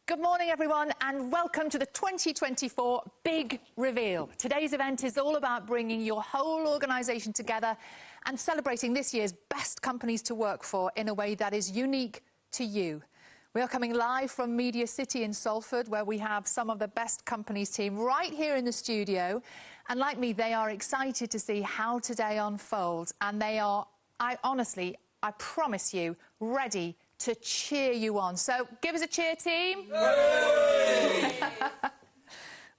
Good morning, everyone, and welcome to the 2024 Big Reveal. Today's event is all about bringing your whole organisation together and celebrating this year's best companies to work for in a way that is unique to you. We are coming live from Media City in Salford, where we have some of the best companies team right here in the studio. And like me, they are excited to see how today unfolds. And they are, I promise you, ready to cheer you on. So give us a cheer, team. It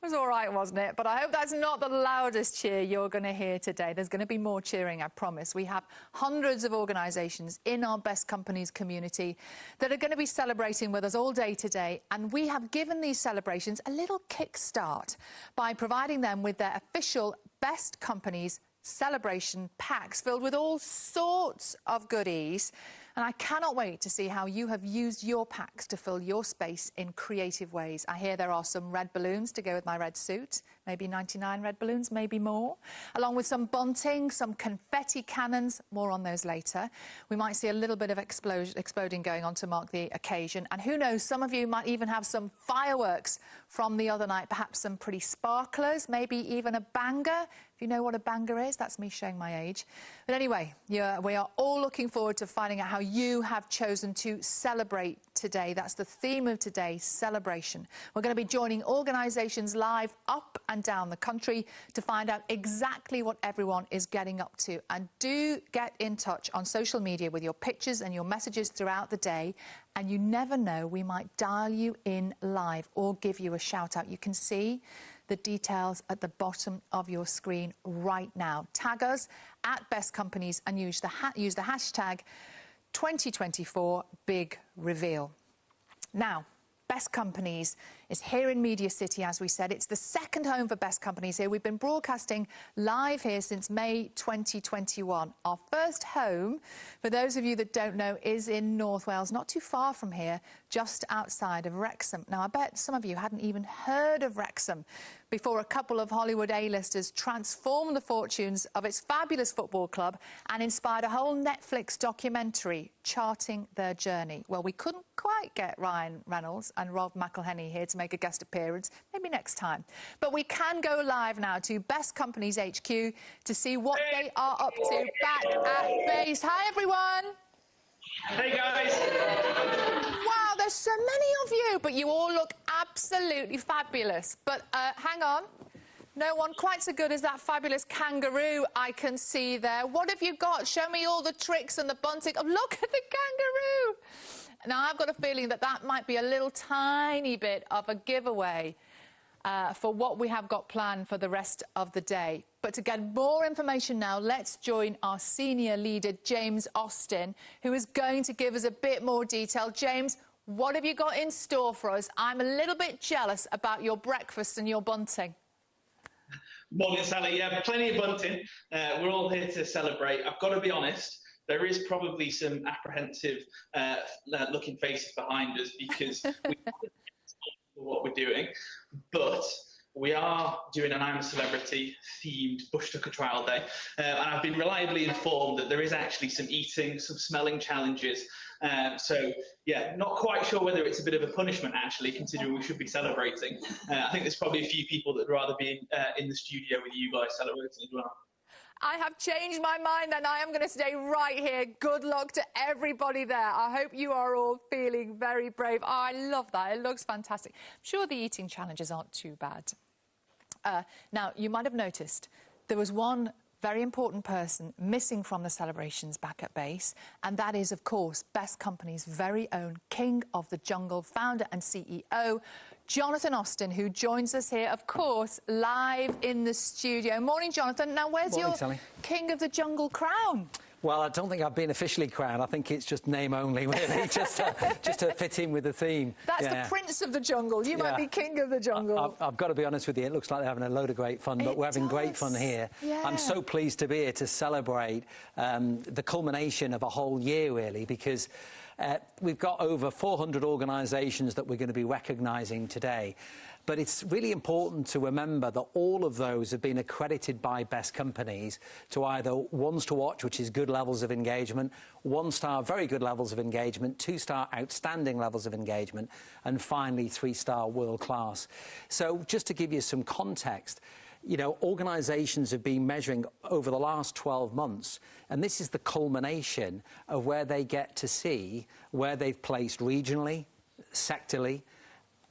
was all right, wasn't it? But I hope that's not the loudest cheer you're going to hear today. There's going to be more cheering, I promise. We have hundreds of organisations in our Best Companies community that are going to be celebrating with us all day today. And we have given these celebrations a little kickstart by providing them with their official Best Companies celebration packs filled with all sorts of goodies. And I cannot wait to see how you have used your packs to fill your space in creative ways. I hear there are some red balloons to go with my red suit, maybe 99 red balloons, maybe more, along with some bunting, some confetti cannons, more on those later. We might see a little bit of exploding going on to mark the occasion. And who knows, some of you might even have some fireworks from the other night, perhaps some pretty sparklers, maybe even a banger. If you know what a banger is, that's me showing my age. But anyway, we are all looking forward to finding out how you have chosen to celebrate today. That's the theme of today's celebration. We're going to be joining organisations live up and down the country to find out exactly what everyone is getting up to. And do get in touch on social media with your pictures and your messages throughout the day. And you never know, we might dial you in live or give you a shout out. You can see the details at the bottom of your screen right now. Tag us at Best Companies and use the hashtag 2024 Big Reveal. Now, Best Companies is here in Media City, as we said. It's the second home for Best Companies here. We've been broadcasting live here since May 2021. Our first home, for those of you that don't know, is in North Wales, not too far from here, just outside of Wrexham. Now, I bet some of you hadn't even heard of Wrexham before a couple of Hollywood A-listers transformed the fortunes of its fabulous football club and inspired a whole Netflix documentary charting their journey. Well, we couldn't quite get Ryan Reynolds and Rob McElhenney here to make a guest appearance, maybe next time. But we can go live now to Best Companies HQ to see what they are up to back at base. Hi, everyone. Hey, guys. Wow, there's so many of you, but you all look absolutely fabulous. But hang on. No one quite so good as that fabulous kangaroo I can see there. What have you got? Show me all the tricks and the bunting. Oh, look at the kangaroo. Now, I've got a feeling that that might be a little tiny bit of a giveaway for what we have got planned for the rest of the day. But to get more information now, let's join our senior leader, James Austin, who is going to give us a bit more detail. James, what have you got in store for us? I'm a little bit jealous about your breakfast and your bunting. Morning, Sally. Yeah, plenty of bunting. We're all here to celebrate. I've got to be honest, there is probably some apprehensive looking faces behind us because we don't know what we're doing, but we are doing an I'm a Celebrity themed Bush Tucker Trial Day. And I've been reliably informed that there is actually some eating, some smelling challenges. So, yeah, not quite sure whether it's a bit of a punishment, actually, considering we should be celebrating. I think there's probably a few people that would rather be in the studio with you guys celebrating as well. I have changed my mind and I am going to stay right here. Good luck to everybody there. I hope you are all feeling very brave. Oh, I love that. It looks fantastic. I'm sure the eating challenges aren't too bad. Now, you might have noticed there was one very important person missing from the celebrations back at base, and that is, of course, Best Company's very own King of the Jungle, founder and CEO, Jonathan Austin, who joins us here, of course, live in the studio. Morning, Jonathan. Now, where's your Sally. King of the Jungle crown? Well, I don't think I've been officially crowned. I think it's just name only, really, just to fit in with the theme. That's the Prince of the Jungle. You might be King of the Jungle. I've got to be honest with you, it looks like they're having a load of great fun, but we're having great fun here. Yeah. I'm so pleased to be here to celebrate the culmination of a whole year, really, because we've got over 400 organisations that we're going to be recognising today. But it's really important to remember that all of those have been accredited by Best Companies to either ones to watch, which is good levels of engagement, 1-star, very good levels of engagement, 2-star, outstanding levels of engagement, and finally 3-star, world class. So just to give you some context, you know, organisations have been measuring over the last 12 months, and this is the culmination of where they get to see where they've placed regionally, sectorally,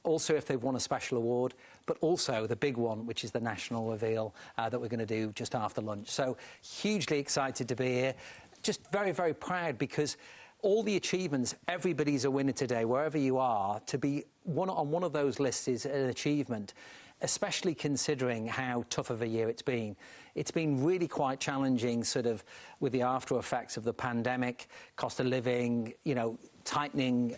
also if they've won a special award, but also the big one, which is the national reveal that we're going to do just after lunch. So hugely excited to be here. Just very, very proud because all the achievements, everybody's a winner today, wherever you are. To be on one of those lists is an achievement, especially considering how tough of a year it's been. It's been really quite challenging, sort of, with the after effects of the pandemic, cost of living, you know, tightening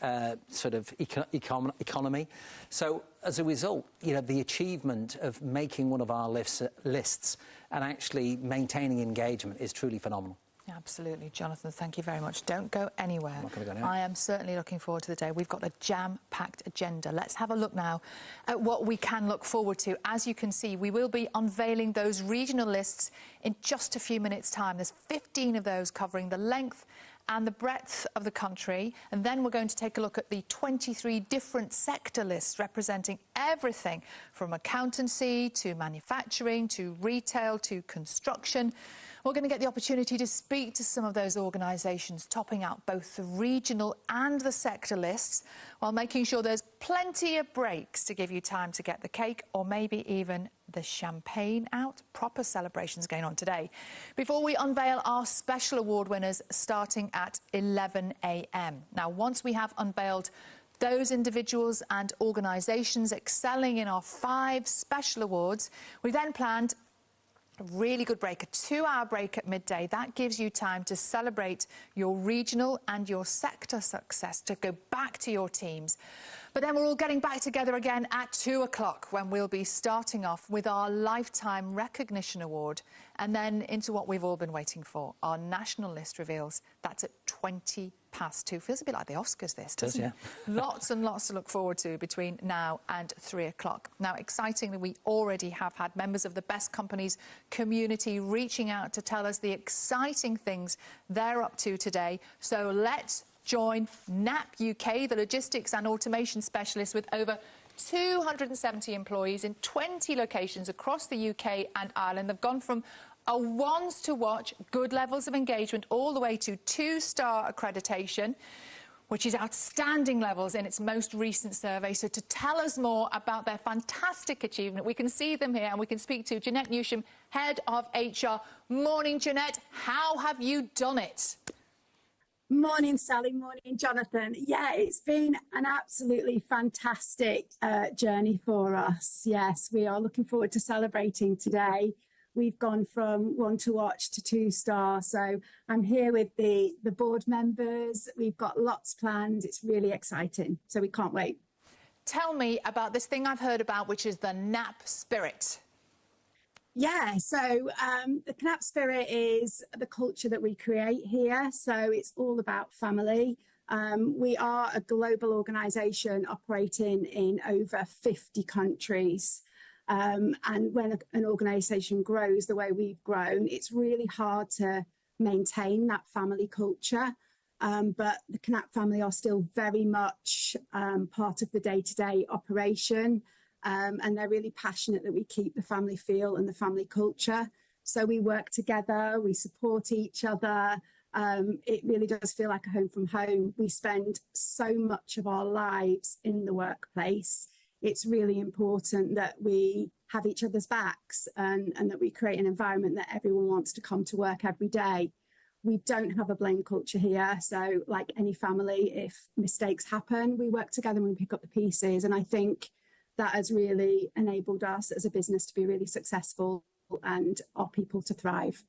sort of economy. So as a result, you know, the achievement of making one of our lists and actually maintaining engagement is truly phenomenal. Absolutely. Jonathan, thank you very much. Don't go anywhere. I'm not going to go anywhere. I am certainly looking forward to the day. We've got a jam-packed agenda. Let's have a look now at what we can look forward to. As you can see, we will be unveiling those regional lists in just a few minutes' time. There's 15 of those covering the length and the breadth of the country, and then we're going to take a look at the 23 different sector lists representing everything from accountancy to manufacturing to retail to construction. We're going to get the opportunity to speak to some of those organisations topping out both the regional and the sector lists, while making sure there's plenty of breaks to give you time to get the cake or maybe even the champagne out. Proper celebrations going on today. Before we unveil our special award winners starting at 11 a.m. Now, once we have unveiled those individuals and organisations excelling in our 5 special awards, we then planned a really good break, a 2-hour break at midday. That gives you time to celebrate your regional and your sector success, to go back to your teams. But then we're all getting back together again at 2 o'clock, when we'll be starting off with our Lifetime Recognition Award, and then into what we've all been waiting for, our national list reveals. That's at 2:20. Feels a bit like the Oscars, this, doesn't it? Lots and lots to look forward to between now and 3 o'clock. Now, excitingly, we already have had members of the Best Companies community reaching out to tell us the exciting things they're up to today. So let's join Knapp UK, the logistics and automation specialist with over 270 employees in 20 locations across the UK and Ireland. They've gone from a ones to watch, good levels of engagement, all the way to 2-star accreditation, which is outstanding levels in its most recent survey. So to tell us more about their fantastic achievement, we can see them here and we can speak to Jeanette Newsham, Head of HR. Morning, Jeanette. How have you done it? Morning, Sally. Morning, Jonathan. Yeah, it's been an absolutely fantastic journey for us. Yes, we are looking forward to celebrating today. We've gone from 1 to watch to 2-star. So I'm here with the board members. We've got lots planned. It's really exciting. So we can't wait. Tell me about this thing I've heard about, which is the Knapp Spirit. Yeah, so the Knapp Spirit is the culture that we create here. So it's all about family. We are a global organisation operating in over 50 countries. And when an organisation grows the way we've grown, it's really hard to maintain that family culture. But the Knapp family are still very much part of the day-to-day operation. And they're really passionate that we keep the family feel and the family culture. So we work together, we support each other. It really does feel like a home from home. We spend so much of our lives in the workplace. It's really important that we have each other's backs and that we create an environment that everyone wants to come to work every day. We don't have a blame culture here. So like any family, if mistakes happen, we work together and we pick up the pieces. And I think that has really enabled us as a business to be really successful and our people to thrive.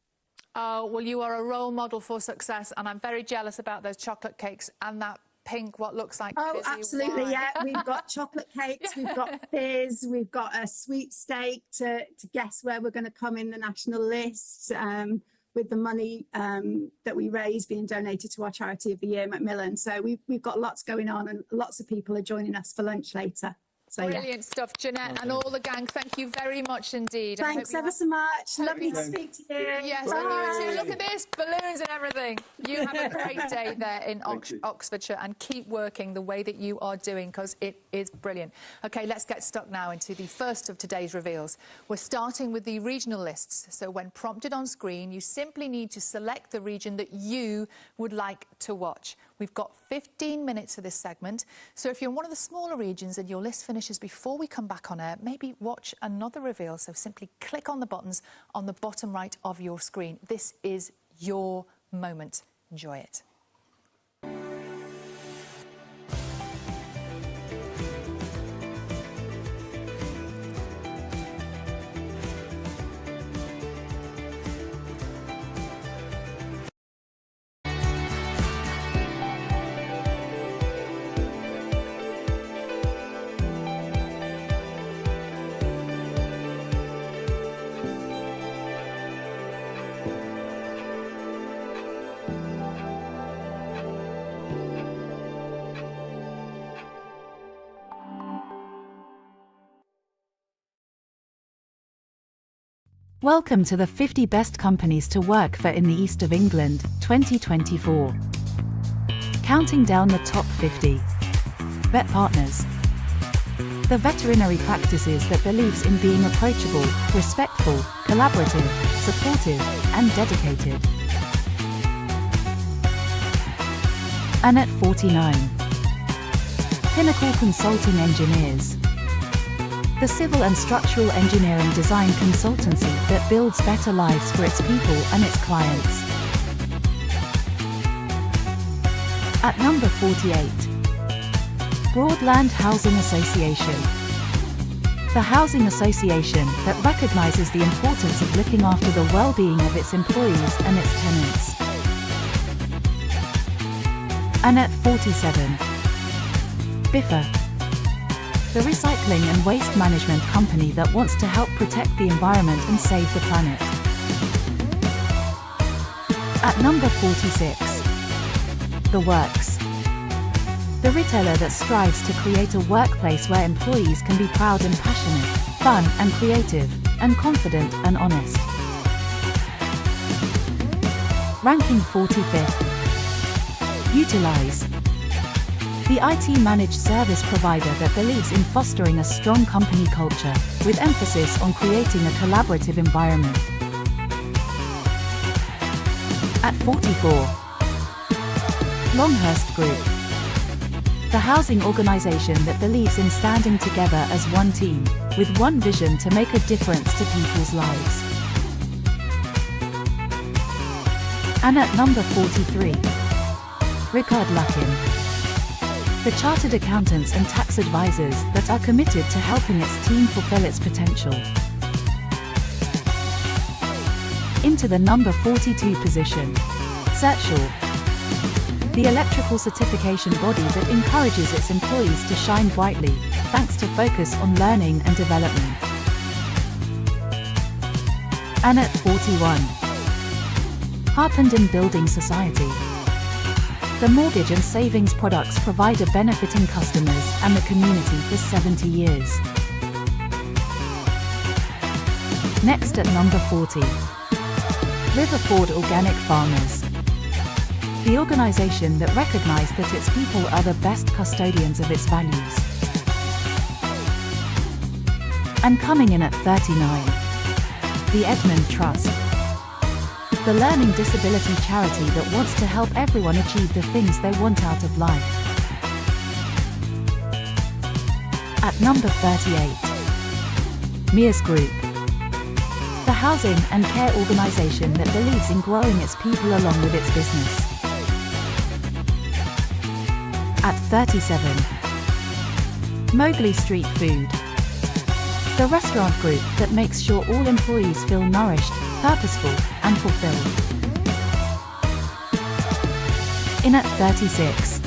Oh, well, you are a role model for success, and I'm very jealous about those chocolate cakes and that pink, what looks like Oh, fizzy absolutely, wine. yeah. We've got chocolate cakes, we've got fizz, we've got a sweet steak to guess where we're going to come in the national list, with the money that we raise being donated to our charity of the year, Macmillan. So we've got lots going on, and lots of people are joining us for lunch later. So, yeah. Brilliant stuff, Jeanette and all the gang. Thank you very much indeed. Thanks ever so much. Lovely to speak to you. Yes, and you too. Look at this, balloons and everything. You have a great day there in Oxfordshire, and keep working the way that you are doing, because it is brilliant. OK, let's get stuck now into the first of today's reveals. We're starting with the regional lists. So when prompted on screen, you simply need to select the region that you would like to watch. We've got 15 minutes for this segment, so if you're in one of the smaller regions and your list finishes before we come back on air, maybe watch another reveal. So simply click on the buttons on the bottom right of your screen. This is your moment. Enjoy it. Welcome to the 50 Best Companies to Work For in the East of England, 2024. Counting down the top 50. Vet Partners. The veterinary practices that believes in being approachable, respectful, collaborative, supportive, and dedicated. And at 49. Pinnacle Consulting Engineers. The civil and structural engineering design consultancy that builds better lives for its people and its clients. At number 48. Broadland Housing Association. The housing association that recognizes the importance of looking after the well-being of its employees and its tenants. And at 47. Biffa. The recycling and waste management company that wants to help protect the environment and save the planet. At number 46. The Works. The retailer that strives to create a workplace where employees can be proud and passionate, fun and creative, and confident and honest. Ranking 45th. Utilize. The IT managed service provider that believes in fostering a strong company culture, with emphasis on creating a collaborative environment. At 44. Longhurst Group. The housing organisation that believes in standing together as one team, with one vision to make a difference to people's lives. And at number 43. Rickard Luckin. The chartered accountants and tax advisors that are committed to helping its team fulfill its potential. Into the number 42 position. Certshaw. The electrical certification body that encourages its employees to shine brightly, thanks to focus on learning and development. And at 41. Harpenden Building Society. The mortgage and savings products provider benefiting customers and the community for 70 years. Next at number 40. Riverford Organic Farmers. The organisation that recognised that its people are the best custodians of its values. And coming in at 39. The Edmund Trust. The learning disability charity that wants to help everyone achieve the things they want out of life. At number 38. Mears Group. The housing and care organisation that believes in growing its people along with its business. At 37. Mowgli Street Food. The restaurant group that makes sure all employees feel nourished, purposeful, and fulfilled. In at 36.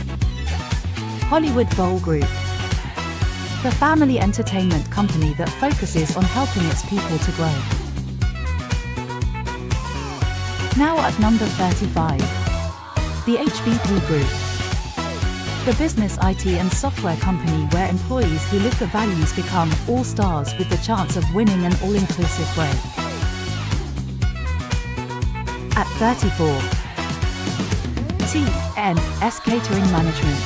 Hollywood Bowl Group. The family entertainment company that focuses on helping its people to grow. Now at number 35. The HBP Group. The business, IT and software company where employees who live the values become all-stars with the chance of winning an all-inclusive break. At 34. TNS Catering Management.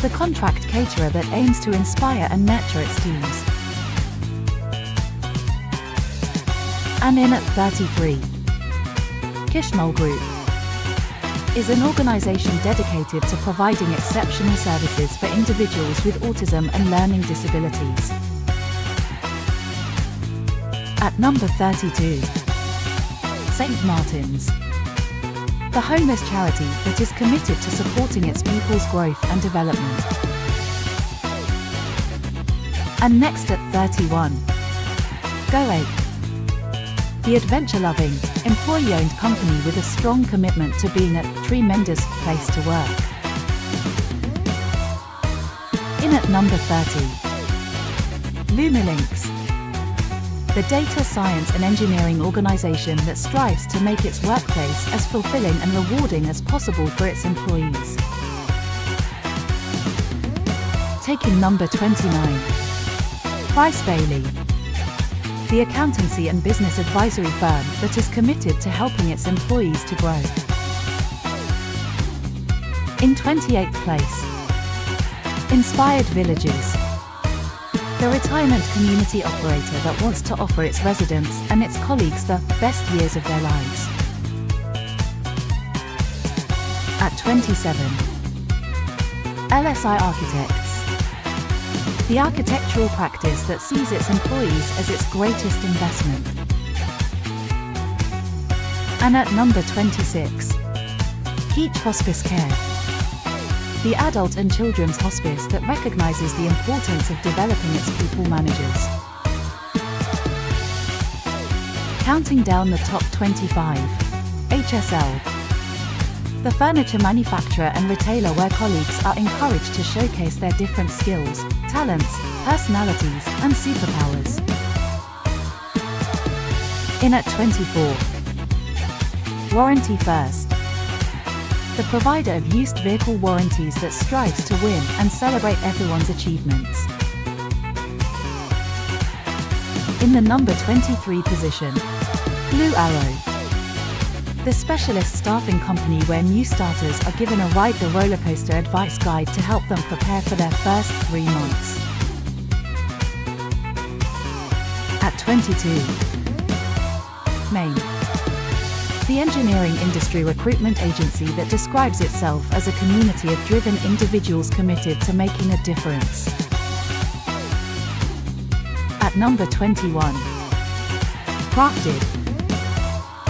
The contract caterer that aims to inspire and nurture its teams. And in at 33. Kishmal Group is an organization dedicated to providing exceptional services for individuals with autism and learning disabilities. At number 32. St. Martin's. The homeless charity that is committed to supporting its people's growth and development. And next at 31. Go8. The adventure-loving, employee-owned company with a strong commitment to being a tremendous place to work. In at number 30. Lumilinks. The data science and engineering organization that strives to make its workplace as fulfilling and rewarding as possible for its employees. Taking number 29. Price Bailey. The accountancy and business advisory firm that is committed to helping its employees to grow. In 28th place. Inspired Villages. The retirement community operator that wants to offer its residents and its colleagues the best years of their lives. At 27. LSI Architects. The architectural practice that sees its employees as its greatest investment. And at number 26. Keach Hospice Care. The adult and children's hospice that recognizes the importance of developing its people managers. Counting down the top 25. HSL. The furniture manufacturer and retailer where colleagues are encouraged to showcase their different skills, talents, personalities, and superpowers. In at 24. Warranty First. The provider of used vehicle warranties that strives to win and celebrate everyone's achievements. In the number 23 position. Blue Arrow. The specialist staffing company where new starters are given a Ride the Roller Coaster advice guide to help them prepare for their first 3 months. At 22. Maine. The engineering industry recruitment agency that describes itself as a community of driven individuals committed to making a difference. At number 21. Crafted.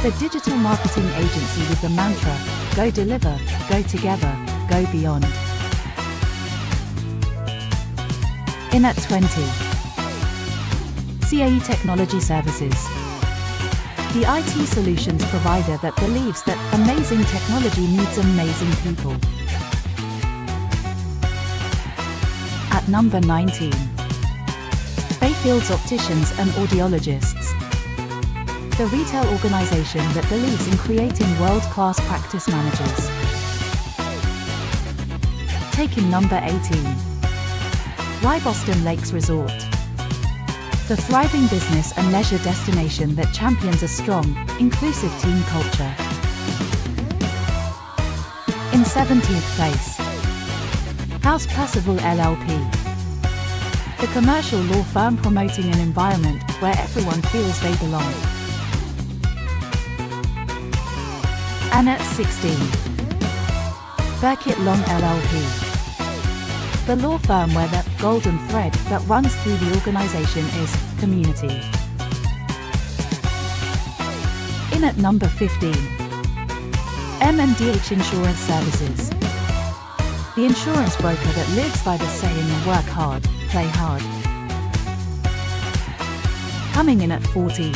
The digital marketing agency with the mantra, go deliver, go together, go beyond. In at 20. CAE Technology Services. The IT solutions provider that believes that amazing technology needs amazing people. At number 19. Bayfields Opticians and Audiologists. The retail organization that believes in creating world-class practice managers. Taking number 18. Why Boston Lakes Resort. The thriving business and leisure destination that champions a strong, inclusive team culture. In 17th place. House Percival LLP. The commercial law firm promoting an environment where everyone feels they belong. And at 16. Burkitt Long LLP. The law firm where the golden thread that runs through the organization is community. In at number 15. M&DH Insurance Services. The insurance broker that lives by the saying, work hard, play hard. Coming in at 14.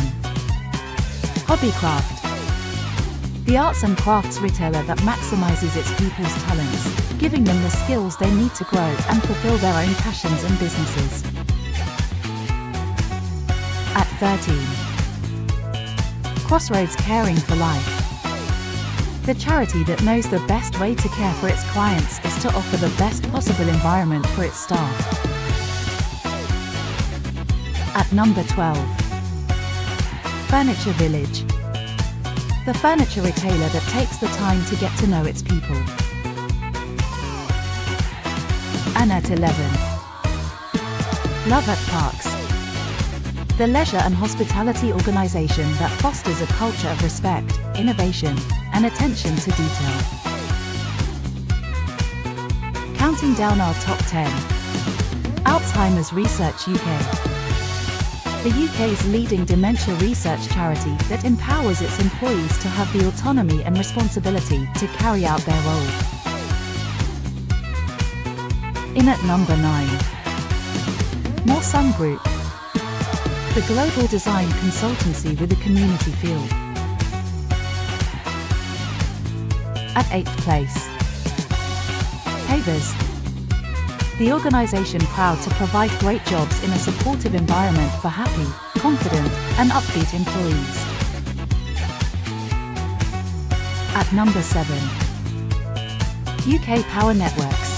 Hobbycraft. The arts and crafts retailer that maximizes its people's talents, giving them the skills they need to grow and fulfill their own passions and businesses. At 13. Crossroads Caring for Life. The charity that knows the best way to care for its clients is to offer the best possible environment for its staff. At number 12. Furniture Village. The furniture retailer that takes the time to get to know its people. And at 11. Love at Parks. The leisure and hospitality organisation that fosters a culture of respect, innovation, and attention to detail. Counting down our top 10. Alzheimer's Research UK. The UK's leading dementia research charity that empowers its employees to have the autonomy and responsibility to carry out their role. In at number 9. Morsung Group. The global design consultancy with a community feel. At 8th place. Havers. The organisation proud to provide great jobs in a supportive environment for happy, confident, and upbeat employees. At number 7. UK Power Networks.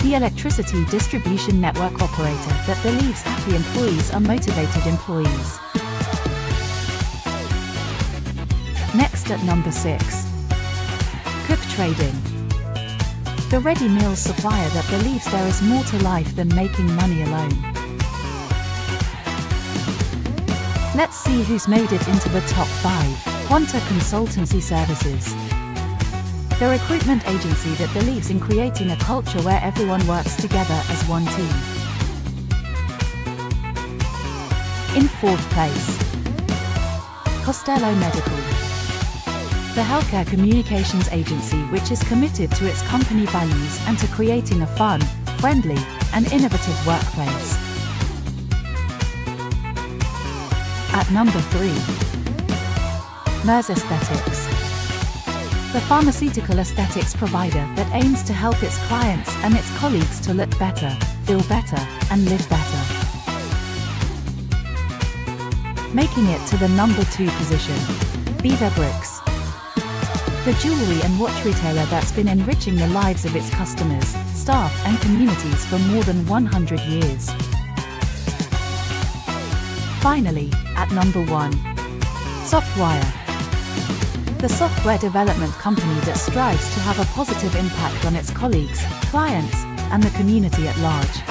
The electricity distribution network operator that believes happy employees are motivated employees. Next at number 6. Cook Trading. The ready meals supplier that believes there is more to life than making money alone. Let's see who's made it into the top 5. Quanta Consultancy Services. The recruitment agency that believes in creating a culture where everyone works together as one team. In 4th place. Costello Medical. The healthcare communications agency which is committed to its company values and to creating a fun, friendly, and innovative workplace. At number 3. Merz Aesthetics. The pharmaceutical aesthetics provider that aims to help its clients and its colleagues to look better, feel better, and live better. Making it to the number 2 position. Beaverbrook. The jewelry and watch retailer that's been enriching the lives of its customers, staff, and communities for more than 100 years. Finally, at number 1. Softwire. The software development company that strives to have a positive impact on its colleagues, clients, and the community at large.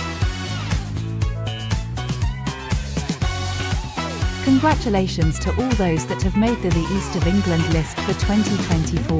Congratulations to all those that have made the East of England list for 2024.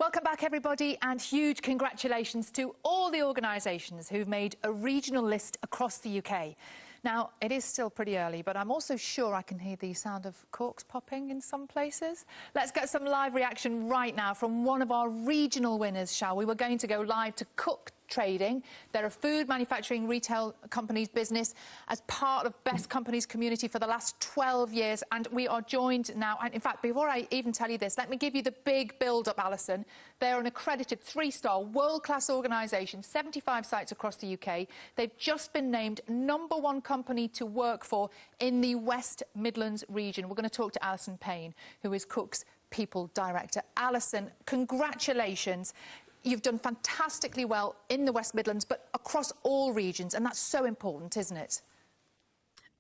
Welcome back, everybody, and huge congratulations to all the organisations who've made a regional list across the UK. Now, it is still pretty early, but I'm also sure I can hear the sound of corks popping in some places. Let's get some live reaction right now from one of our regional winners, shall we? We're going to go live to Cook Trading. They're a food manufacturing retail companies business as part of Best Companies community for the last 12 years. And we are joined now. And in fact, before I even tell you this, let me give you the big build-up, Alison. They're an accredited 3-star world-class organisation, 75 sites across the UK. They've just been named #1 company to work for in the West Midlands region. We're going to talk to Alison Payne, who is Cook's People Director. Alison, congratulations. You've done fantastically well in the West Midlands, but across all regions, and that's so important, isn't it?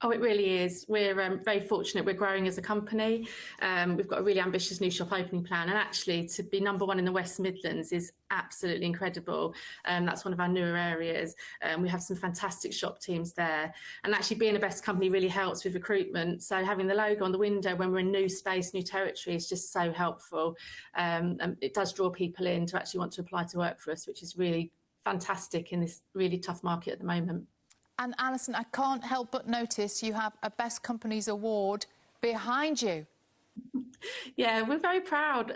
Oh, it really is. We're very fortunate. We're growing as a company. We've got a really ambitious new shop opening plan, and actually to be #1 in the West Midlands is absolutely incredible. That's one of our newer areas. We have some fantastic shop teams there, and actually being a Best Company really helps with recruitment. So having the logo on the window when we're in new space, new territory is just so helpful. And it does draw people in to actually want to apply to work for us, which is really fantastic in this really tough market at the moment. And Alison, I can't help but notice you have a Best Companies award behind you. Yeah, we're very proud.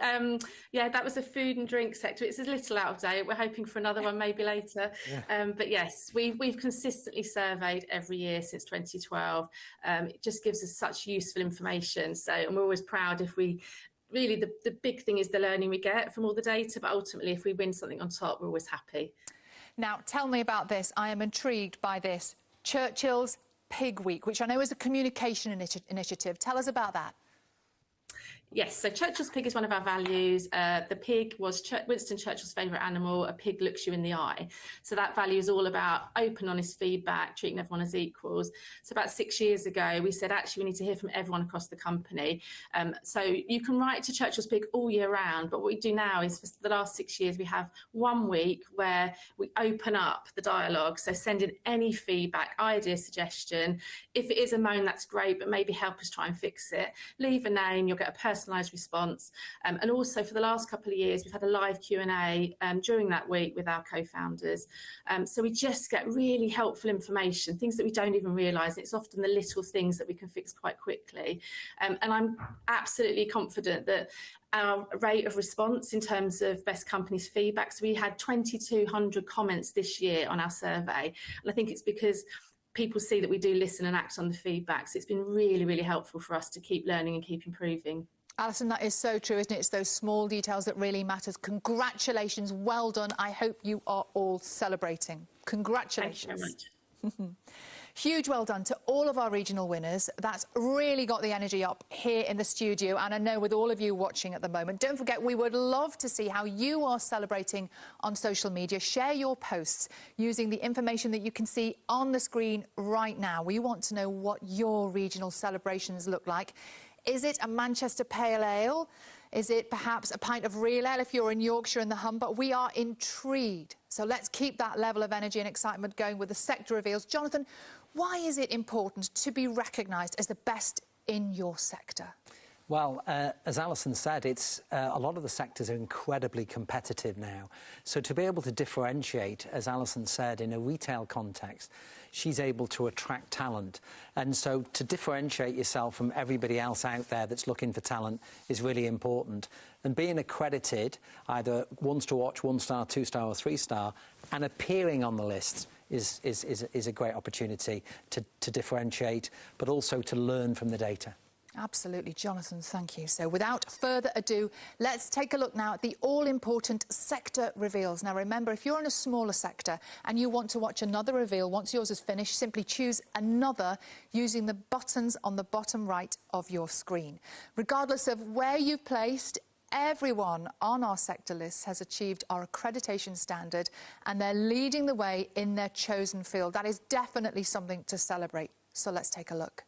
Yeah, that was a food and drink sector. It's a little out of date. We're hoping for another one maybe later. Yeah. But yes, we've consistently surveyed every year since 2012. It just gives us such useful information. So, and we're always proud if we really, the big thing is the learning we get from all the data, but ultimately if we win something on top, we're always happy. Now, tell me about this. I am intrigued by this. Churchill's Pig Week, which I know is a communication initiative. Tell us about that. Yes, so Churchill's Pig is one of our values. The pig was Winston Churchill's favourite animal. A pig looks you in the eye. So that value is all about open, honest feedback, treating everyone as equals. So about 6 years ago, we said, actually, we need to hear from everyone across the company. So you can write to Churchill's Pig all year round, but what we do now is for the last 6 years, we have 1 week where we open up the dialogue. So send in any feedback, idea, suggestion. If it is a moan, that's great, but maybe help us try and fix it. Leave a name, you'll get a personalised response. And also for the last couple of years, we've had a live Q&A during that week with our co-founders. So we just get really helpful information, things that we don't even realise. It's often the little things that we can fix quite quickly. And I'm absolutely confident that our rate of response in terms of Best Companies feedback, so we had 2,200 comments this year on our survey. And I think it's because people see that we do listen and act on the feedback. So it's been really, really helpful for us to keep learning and keep improving. Alison, that is so true, isn't it? It's those small details that really matters. Congratulations, well done. I hope you are all celebrating. Congratulations. Thank you very much. Huge well done to all of our regional winners. That's really got the energy up here in the studio, and I know with all of you watching at the moment. Don't forget, we would love to see how you are celebrating on social media. Share your posts using the information that you can see on the screen right now. We want to know what your regional celebrations look like. Is it a Manchester Pale Ale? Is it perhaps a pint of real ale if you're in Yorkshire in the Humber? We are intrigued. So let's keep that level of energy and excitement going with the sector reveals. Jonathan, why is it important to be recognised as the best in your sector? Well, as Alison said, it's a lot of the sectors are incredibly competitive now. So to be able to differentiate, as Alison said, in a retail context, she's able to attract talent. And so to differentiate yourself from everybody else out there that's looking for talent is really important. And being accredited, either 1 to watch, 1 star, 2 star or 3 star, and appearing on the lists is a great opportunity to differentiate, but also to learn from the data. Absolutely, Jonathan, thank you. So without further ado, let's take a look now at the all-important sector reveals. Now remember, if you're in a smaller sector and you want to watch another reveal, once yours is finished, simply choose another using the buttons on the bottom right of your screen. Regardless of where you've placed, everyone on our sector list has achieved our accreditation standard and they're leading the way in their chosen field. That is definitely something to celebrate. So let's take a look.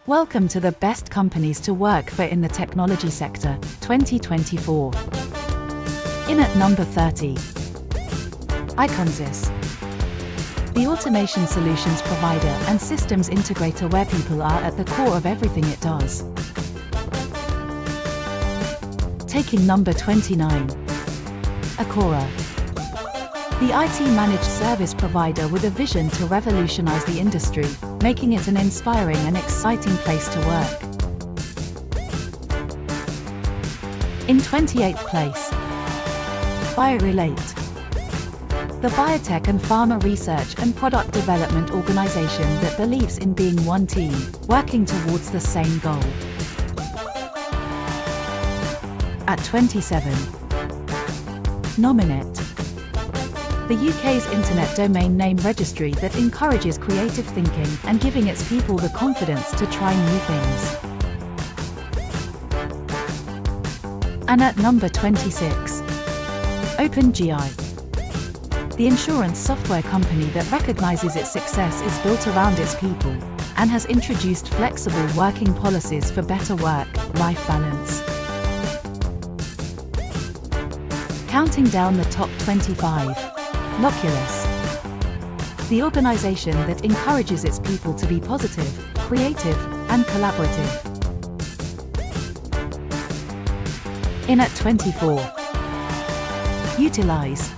Welcome to the best companies to work for in the technology sector, 2024. In at number 30. Iconsys. The automation solutions provider and systems integrator where people are at the core of everything it does. Taking number 29. Acora. The IT managed service provider with a vision to revolutionize the industry, making it an inspiring and exciting place to work. In 28th place. BioRelate. The biotech and pharma research and product development organization that believes in being one team, working towards the same goal. At 27. Nominet. The UK's internet domain name registry that encourages creative thinking and giving its people the confidence to try new things. And at number 26. OpenGI. The insurance software company that recognizes its success is built around its people and has introduced flexible working policies for better work-life balance. Counting down the top 25. Loculus. The organization that encourages its people to be positive, creative, and collaborative. In at 24. Utilize.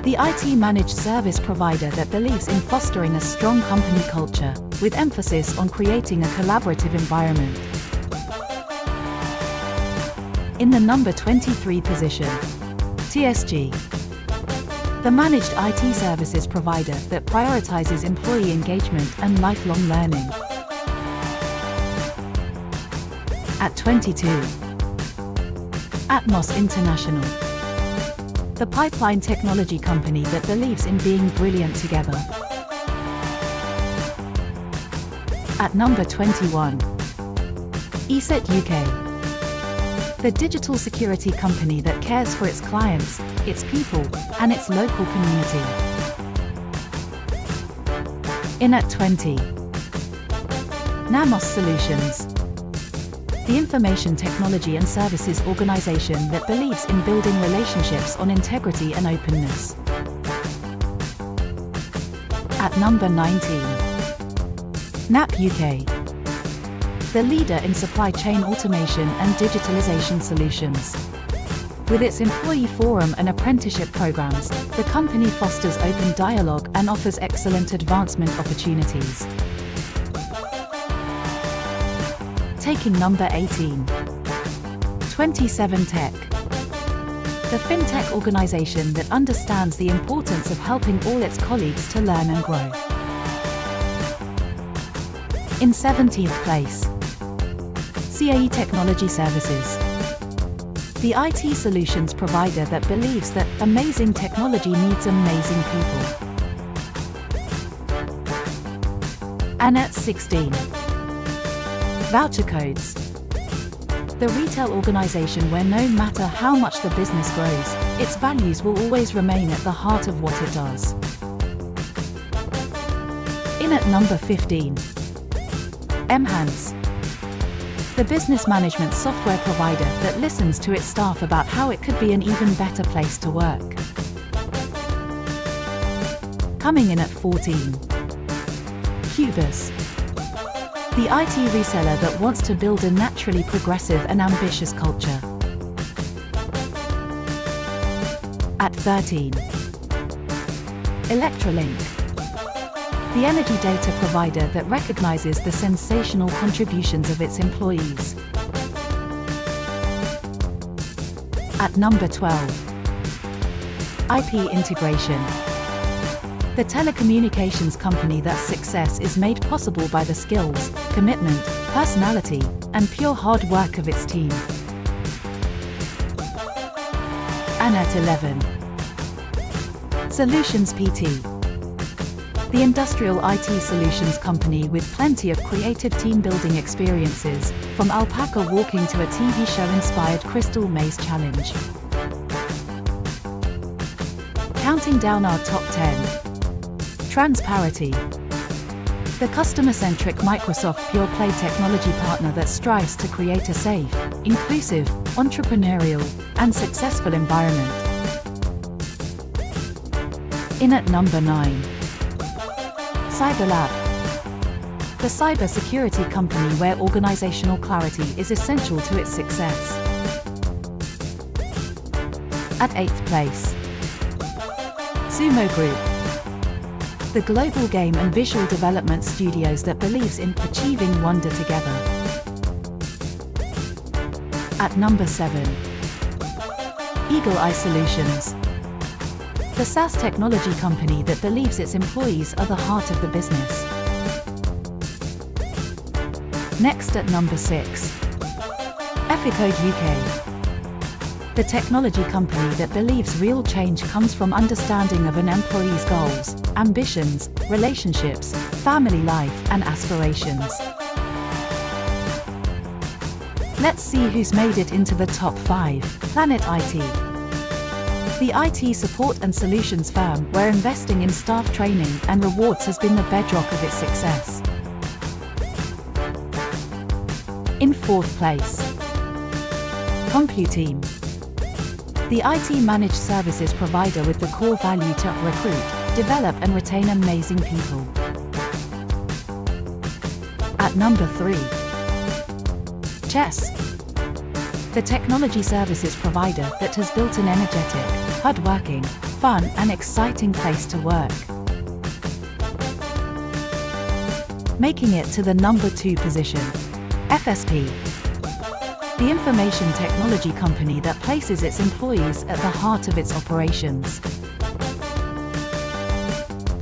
The IT managed service provider that believes in fostering a strong company culture, with emphasis on creating a collaborative environment. In the number 23 position. TSG. The managed IT services provider that prioritizes employee engagement and lifelong learning. At 22. Atmos International. The pipeline technology company that believes in being brilliant together. At number 21. ESET UK. The digital security company that cares for its clients, its people, and its local community. In at 20. Namos Solutions. The information technology and services organization that believes in building relationships on integrity and openness. At number 19. NAP UK. The leader in supply chain automation and digitalization solutions. With its employee forum and apprenticeship programs, the company fosters open dialogue and offers excellent advancement opportunities. Taking number 18. 27Tech. The fintech organization that understands the importance of helping all its colleagues to learn and grow. In 17th place. CAE Technology Services. The IT solutions provider that believes that amazing technology needs amazing people. And at 16. Voucher Codes. The retail organization where no matter how much the business grows, its values will always remain at the heart of what it does. In at number 15. Mhance. The business management software provider that listens to its staff about how it could be an even better place to work. Coming in at 14. Cubus. The IT reseller that wants to build a naturally progressive and ambitious culture. At 13. Electrolink. The energy data provider that recognizes the sensational contributions of its employees. At number 12. IP Integration. The telecommunications company that's success is made possible by the skills, commitment, personality, and pure hard work of its team. And at 11. Solutions PT. The industrial IT solutions company with plenty of creative team-building experiences, from alpaca walking to a TV show-inspired Crystal Maze Challenge. Counting down our top 10. Transparity. The customer-centric Microsoft Pure Play technology partner that strives to create a safe, inclusive, entrepreneurial, and successful environment. In at number 9. CyberLab. The cybersecurity company where organizational clarity is essential to its success. At 8th place. Sumo Group. The global game and visual development studios that believes in achieving wonder together. At number 7. Eagle Eye Solutions. The SaaS technology company that believes its employees are the heart of the business. Next at number 6. Ethicode UK. The technology company that believes real change comes from understanding of an employee's goals, ambitions, relationships, family life, and aspirations. Let's see who's made it into the top 5. Planet IT. The IT support and solutions firm where investing in staff training and rewards has been the bedrock of its success. In 4th place. CompuTeam. The IT managed services provider with the core value to recruit, develop and retain amazing people. At number 3. Chess. The technology services provider that has built an energetic, hardworking, fun and exciting place to work. Making it to the number 2 position. FSP. The information technology company that places its employees at the heart of its operations.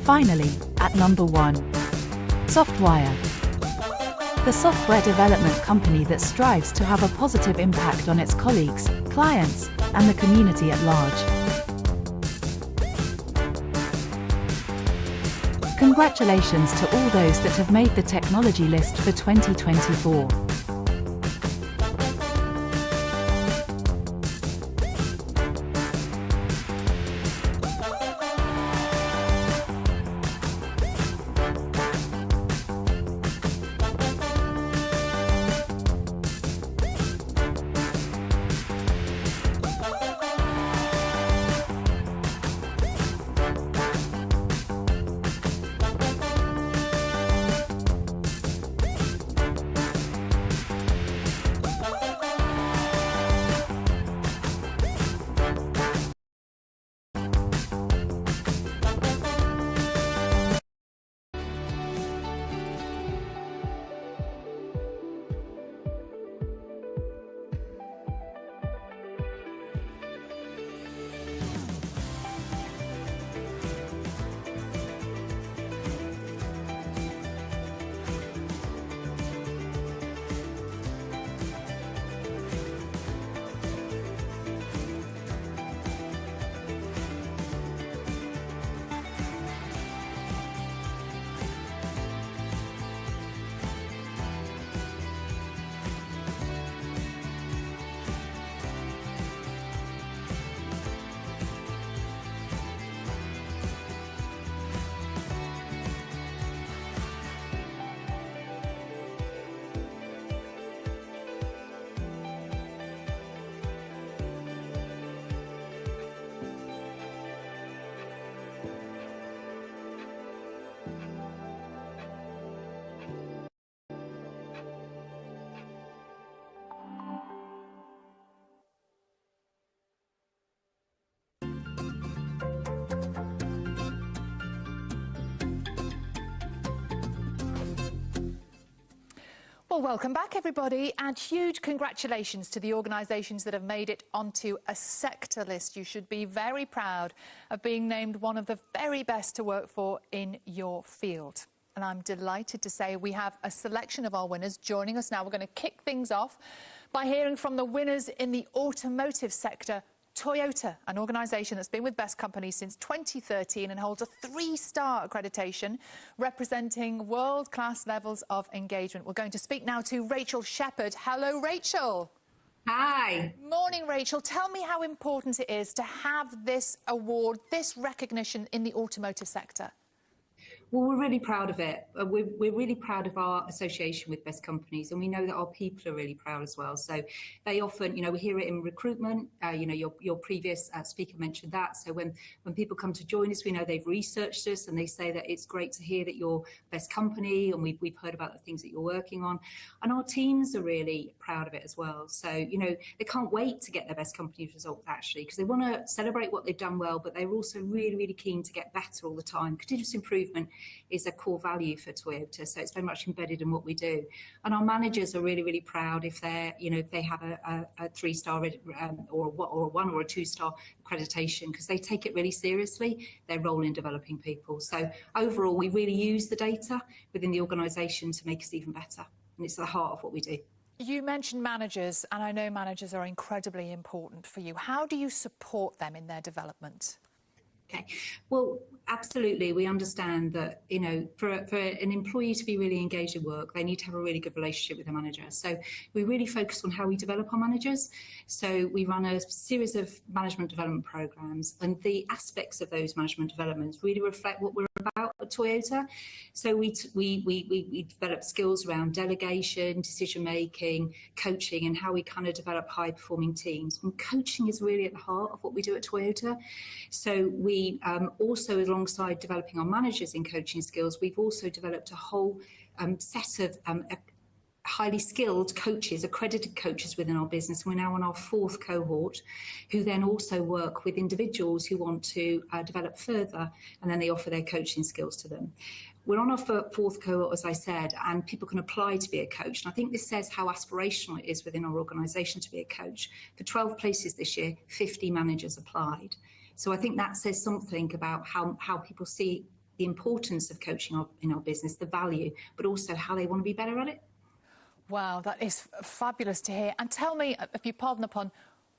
Finally, at number 1. Softwire. The software development company that strives to have a positive impact on its colleagues, clients, and the community at large. Congratulations to all those that have made the technology list for 2024. Well, welcome back, everybody, and huge congratulations to the organisations that have made it onto a sector list. You should be very proud of being named one of the very best to work for in your field. And I'm delighted to say we have a selection of our winners joining us now. We're going to kick things off by hearing from the winners in the automotive sector. Toyota, an organisation that's been with Best Companies since 2013 and holds a 3-star accreditation representing world-class levels of engagement. We're going to speak now to Rachel Shepherd. Hello, Rachel. Hi. Morning, Rachel. Tell me how important it is to have this award, this recognition in the automotive sector. Well, we're really proud of it. We're really proud of our association with Best Companies, and we know that our people are really proud as well. So they often, we hear it in recruitment. Your previous speaker mentioned that. So when people come to join us, we know they've researched us, and they say that it's great to hear that you're Best Company, and we've heard about the things that you're working on. And our teams are really proud of it as well. So, they can't wait to get their Best Company results, actually, because they want to celebrate what they've done well, but they're also really, really keen to get better all the time. Continuous improvement is a core value for Toyota, so it's very much embedded in what we do. And our managers are really, really proud if they're, if they have a 3-star or a 1 or a 2-star accreditation, because they take it really seriously, their role in developing people. So overall, we really use the data within the organisation to make us even better, and it's at the heart of what we do. You mentioned managers, and I know managers are incredibly important for you. How do you support them in their development? Okay, well, absolutely. We understand that, for an employee to be really engaged in work, they need to have a really good relationship with the manager. So we really focus on how we develop our managers. So we run a series of management development programs, and the aspects of those management developments really reflect what we're about at Toyota. So we develop skills around delegation, decision making, coaching, and how we kind of develop high performing teams. And coaching is really at the heart of what we do at Toyota. So we also, alongside developing our managers in coaching skills, we've also developed a whole set of highly skilled coaches, accredited coaches within our business. We're now on our 4th cohort, who then also work with individuals who want to develop further, and then they offer their coaching skills to them. We're on our 4th cohort, as I said, and people can apply to be a coach. And I think this says how aspirational it is within our organisation to be a coach. For 12 places this year, 50 managers applied. So I think that says something about how people see the importance of coaching in our business, the value, but also how they want to be better at it. Wow, that is fabulous to hear. And tell me, if you pardon the pun,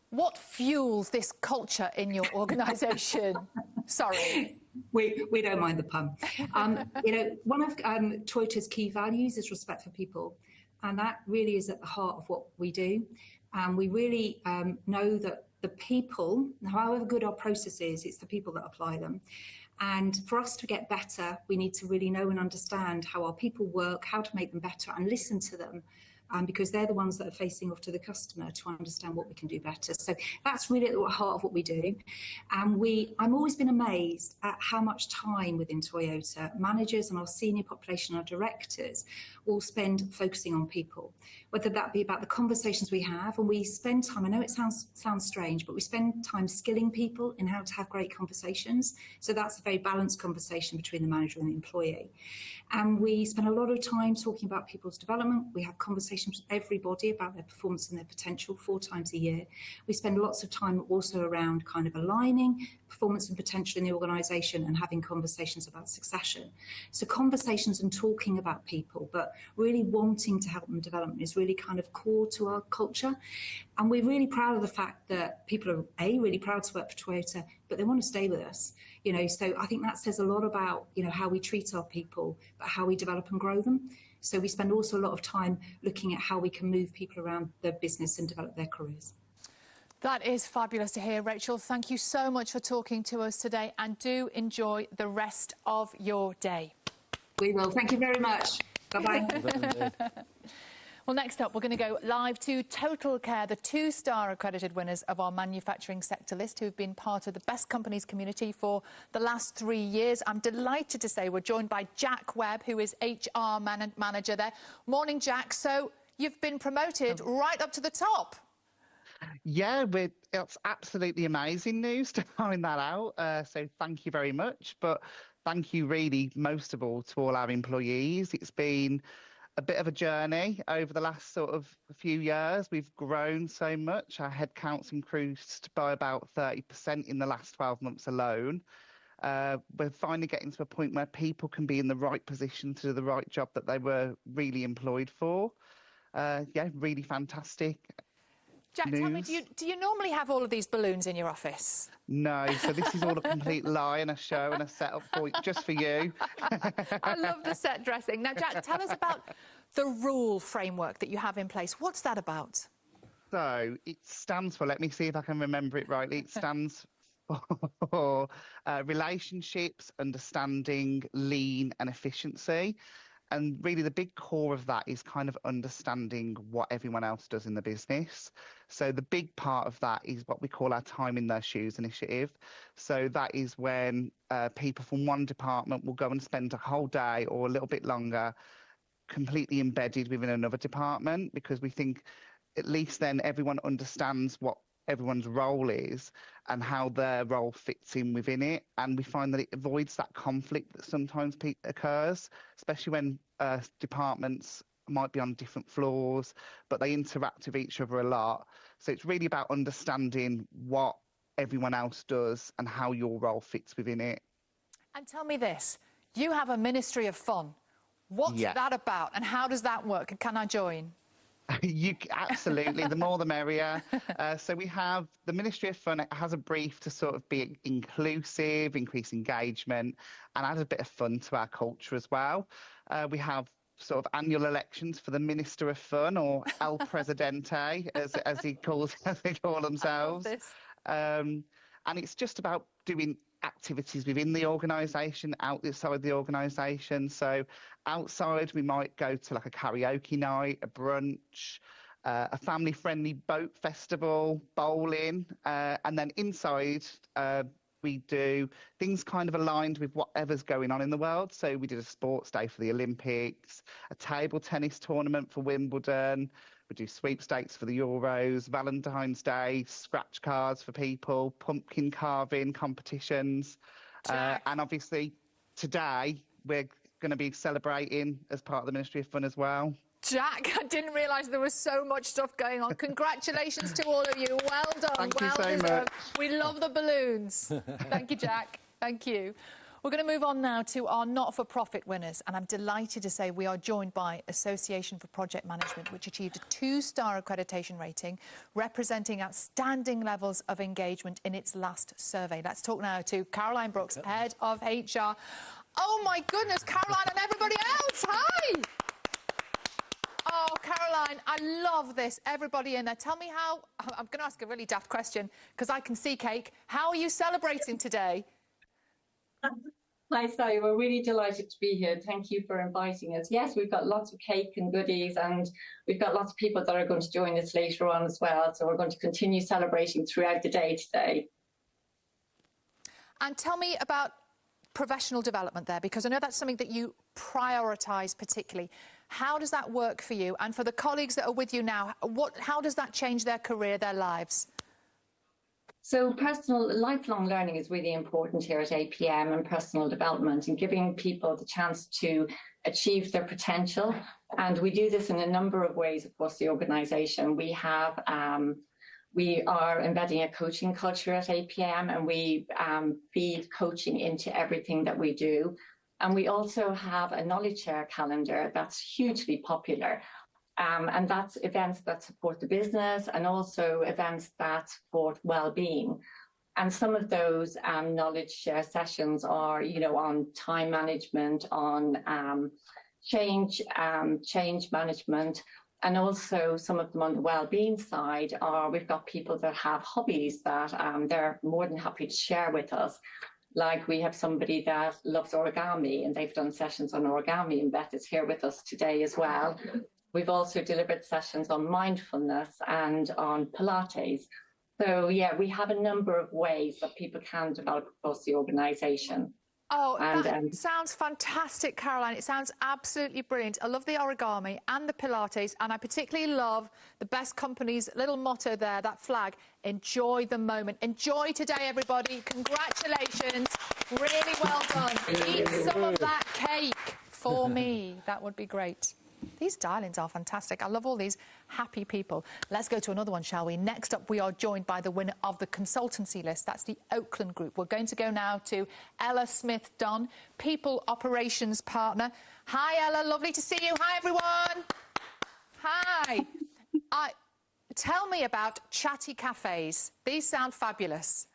what fuels this culture in your organisation? Sorry. We don't mind the pun. One of Toyota's key values is respect for people. And that really is at the heart of what we do. And we really know that the people, however good our process is, it's the people that apply them. And for us to get better, we need to really know and understand how our people work, how to make them better, and listen to them. Because they're the ones that are facing off to the customer to understand what we can do better. So that's really at the heart of what we do. And I've always been amazed at how much time within Toyota managers and our senior population, our directors, all spend focusing on people, whether that be about the conversations we have. And we spend time, I know it sounds strange, but we spend time skilling people in how to have great conversations. So that's a very balanced conversation between the manager and the employee. And we spend a lot of time talking about people's development. We have conversations with everybody about their performance and their potential 4 times a year. We spend lots of time also around kind of aligning performance and potential in the organisation and having conversations about succession. So conversations and talking about people, but really wanting to help them develop is really kind of core to our culture. And we're really proud of the fact that people are, really proud to work for Toyota, but they want to stay with us. So I think that says a lot about, how we treat our people, but how we develop and grow them. So we spend also a lot of time looking at how we can move people around their business and develop their careers. That is fabulous to hear, Rachel. Thank you so much for talking to us today, and do enjoy the rest of your day. We will. Thank you very much. Bye-bye. Well, next up, we're going to go live to Total Care, the 2-star accredited winners of our manufacturing sector list, who've been part of the Best Companies community for the last 3 years. I'm delighted to say we're joined by Jack Webb, who is HR manager there. Morning, Jack. So you've been promoted right up to the top. Yeah, it's absolutely amazing news to find that out. So thank you very much. But thank you really, most of all, to all our employees. It's been a bit of a journey over the last sort of few years. We've grown so much. Our headcount's increased by about 30% in the last 12 months alone. We're finally getting to a point where people can be in the right position to do the right job that they were really employed for. Yeah, really fantastic. Jack, tell me, do you normally have all of these balloons in your office? No, so this is all a complete lie and a show and a setup for just for you. I love the set dressing. Now, Jack, tell us about the rule framework that you have in place. What's that about? So it stands for, let me see if I can remember it rightly, it stands for relationships, understanding, lean and efficiency. And really the big core of that is kind of understanding what everyone else does in the business. So the big part of that is what we call our Time in Their Shoes initiative. So that is when people from one department will go and spend a whole day or a little bit longer completely embedded within another department, because we think at least then everyone understands what everyone's role is and how their role fits in within it. And we find that it avoids that conflict that sometimes occurs, especially when departments might be on different floors, but they interact with each other a lot. So it's really about understanding what everyone else does and how your role fits within it. And tell me this, you have a Ministry of Fun. What's that about and how does that work? And can I join? Absolutely, the more the merrier. So we have the Ministry of Fun. It has a brief to sort of be inclusive, increase engagement, and add a bit of fun to our culture as well. We have sort of annual elections for the Minister of Fun, or El Presidente, as they call themselves. And it's just about doing activities within the organisation, outside the organisation. So outside, we might go to like a karaoke night, a brunch, a family-friendly boat festival, bowling, and then inside we do things kind of aligned with whatever's going on in the world. So we did a sports day for the Olympics, a table tennis tournament for Wimbledon. We do sweepstakes for the Euros, Valentine's Day, scratch cards for people, pumpkin carving competitions. And obviously today we're going to be celebrating as part of the Ministry of Fun as well. Jack, I didn't realise there was so much stuff going on. Congratulations to all of you. Well done. Thank you well so deserved. much. We love the balloons. Thank you, Jack. Thank you. We're going to move on now to our not-for-profit winners, and I'm delighted to say we are joined by Association for Project Management, which achieved a 2-star accreditation rating, representing outstanding levels of engagement in its last survey. Let's talk now to Caroline Brooks, Head of HR. Oh, my goodness, Caroline and everybody else, hi! Oh, Caroline, I love this. Everybody in there. Tell me how... I'm going to ask a really daft question, because I can see cake. How are you celebrating today? Hi, Sally. We're really delighted to be here. Thank you for inviting us. Yes, we've got lots of cake and goodies, and we've got lots of people that are going to join us later on as well. So we're going to continue celebrating throughout the day today. And tell me about professional development there, because I know that's something that you prioritise particularly. How does that work for you? And for the colleagues that are with you now, how does that change their career, their lives? So personal lifelong learning is really important here at APM, and personal development and giving people the chance to achieve their potential. And we do this in a number of ways across the organisation. We are embedding a coaching culture at APM, and we feed coaching into everything that we do. And we also have a knowledge share calendar that's hugely popular. And that's events that support the business and also events that support well-being. And some of those knowledge share sessions are, on time management, on change management, and also some of them on the well-being side are, we've got people that have hobbies that they're more than happy to share with us. Like we have somebody that loves origami, and they've done sessions on origami, and Beth is here with us today as well. We've also delivered sessions on mindfulness and on Pilates. So, yeah, we have a number of ways that people can develop across the organisation. Oh, that sounds fantastic, Caroline. It sounds absolutely brilliant. I love the origami and the Pilates, and I particularly love the Best Company's little motto there, that flag, enjoy the moment. Enjoy today, everybody. Congratulations. Really well done. Eat some of that cake for me. That would be great. These dial-ins are fantastic. I love all these happy people. Let's go to another one, shall we? Next up, we are joined by the winner of the consultancy list. That's the Oakland Group. We're going to go now to Ella Smith-Dunn, People Operations Partner. Hi, Ella. Lovely to see you. Hi, everyone. Hi. Tell me about chatty cafes. These sound fabulous.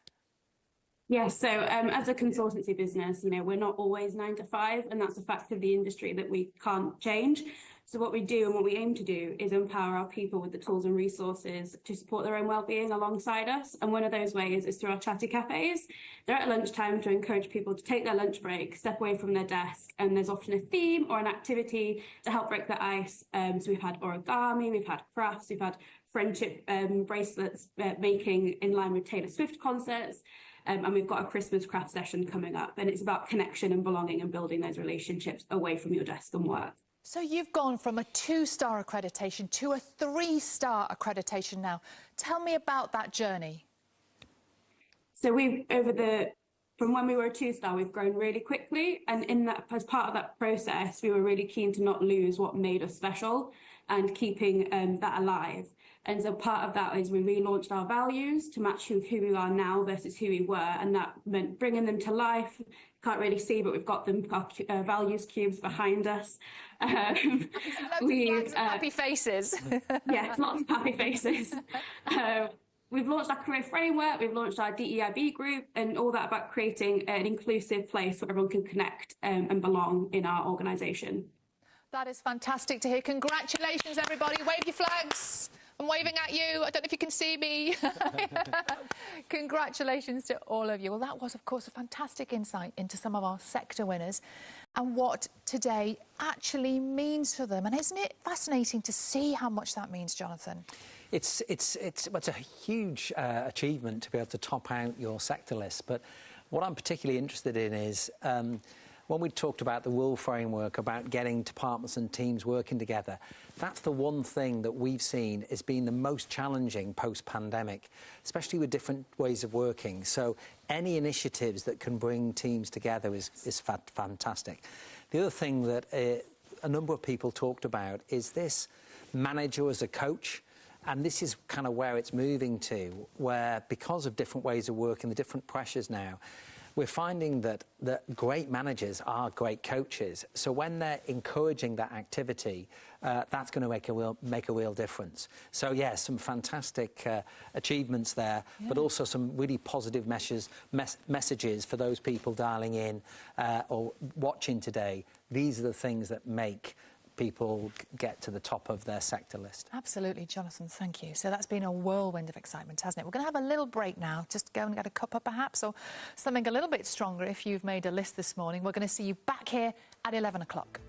Yes, so as a consultancy business, we're not always 9 to 5, and that's a fact of the industry that we can't change. So what we do and what we aim to do is empower our people with the tools and resources to support their own well-being alongside us. And one of those ways is through our chatty cafes. They're at lunchtime to encourage people to take their lunch break, step away from their desk, and there's often a theme or an activity to help break the ice. So we've had origami, we've had crafts, we've had friendship bracelets making in line with Taylor Swift concerts. And we've got a Christmas craft session coming up, and it's about connection and belonging and building those relationships away from your desk and work. So you've gone from a 2-star accreditation to a 3-star accreditation now. Tell me about that journey. So from when we were a 2-star, we've grown really quickly, and as part of that process, we were really keen to not lose what made us special and keeping that alive. And so part of that is we relaunched our values to match who we are now versus who we were, and that meant bringing them to life. Can't really see, but we've got them, our values cubes behind us. Happy faces. Yes, lots of happy faces. We've launched our career framework, we've launched our DEIB group, and all that about creating an inclusive place where everyone can connect and belong in our organisation. That is fantastic to hear. Congratulations, everybody. Wave your flags. I'm waving at you. I don't know if you can see me. Congratulations to all of you. Well, that was, of course, a fantastic insight into some of our sector winners and what today actually means for them. And isn't it fascinating to see how much that means, Jonathan? It's a huge achievement to be able to top out your sector list. But what I'm particularly interested in is when we talked about the Wool framework, about getting departments and teams working together, that's the one thing that we've seen as being the most challenging post-pandemic, especially with different ways of working. So any initiatives that can bring teams together is fantastic. The other thing that a number of people talked about is this manager as a coach. And this is kind of where it's moving to, where because of different ways of working, the different pressures now, we're finding that great managers are great coaches. So when they're encouraging that activity, that's going to make a real difference. So, yeah, some fantastic achievements there, but also some really positive messages for those people dialing in or watching today. These are the things that make people get to the top of their sector list. Absolutely, Jonathan, thank you. So that's been a whirlwind of excitement, hasn't it? We're going to have a little break now, just go and get a cuppa perhaps, or something a little bit stronger if you've made a list this morning. We're going to see you back here at 11 o'clock.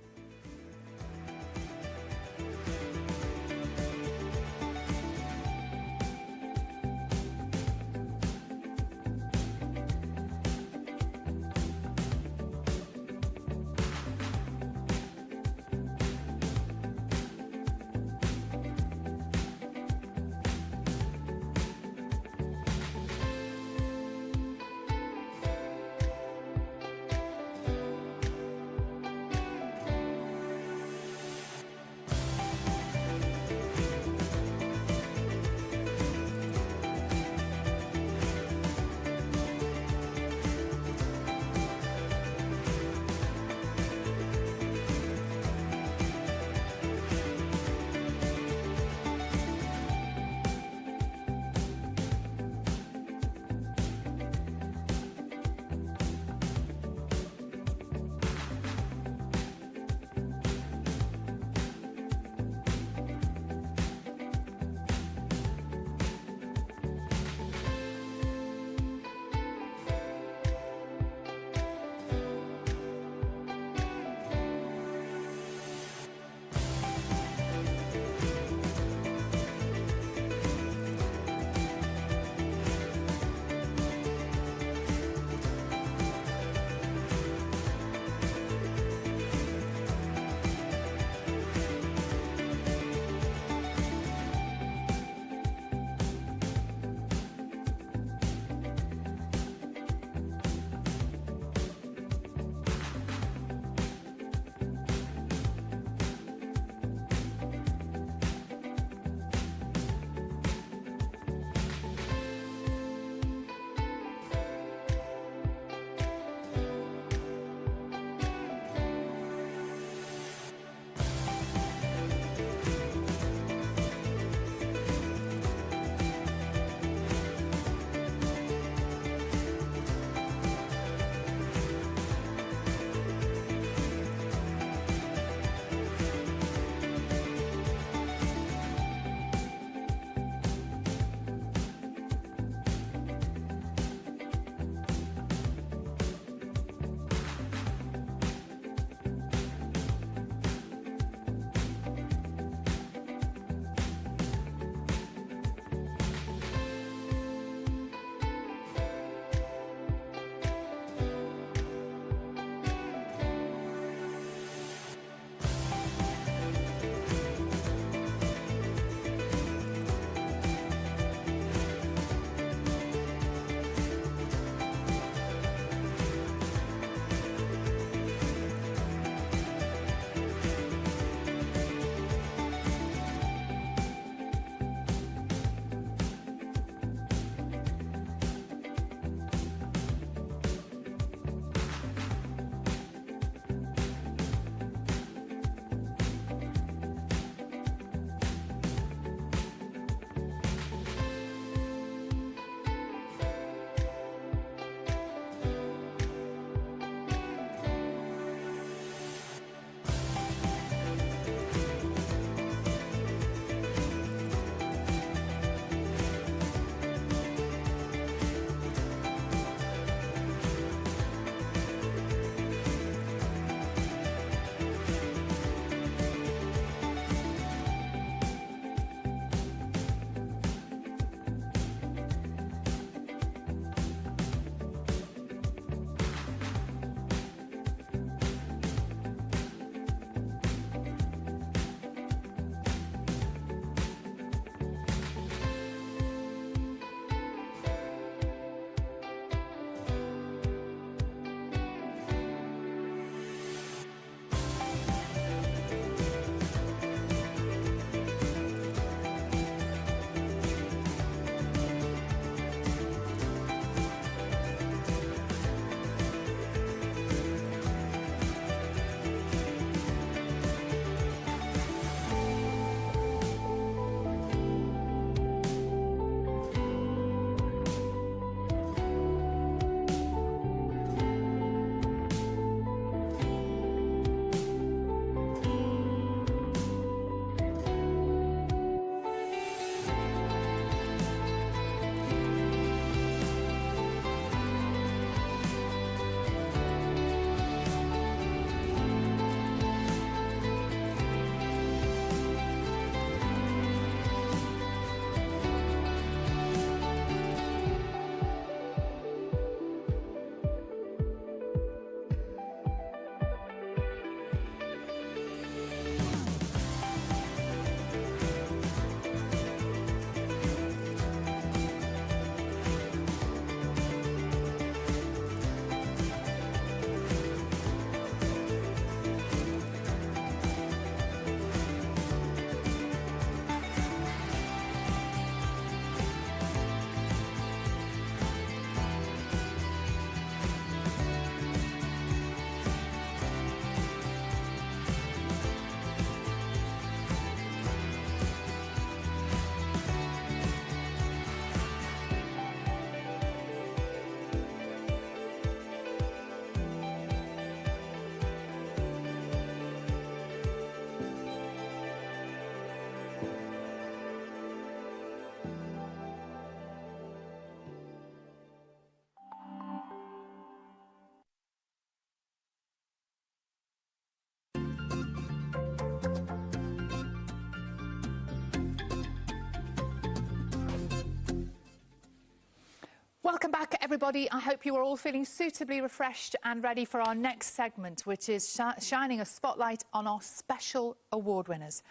Welcome back, everybody. I hope you are all feeling suitably refreshed and ready for our next segment, which is shining a spotlight on our special award winners.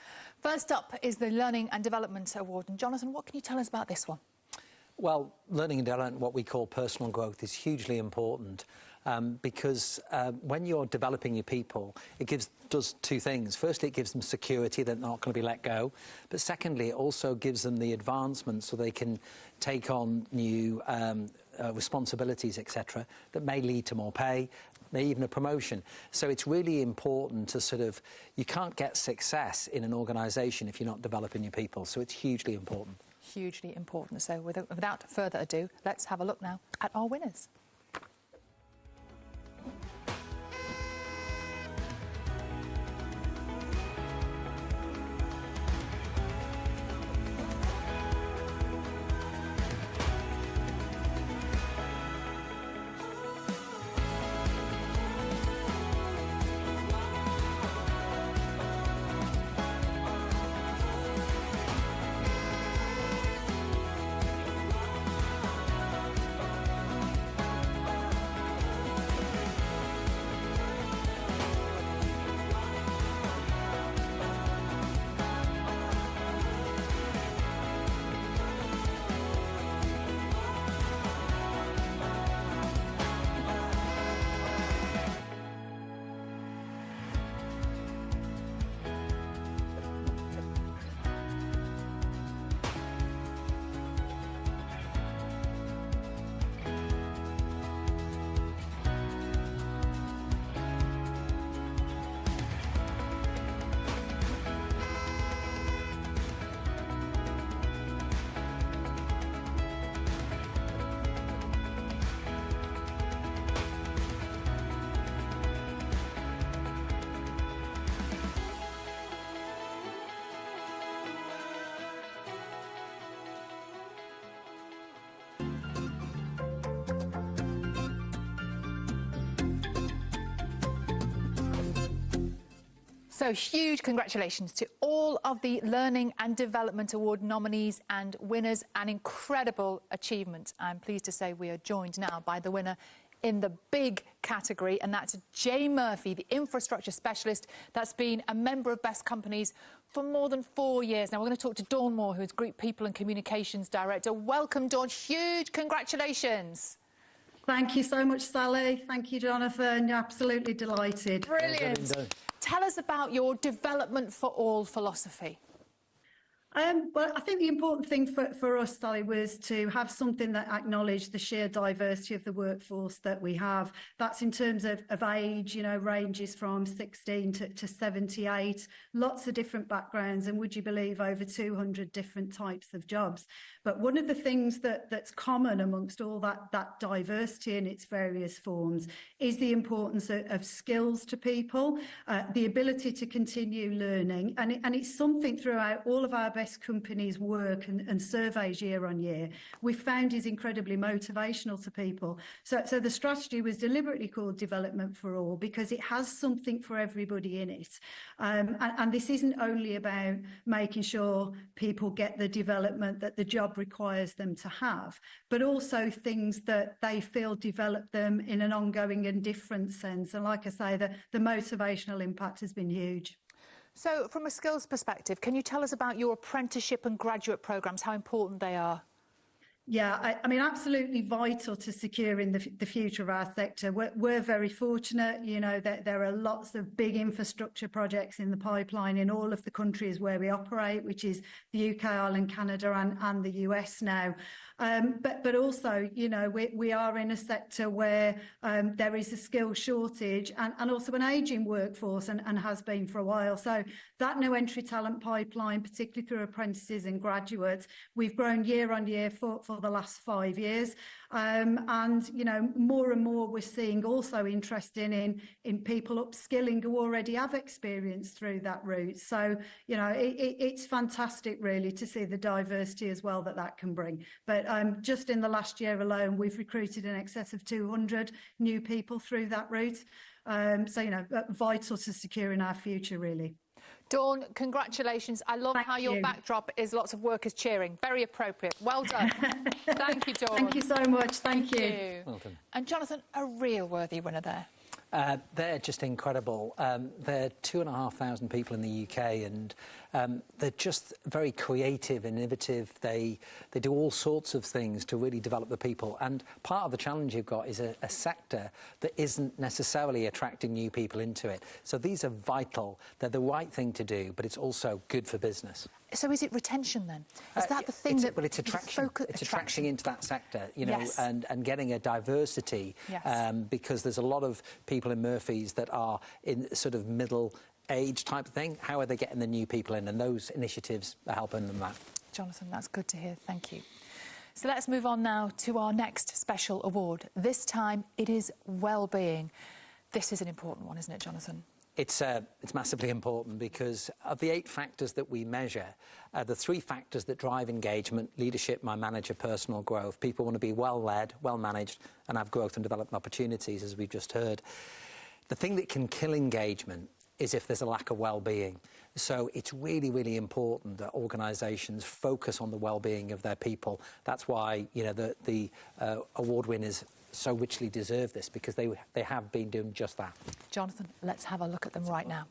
First up is the Learning and Development Award. And Jonathan, what can you tell us about this one? Well, learning and development, what we call personal growth, is hugely important because when you're developing your people, it does two things. Firstly, it gives them security, they're not going to be let go. But secondly, it also gives them the advancement so they can take on new responsibilities, etc., that may lead to more pay, maybe even a promotion. So it's really important to you can't get success in an organisation if you're not developing your people. So it's hugely important. Hugely important. So without further ado, let's have a look now at our winners. So huge congratulations to all of the Learning and Development Award nominees and winners. An incredible achievement. I'm pleased to say we are joined now by the winner in the big category, and that's Jay Murphy, the infrastructure specialist that's been a member of Best Companies for more than 4 years. Now we're going to talk to Dawn Moore, who's Group People and Communications Director. Welcome, Dawn. Huge congratulations. Thank you so much, Sally. Thank you, Jonathan. You're absolutely delighted. Brilliant. Tell us about your Development for All philosophy. Well, I think the important thing for us, Sally, was to have something that acknowledged the sheer diversity of the workforce that we have. That's in terms of age, ranges from 16 to 78, lots of different backgrounds, and would you believe over 200 different types of jobs. But one of the things that's common amongst all that diversity in its various forms is the importance of skills to people, the ability to continue learning, and it's something throughout all of our Best Companies work and surveys year on year we found is incredibly motivational to people. So the strategy was deliberately called Development for All because it has something for everybody in it. And this isn't only about making sure people get the development that the job requires them to have, but also things that they feel develop them in an ongoing and different sense. And like I say, the motivational impact has been huge. So from a skills perspective, can you tell us about your apprenticeship and graduate programmes, how important they are? Yeah, I mean, absolutely vital to securing the future of our sector. We're very fortunate, that there are lots of big infrastructure projects in the pipeline in all of the countries where we operate, which is the UK, Ireland, Canada and the US now. But also, we are in a sector where there is a skill shortage and also an ageing workforce and has been for a while. So that new entry talent pipeline, particularly through apprentices and graduates, we've grown year on year for the last 5 years. And, more and more we're seeing also interest in people upskilling who already have experience through that route. So, it's fantastic really to see the diversity as well that can bring. But just in the last year alone, we've recruited in excess of 200 new people through that route. So, vital to securing our future really. Dawn, congratulations. I love how your backdrop is lots of workers cheering. Very appropriate. Well done. Thank you, Dawn. Thank you so much. Thank you. Well done. And Jonathan, a real worthy winner there. They're just incredible. They're 2,500 people in the UK, and they're just very creative, innovative. They do all sorts of things to really develop the people. And part of the challenge you've got is a sector that isn't necessarily attracting new people into it. So these are vital. They're the right thing to do, but it's also good for business. So is it retention then? Is that the thing Well, it's attraction. It's attraction into that sector, you know, Yes. and getting a diversity, Yes. because there's a lot of people in Murphy's that are in sort of middle age type thing. How are they getting the new people in? And those initiatives are helping them that. Jonathan, that's good to hear. Thank you. So let's move on now to our next special award. This time it is well-being. This is an important one, isn't it, Jonathan? It's massively important because of the 8 factors that we measure, the 3 factors that drive engagement: leadership, my manager, personal growth. People want to be well-led, well-managed and have growth and development opportunities, as we've just heard. The thing that can kill engagement is if there's a lack of well-being. So it's really, really important that organisations focus on the well-being of their people. That's why, you know, the award winners so richly deserve this, because they have been doing just that. Jonathan, let's have a look at them right now.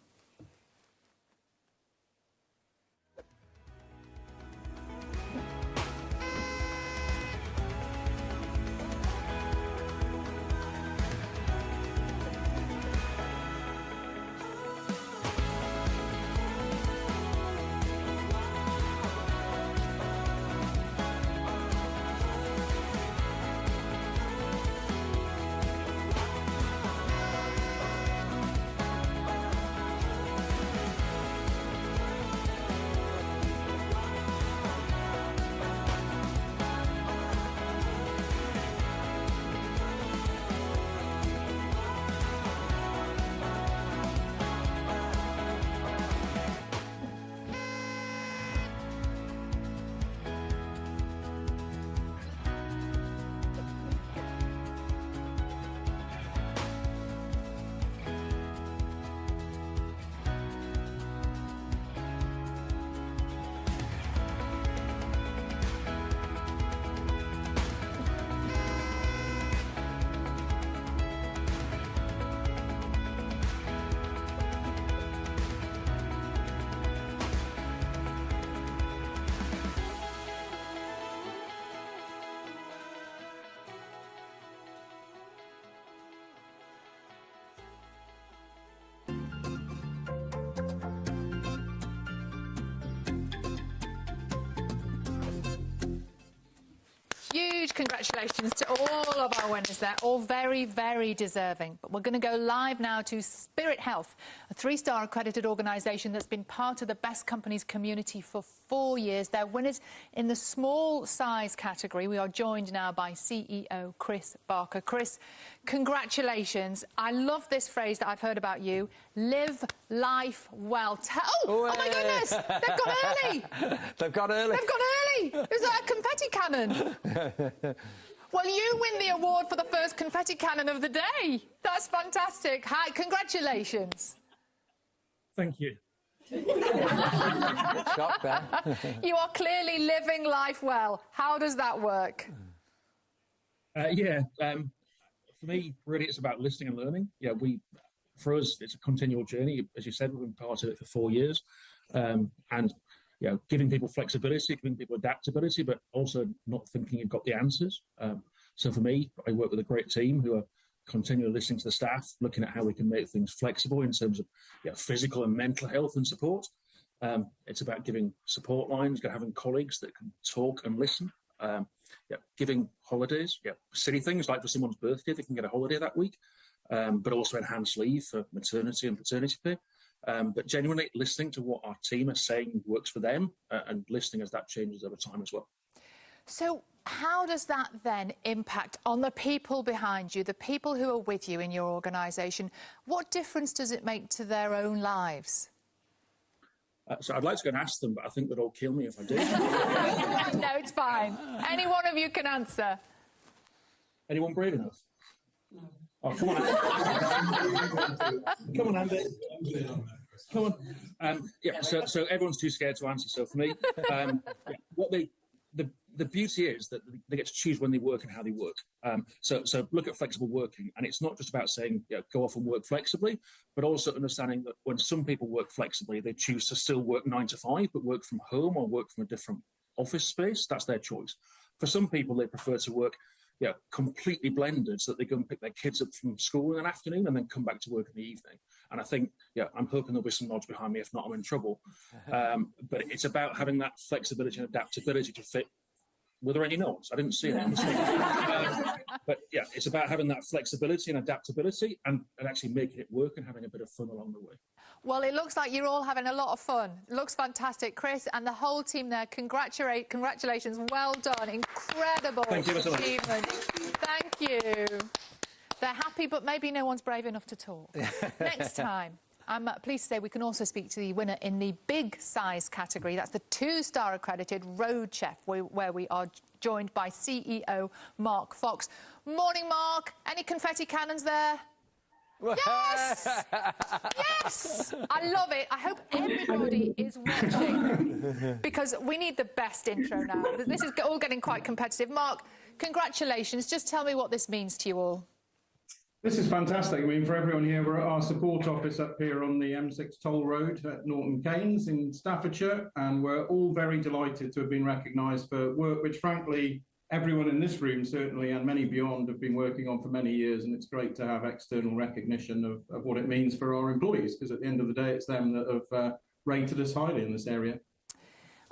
Huge congratulations to all of our winners there, all very, very deserving. But we're going to go live now to Spirit Health, a 3-star accredited organisation that's been part of the Best Companies community for 4 years. They're winners in the small size category. We are joined now by CEO Chris Barker. Chris, congratulations. I love this phrase that I've heard about you: live life well. Oh my goodness, they've gone early. They've gone early. They've gone early. Is that a confetti cannon? Well, you win the award for the first confetti cannon of the day. That's fantastic. Hi, congratulations. Thank you. Shock there. You are clearly living life well. How does that work? For me, really, it's about listening and learning. Yeah, for us, it's a continual journey. As you said, we've been part of it for 4 years, and giving people flexibility, giving people adaptability, but also not thinking you've got the answers. So for me, I work with a great team who are continually listening to the staff, looking at how we can make things flexible in terms of physical and mental health and support. It's about giving support lines, having colleagues that can talk and listen. Giving holidays, silly things like for someone's birthday, they can get a holiday that week, but also enhanced leave for maternity and paternity pay. But genuinely listening to what our team are saying works for them, and listening as that changes over time as well. So how does that then impact on the people behind you, the people who are with you in your organisation? What difference does it make to their own lives? So I'd like to go and ask them, but I think they'd all kill me if I did. No, it's fine. Any one of you can answer. Anyone brave enough? No. Oh, come on, Andy. Come on, Andy. Come on. So everyone's too scared to answer. So for me, the beauty is that they get to choose when they work and how they work. So look at flexible working, and it's not just about saying go off and work flexibly, but also understanding that when some people work flexibly, they choose to still work 9 to 5, but work from home or work from a different office space. That's their choice. For some people, they prefer to work completely blended, so that they go and pick their kids up from school in an afternoon and then come back to work in the evening. And I think, I'm hoping there'll be some nods behind me. If not, I'm in trouble. But it's about having that flexibility and adaptability to fit. Were there any nods? I didn't see it. But it's about having that flexibility and adaptability and actually making it work and having a bit of fun along the way. Well, it looks like you're all having a lot of fun. It looks fantastic. Chris and the whole team there, congratulations. Well done. Incredible achievement. Thank you. They're happy, but maybe no one's brave enough to talk. Next time, I'm pleased to say we can also speak to the winner in the big size category. That's the 2-star accredited Road Chef, where we are joined by CEO Mark Fox. Morning, Mark. Any confetti cannons there? Yes! Yes! I love it. I hope everybody is watching, because we need the best intro now. This is all getting quite competitive. Mark, congratulations. Just tell me what this means to you all. This is fantastic. I mean, for everyone here, we're at our support office up here on the M6 toll road at Norton Keynes in Staffordshire, and we're all very delighted to have been recognised for work which, frankly, everyone in this room, certainly, and many beyond, have been working on for many years, and it's great to have external recognition of what it means for our employees, because at the end of the day, it's them that have rated us highly in this area.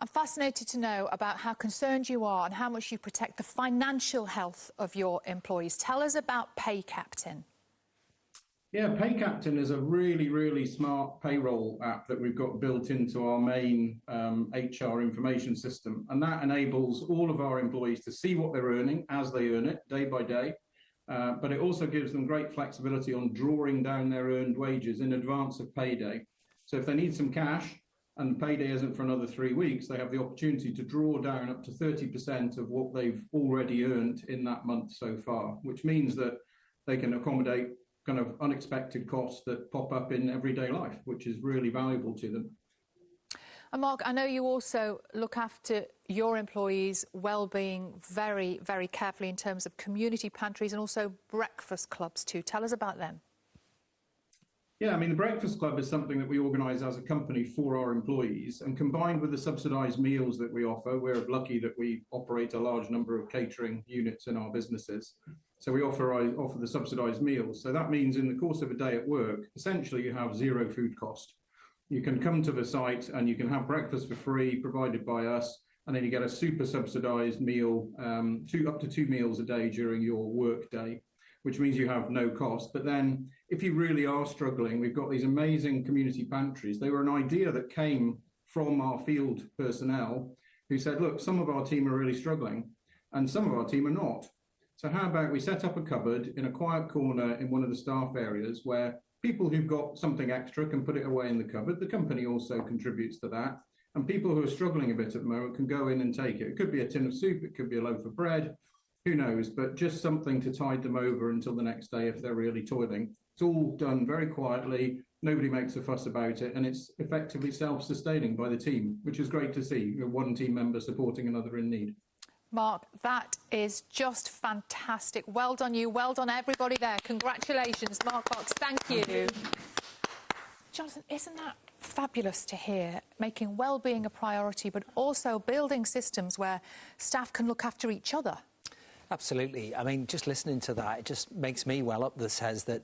I'm fascinated to know about how concerned you are and how much you protect the financial health of your employees. Tell us about Pay Captain. Yeah, Pay Captain is a really, really smart payroll app that we've got built into our main HR information system. And that enables all of our employees to see what they're earning as they earn it, day by day. But it also gives them great flexibility on drawing down their earned wages in advance of payday. So if they need some cash and payday isn't for another 3 weeks, they have the opportunity to draw down up to 30% of what they've already earned in that month so far, which means that they can accommodate kind of unexpected costs that pop up in everyday life, which is really valuable to them. And Mark, I know you also look after your employees' well-being very, very carefully in terms of community pantries and also breakfast clubs too. Tell us about them. Yeah, I mean, the Breakfast Club is something that we organise as a company for our employees, and combined with the subsidised meals that we offer, we're lucky that we operate a large number of catering units in our businesses. So we offer the subsidised meals. So that means in the course of a day at work, essentially you have zero food cost. You can come to the site and you can have breakfast for free provided by us, and then you get a super subsidised meal, up to 2 meals a day during your work day, which means you have no cost. But then if you really are struggling, we've got these amazing community pantries. They were an idea that came from our field personnel who said, look, some of our team are really struggling and some of our team are not. So how about we set up a cupboard in a quiet corner in one of the staff areas where people who've got something extra can put it away in the cupboard. The company also contributes to that. And people who are struggling a bit at the moment can go in and take it. It could be a tin of soup, it could be a loaf of bread, who knows, but just something to tide them over until the next day if they're really toiling. It's all done very quietly, nobody makes a fuss about it, and it's effectively self-sustaining by the team, which is great to see, one team member supporting another in need. Mark, that is just fantastic. Well done you, well done everybody there. Congratulations, Mark Fox, thank you. Jonathan, isn't that fabulous to hear, making well-being a priority, but also building systems where staff can look after each other? Absolutely. I mean, just listening to that, it just makes me well up that says that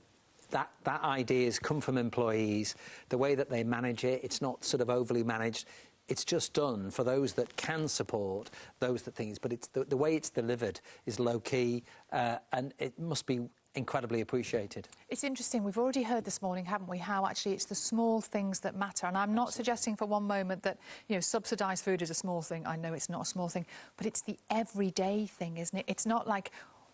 ideas come from employees, the way that they manage it, it's not sort of overly managed. It's just done for those that can support those things, but it's the way it's delivered is low-key, and it must be incredibly appreciated. It's interesting, we've already heard this morning, haven't we, how actually it's the small things that matter, and I'm not suggesting for one moment that, subsidised food is a small thing. I know it's not a small thing, but it's the everyday thing, isn't it? It's not like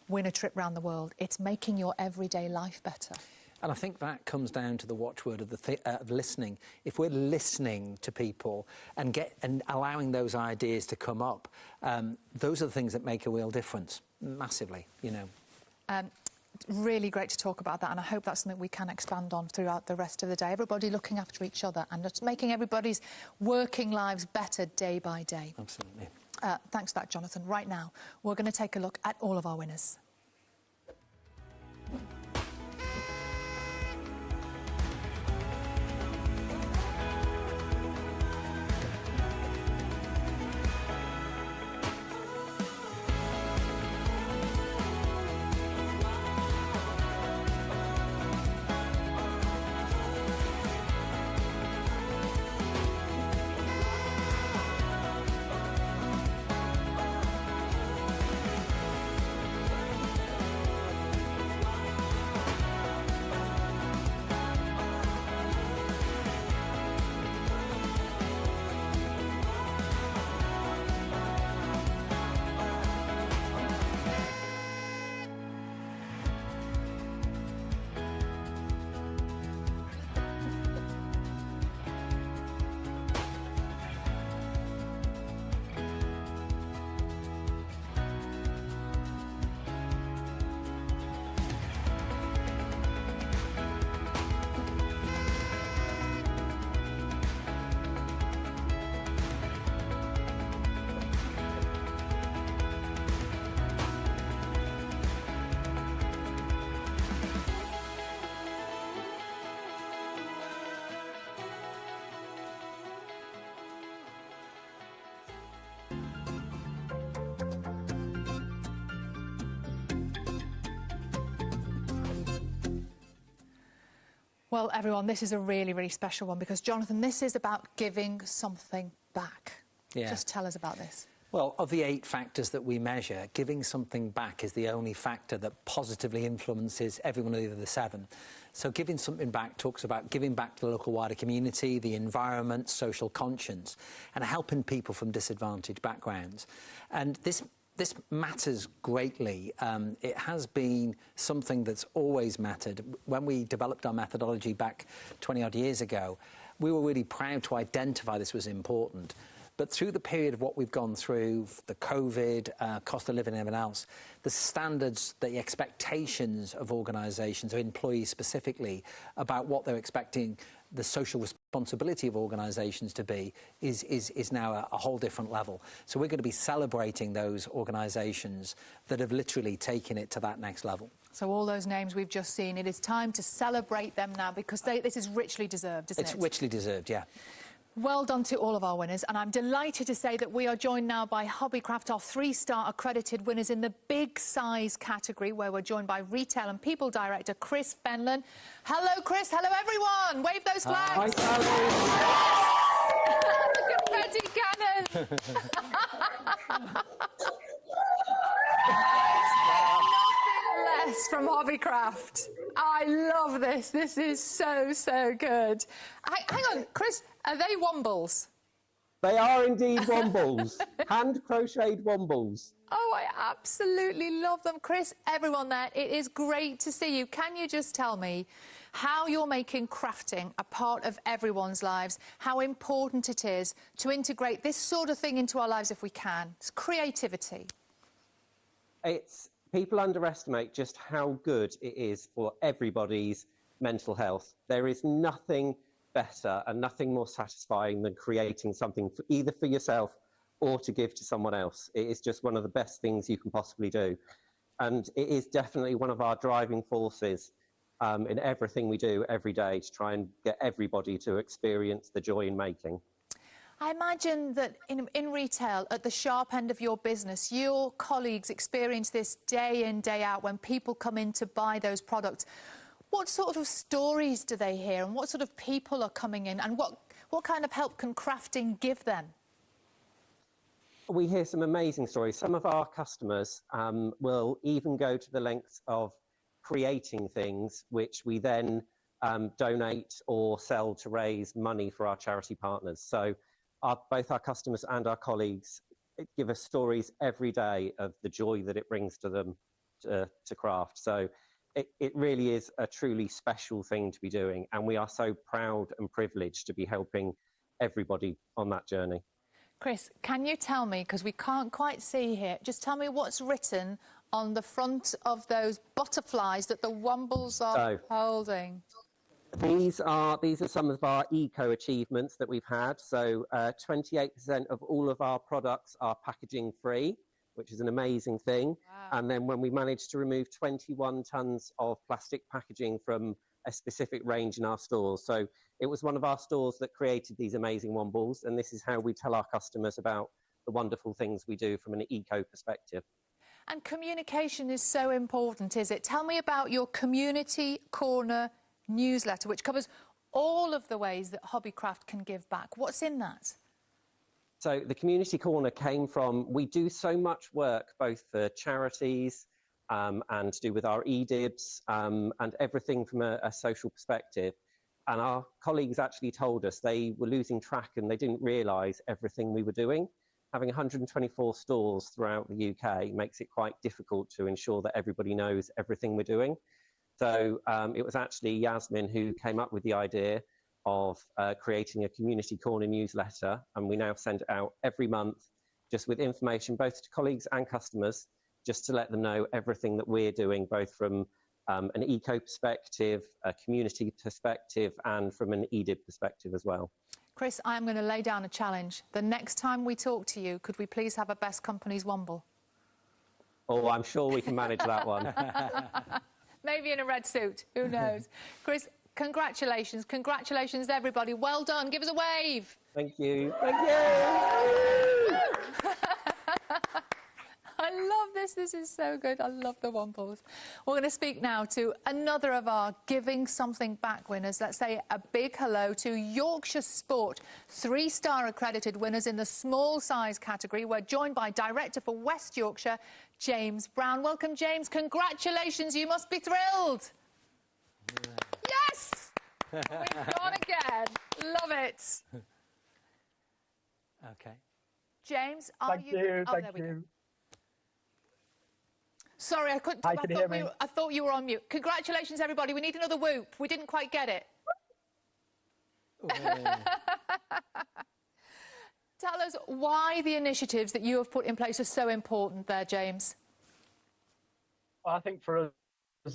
win a trip round the world, it's making your everyday life better. And I think that comes down to the watchword of listening. If we're listening to people and allowing those ideas to come up, those are the things that make a real difference, massively, Really great to talk about that, and I hope that's something we can expand on throughout the rest of the day. Everybody looking after each other and just making everybody's working lives better day by day. Absolutely. Thanks for that, Jonathan. Right now, we're going to take a look at all of our winners. Well, everyone, this is a really, really special one because, Jonathan, this is about giving something back. Yeah. Just tell us about this. Well, of the 8 factors that we measure, giving something back is the only factor that positively influences every one of the other 7. So giving something back talks about giving back to the local wider community, the environment, social conscience, and helping people from disadvantaged backgrounds. And this matters greatly. It has been something that's always mattered. When we developed our methodology back 20-odd years ago, we were really proud to identify this was important. But through the period of what we've gone through, the COVID, cost of living and everything else, the standards, the expectations of organisations, or employees specifically, about what they're expecting the social responsibility of organisations to be is now a whole different level. So we're going to be celebrating those organisations that have literally taken it to that next level. So all those names we've just seen, it is time to celebrate them now because this is richly deserved, isn't it? It's richly deserved, yeah. Well done to all of our winners, and I'm delighted to say that we are joined now by Hobbycraft, our 3-star accredited winners in the big size category, where we're joined by Retail and People Director Chris Fenlon. Hello, Chris. Hello, everyone. Wave those flags. Hi, Sally. Confetti cannon. Nothing less from Hobbycraft. I love this. This is so, so good. Hang on, Chris. Are they wombles? They are indeed wombles, hand-crocheted wombles. Oh, I absolutely love them. Chris, everyone there, it is great to see you. Can you just tell me how you're making crafting a part of everyone's lives, how important it is to integrate this sort of thing into our lives if we can? It's creativity. People underestimate just how good it is for everybody's mental health. There is nothing better and nothing more satisfying than creating something either for yourself or to give to someone else. It is just one of the best things you can possibly do. And it is definitely one of our driving forces in everything we do every day to try and get everybody to experience the joy in making. I imagine that in retail, at the sharp end of your business, your colleagues experience this day in, day out when people come in to buy those products. What sort of stories do they hear and what sort of people are coming in and what kind of help can crafting give them? We hear some amazing stories. Some of our customers will even go to the lengths of creating things which we then donate or sell to raise money for our charity partners. So both our customers and our colleagues give us stories every day of the joy that it brings to them to craft. So it really is a truly special thing to be doing, and we are so proud and privileged to be helping everybody on that journey. Chris, can you tell me, because we can't quite see here, just tell me what's written on the front of those butterflies that the Wombles are holding? These are some of our eco achievements that we've had. So 28% of all of our products are packaging free, which is an amazing thing. Wow. And then when we managed to remove 21 tons of plastic packaging from a specific range in our stores. So it was one of our stores that created these amazing Wombles, and this is how we tell our customers about the wonderful things we do from an eco perspective. And communication is so important, is it? Tell me about your Community Corner newsletter, which covers all of the ways that Hobbycraft can give back. What's in that? So the Community Corner came from, we do so much work both for charities and to do with our eDibs and everything from a social perspective. And our colleagues actually told us they were losing track and they didn't realise everything we were doing. Having 124 stores throughout the UK makes it quite difficult to ensure that everybody knows everything we're doing. So it was actually Yasmin who came up with the idea of creating a Community Corner newsletter, and we now send it out every month just with information both to colleagues and customers, just to let them know everything that we're doing, both from an eco perspective, a community perspective, and from an eDib perspective as well. Chris, I'm going to lay down a challenge. The next time we talk to you, could we please have a Best Companies Womble? Oh, I'm sure we can manage that one. Maybe in a red suit, who knows? Chris, congratulations. Congratulations, everybody. Well done. Give us a wave. Thank you. Thank you. I love this. This is so good. I love the Wombles. We're going to speak now to another of our Giving Something Back winners. Let's say a big hello to Yorkshire Sport, 3-star accredited winners in the small size category. We're joined by Director for West Yorkshire, James Brown. Welcome, James. Congratulations. You must be thrilled. Yes! We've gone again. Love it. OK. James, are Thank you. Oh, thank there we you. go. Sorry, I couldn't. Hi, can you hear me? I thought you were on mute. Congratulations, everybody. We need another whoop. We didn't quite get it. Tell us why the initiatives that you have put in place are so important there, James. Well, I think for us,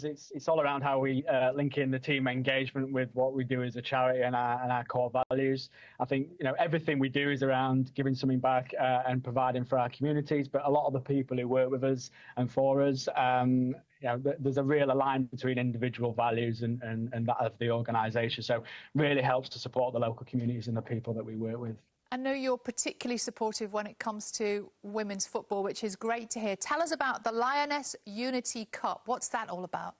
it's all around how we link in the team engagement with what we do as a charity and our core values. I think everything we do is around giving something back and providing for our communities. But a lot of the people who work with us and for us, there's a real alignment between individual values and that of the organisation. So really helps to support the local communities and the people that we work with. I know you're particularly supportive when it comes to women's football, which is great to hear. Tell us about the Lioness Unity Cup. What's that all about?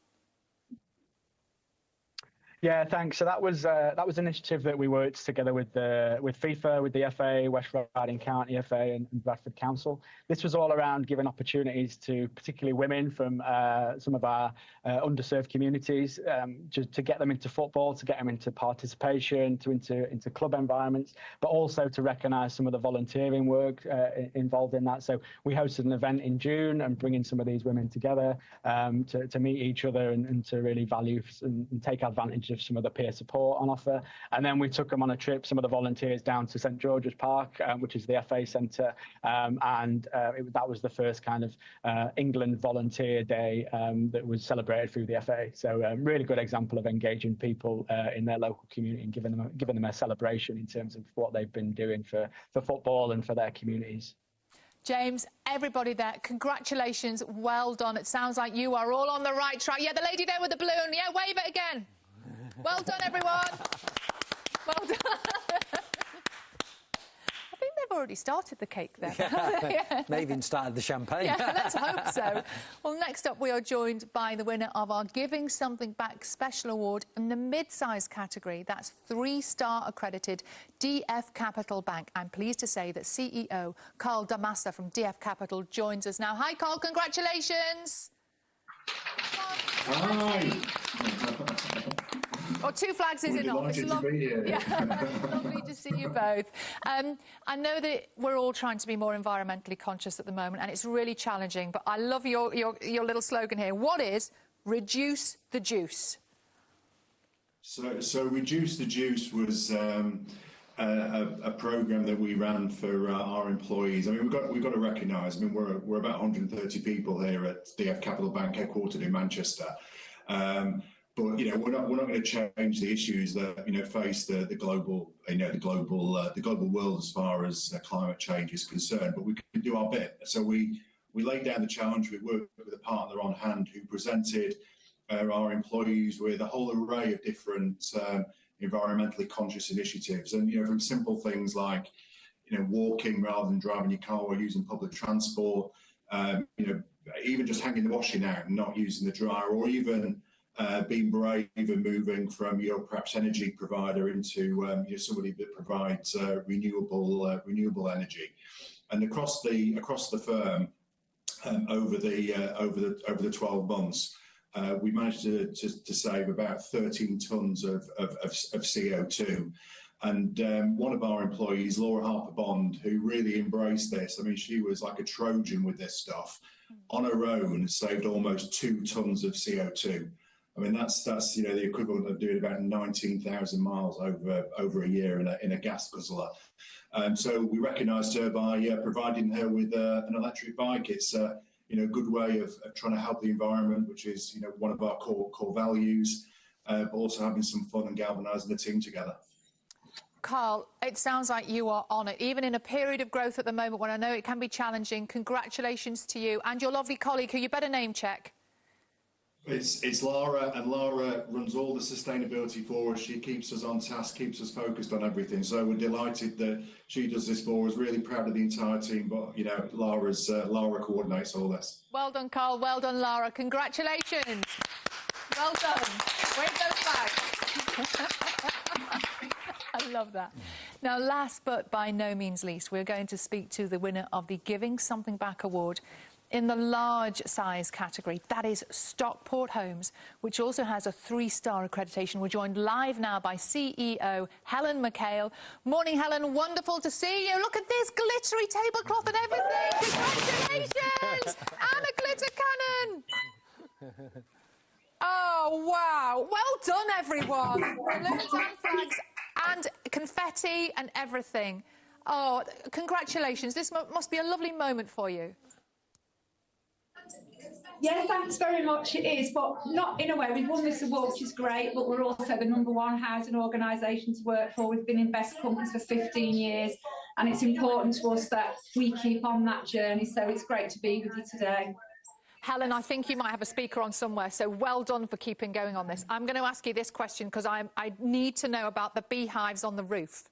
Yeah, thanks. So that was an initiative that we worked together with FIFA, with the FA, West Riding County FA, and Bradford Council. This was all around giving opportunities to particularly women from some of our underserved communities, to get them into football, to get them into participation, into club environments, but also to recognise some of the volunteering work involved in that. So we hosted an event in June and bringing some of these women together to meet each other and to really value and take advantage of some of the peer support on offer. And then we took them on a trip, some of the volunteers, down to St George's Park, which is the FA Centre, that was the first kind of England Volunteer Day that was celebrated through the FA. So really good example of engaging people in their local community and giving them a celebration in terms of what they've been doing for football and for their communities. James, everybody there, congratulations, well done. It sounds like you are all on the right track. Yeah, the lady there with the balloon, yeah, wave it again. Well done, everyone. Well done. I think they've already started the cake there. Yeah. Maybe even started the champagne. Yeah, let's hope so. Well, next up, we are joined by the winner of our Giving Something Back Special Award in the mid-size category. That's 3-star accredited DF Capital Bank. I'm pleased to say that CEO Carl Damassa from DF Capital joins us now. Hi, Carl. Congratulations. Hi. Or 2 flags is enough. It's lovely. Yeah, lovely to see you both. I know that we're all trying to be more environmentally conscious at the moment, and it's really challenging. But I love your little slogan here. What is reduce the juice? So reduce the juice was a program that we ran for our employees. I mean, we've got to recognise. I mean, we're about 130 people here at DF Capital Bank, headquartered in Manchester. But you know, we're not going to change the issues that face the global world as far as climate change is concerned. But we can do our bit. So we laid down the challenge. We worked with a partner on hand who presented our employees with a whole array of different environmentally conscious initiatives, and from simple things like walking rather than driving your car or using public transport, even just hanging the washing out and not using the dryer, or even being brave and moving from your perhaps energy provider into somebody that provides renewable energy. And across the firm, over the 12 months, we managed to save about 13 tonnes of CO2. And one of our employees, Laura Harper Bond, who really embraced this, I mean, she was like a Trojan with this stuff, on her own saved almost 2 tonnes of CO2. I mean, that's the equivalent of doing about 19,000 miles over a year in a gas guzzler. So we recognised her by providing her with an electric bike. It's a good way of trying to help the environment, which is one of our core values, but also having some fun and galvanising the team together. Carl, it sounds like you are on it, even in a period of growth at the moment when I know it can be challenging. Congratulations to you and your lovely colleague, who you better name check. It's Lara, and Lara runs all the sustainability for us. She keeps us on task, keeps us focused on everything. So we're delighted that she does this for us. Really proud of the entire team. But Lara coordinates all this. Well done, Carl. Well done, Lara. Congratulations. Well done. Wave those flags. I love that. Now, last but by no means least, we're going to speak to the winner of the Giving Something Back Award in the large size category. That is Stockport Homes, which also has a 3-star accreditation. We're joined live now by CEO Helen McHale. Morning, Helen. Wonderful to see you. Look at this glittery tablecloth and everything. Congratulations! And a glitter cannon. Oh, wow. Well done, everyone. Balloons and flags and confetti and everything. Oh, congratulations. This must be a lovely moment for you. Yeah, thanks very much. It is, but not in a way. We've won this award, which is great, but we're also the #1 housing organisation to work for. We've been in Best Companies for 15 years, and it's important to us that we keep on that journey. So it's great to be with you today. Helen, I think you might have a speaker on somewhere, so well done for keeping going on this. I'm going to ask you this question because I need to know about the beehives on the roof.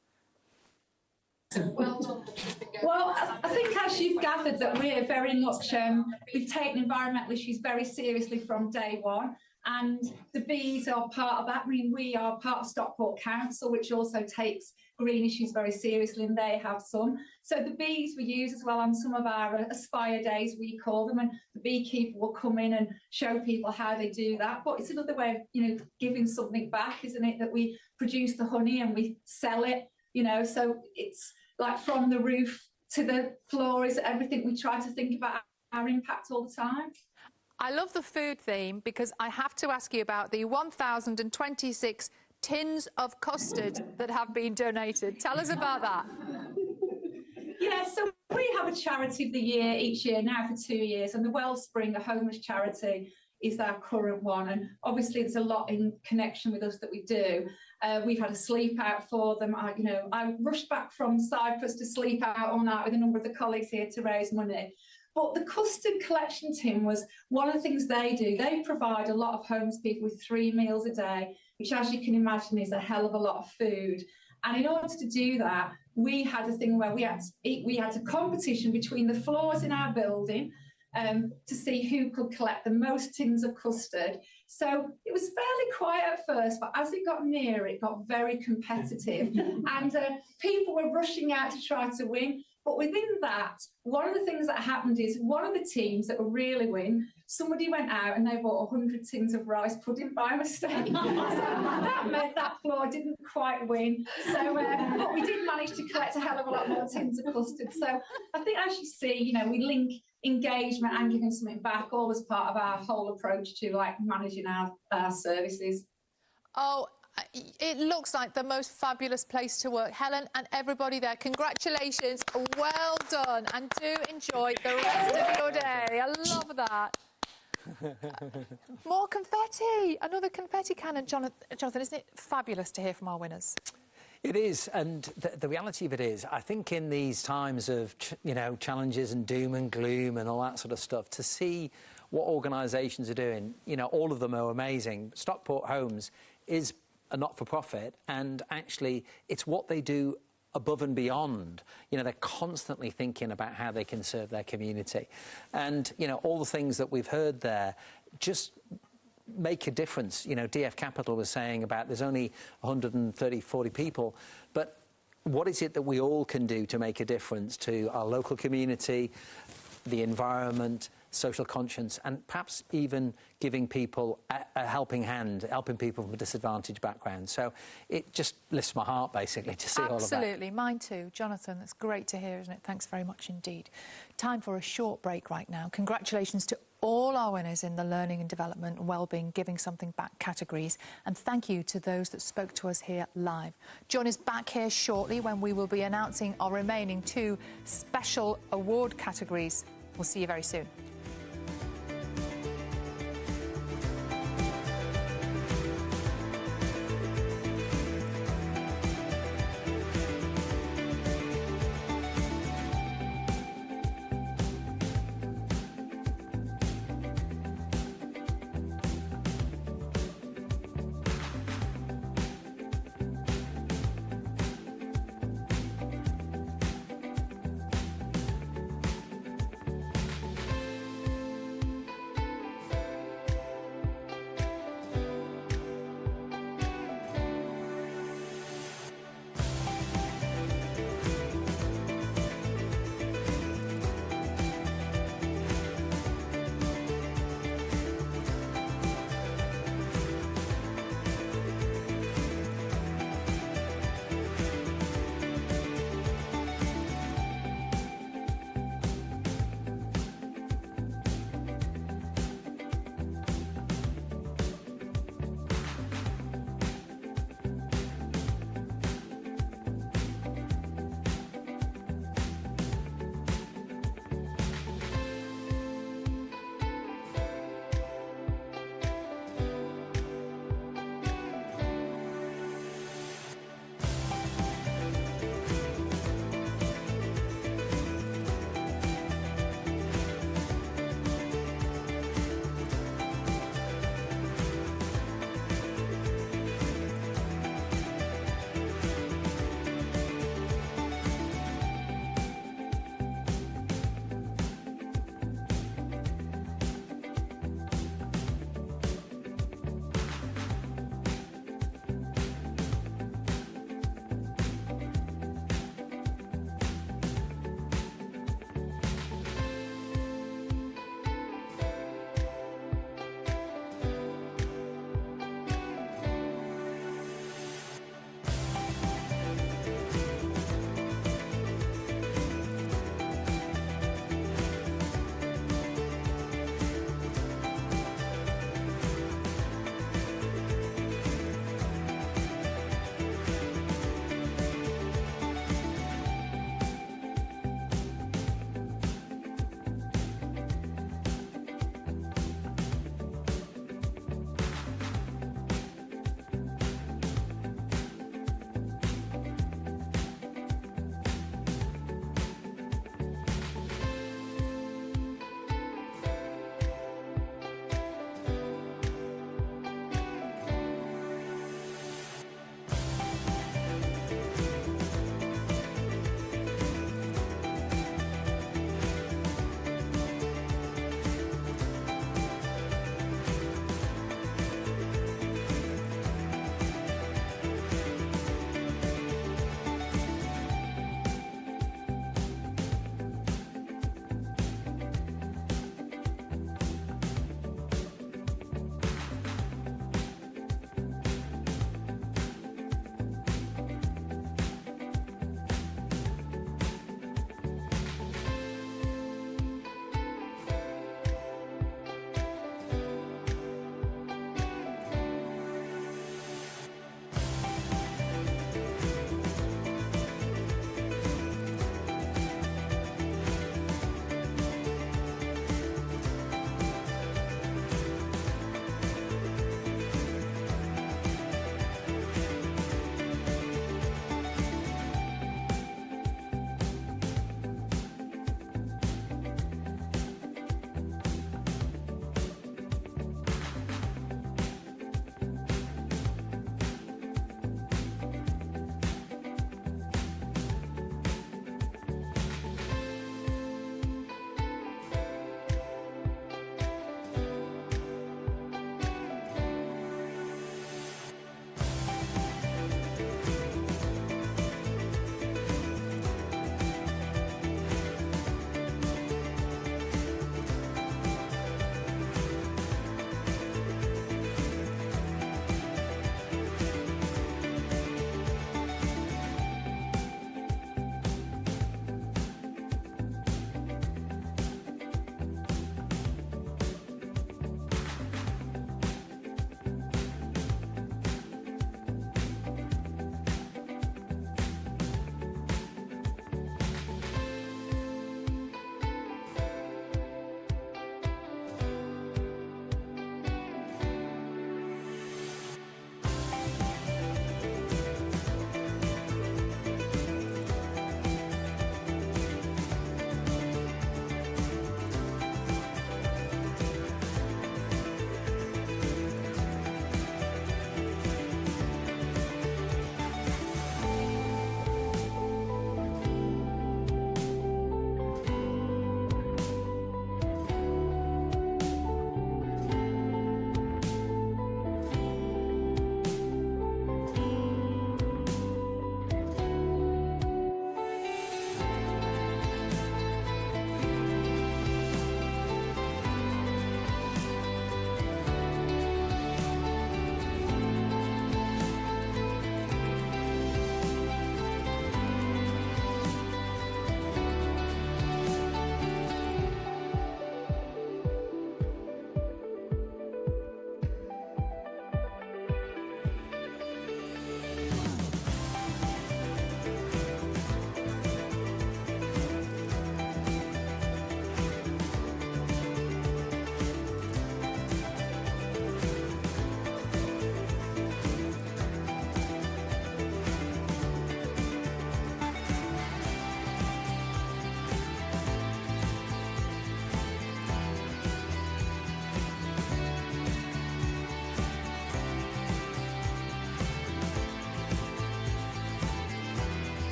Well, I think as you've gathered that we're very much, we've taken environmental issues very seriously from day one, and the bees are part of that. I mean, we are part of Stockport Council, which also takes green issues very seriously, and they have some. So the bees we use as well on some of our Aspire Days, we call them, and the beekeeper will come in and show people how they do that. But it's another way of, giving something back, isn't it? That we produce the honey and we sell it, so it's like from the roof to the floor is everything. We try to think about our impact all the time. I love the food theme because I have to ask you about the 1,026 tins of custard that have been donated. Tell us about that. Yeah, so we have a charity of the year each year now for 2 years, and the Wellspring, a homeless charity, is our current one. And obviously there's a lot in connection with us that we do. We've had a sleep out for them. I rushed back from Cyprus to sleep out all night with a number of the colleagues here to raise money. But the custard collection team was one of the things they do. They provide a lot of homeless people with 3 meals a day, which, as you can imagine, is a hell of a lot of food. And in order to do that, we had a thing where we had a competition between the floors in our building to see who could collect the most tins of custard. So it was fairly quiet at first, but as it got near, it got very competitive. And people were rushing out to try to win. But within that, one of the things that happened is one of the teams that were really win, somebody went out and they bought 100 tins of rice pudding by mistake. So that meant that floor didn't quite win. So, but we did manage to collect a hell of a lot more tins of custard. So I think, as you see, we link engagement and giving something back all as part of our whole approach to managing our services. Oh, It looks like the most fabulous place to work. Helen and everybody there, congratulations. Well done. And do enjoy the rest of your day. I love that. More confetti. Another confetti cannon. Jonathan, isn't it fabulous to hear from our winners? It is, and the reality of it is, I think in these times of, challenges and doom and gloom and all that sort of stuff, to see what organisations are doing, all of them are amazing. Stockport Homes is a not-for-profit, and actually it's what they do above and beyond. They're constantly thinking about how they can serve their community. And, all the things that we've heard there just make a difference. DF Capital was saying about there's only 130, 40 people, but what is it that we all can do to make a difference to our local community, the environment, social conscience, and perhaps even giving people a helping hand, helping people from a disadvantaged background. So it just lifts my heart, basically, to see all of that. Absolutely, mine too. Jonathan, that's great to hear, isn't it? Thanks very much indeed. Time for a short break right now. Congratulations to all our winners in the Learning and Development, Wellbeing, Giving Something Back categories. And thank you to those that spoke to us here live. Join us back here shortly when we will be announcing our remaining 2 special award categories. We'll see you very soon.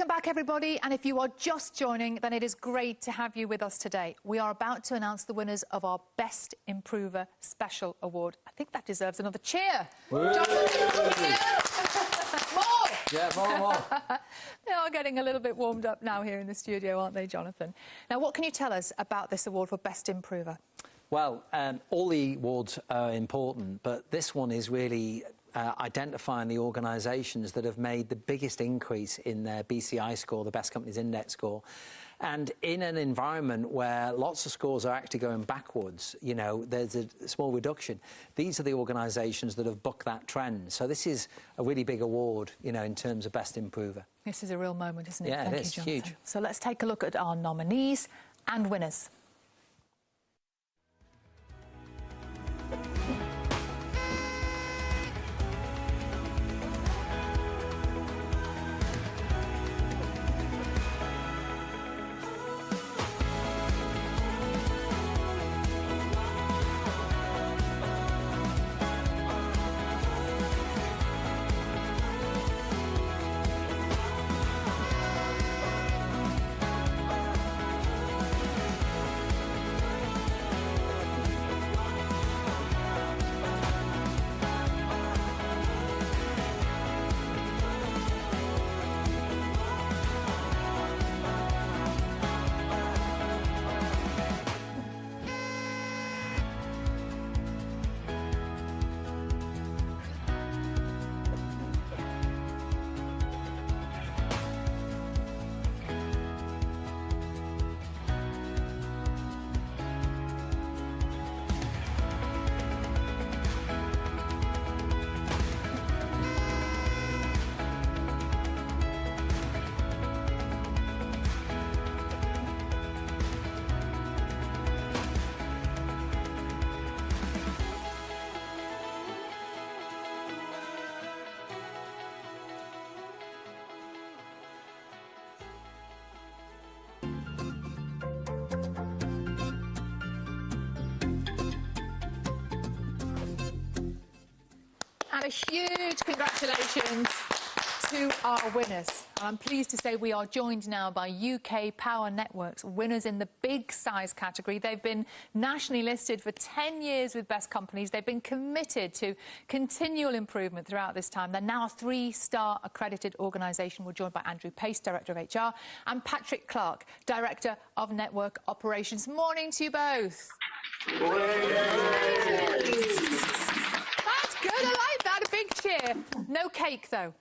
Welcome back, everybody. And if you are just joining, then it is great to have you with us today. We are about to announce the winners of our Best Improver Special Award. I think that deserves another cheer. Jonathan, more! Yeah, more. They are getting a little bit warmed up now here in the studio, aren't they, Jonathan? Now, what can you tell us about this award for Best Improver? Well, all the awards are important, but this one is really identifying the organisations that have made the biggest increase in their BCI score, the Best Companies Index score. And in an environment where lots of scores are actually going backwards, you know, there's a small reduction. These are the organisations that have bucked that trend. So this is a really big award, you know, in terms of Best Improver. This is a real moment, isn't it? Yeah, Thank it is. you, Jonathan. Huge. So let's take a look at our nominees and winners. And a huge congratulations to our winners. And I'm pleased to say we are joined now by UK Power Networks, winners in the big size category. They've been nationally listed for 10 years with Best Companies. They've been committed to continual improvement throughout this time. They're now a 3-star accredited organisation. We're joined by Andrew Pace, Director of HR, and Patrick Clark, Director of Network Operations. Morning to you both. That's good, I like that, a big cheer. No cake, though.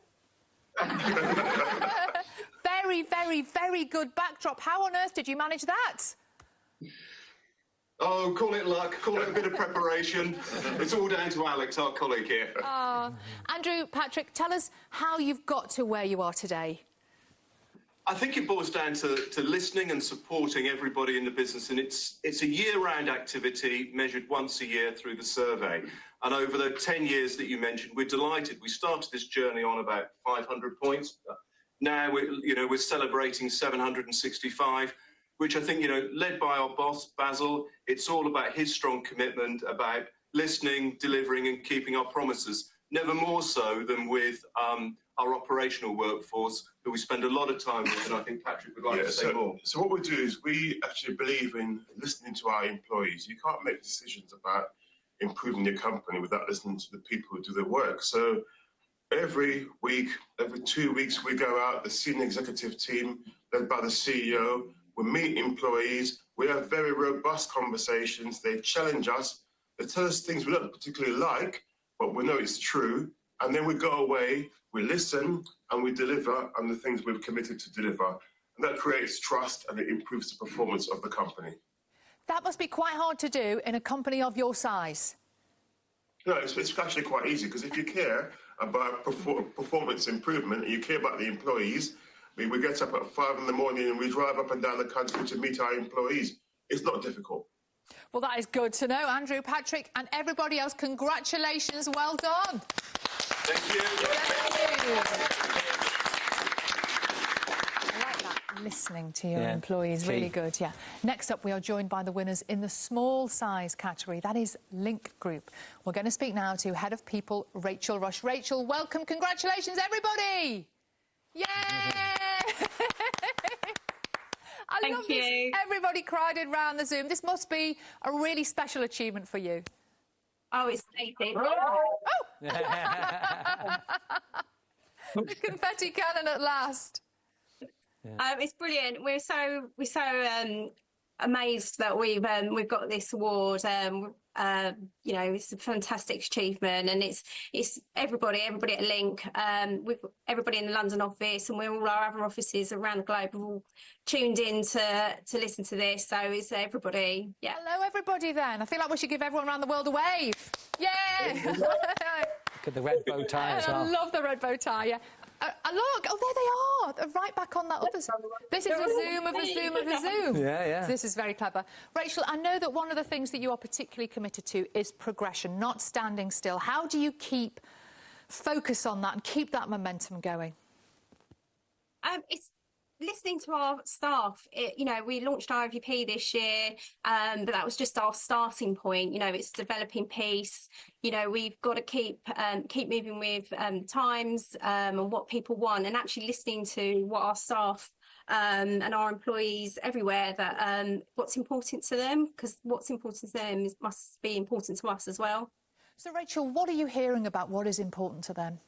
Very, very, very good backdrop. How on earth did you manage that? Oh, call it luck, call it a bit of preparation. It's all down to Alex, our colleague here. Andrew, Patrick, tell us how you've got to where you are today. I think it boils down to listening and supporting everybody in the business, and it's a year-round activity measured once a year through the survey. And over the 10 years that you mentioned, we're delighted. We started this journey on about 500 points. Now we're celebrating 765, which I think, led by our boss, Basil, it's all about his strong commitment about listening, delivering and keeping our promises. Never more so than with our operational workforce, who we spend a lot of time with, and I think Patrick would like to say more. So what we do is we actually believe in listening to our employees. You can't make decisions about improving your company without listening to the people who do the work. So every week, every 2 weeks, we go out, the senior executive team, led by the CEO, we meet employees, we have very robust conversations, they challenge us, they tell us things we don't particularly like, but we know it's true, and then we go away, we listen, and we deliver on the things we've committed to deliver. And that creates trust and it improves the performance of the company. That must be quite hard to do in a company of your size. No, it's actually quite easy, because if you care about performance improvement and you care about the employees, we get up at 5 in the morning and we drive up and down the country to meet our employees. It's not difficult. Well, that is good to know. Andrew, Patrick and everybody else, congratulations. Well done. Thank you. Thank you. Listening to your employees, really good, yeah. Next up, we are joined by the winners in the small size category. That is Link Group. We're going to speak now to Head of People, Rachel Rush. Rachel, welcome. Congratulations, everybody. Yay! I love this. Everybody crowded round the Zoom. This must be a really special achievement for you. Oh, it's amazing. The confetti cannon at last. It's brilliant. We're so amazed that we've got this award. You know, it's a fantastic achievement, and it's everybody at Link, with everybody in the London office, and we're all our other offices around the globe are all tuned in to listen to this. So it's everybody. Yeah. Hello, everybody. Then I feel like we should give everyone around the world a wave. Yeah. Look at the red bow tie as well. I love the red bow tie. Yeah. Look, oh, there they are. They're right back on that other side. This is a zoom of a zoom of a zoom. Yeah, yeah. This is very clever. Rachel, I know that one of the things that you are particularly committed to is progression, not standing still. How do you keep focus on that and keep that momentum going? It's listening to our staff. You know, we launched our IVP this year, but that was just our starting point. You know, it's developing peace. You know, we've got to keep moving with times and what people want, and actually listening to what our staff and our employees everywhere, that what's important to them, because what's important to them must be important to us as well. So, Rachel, what are you hearing about what is important to them?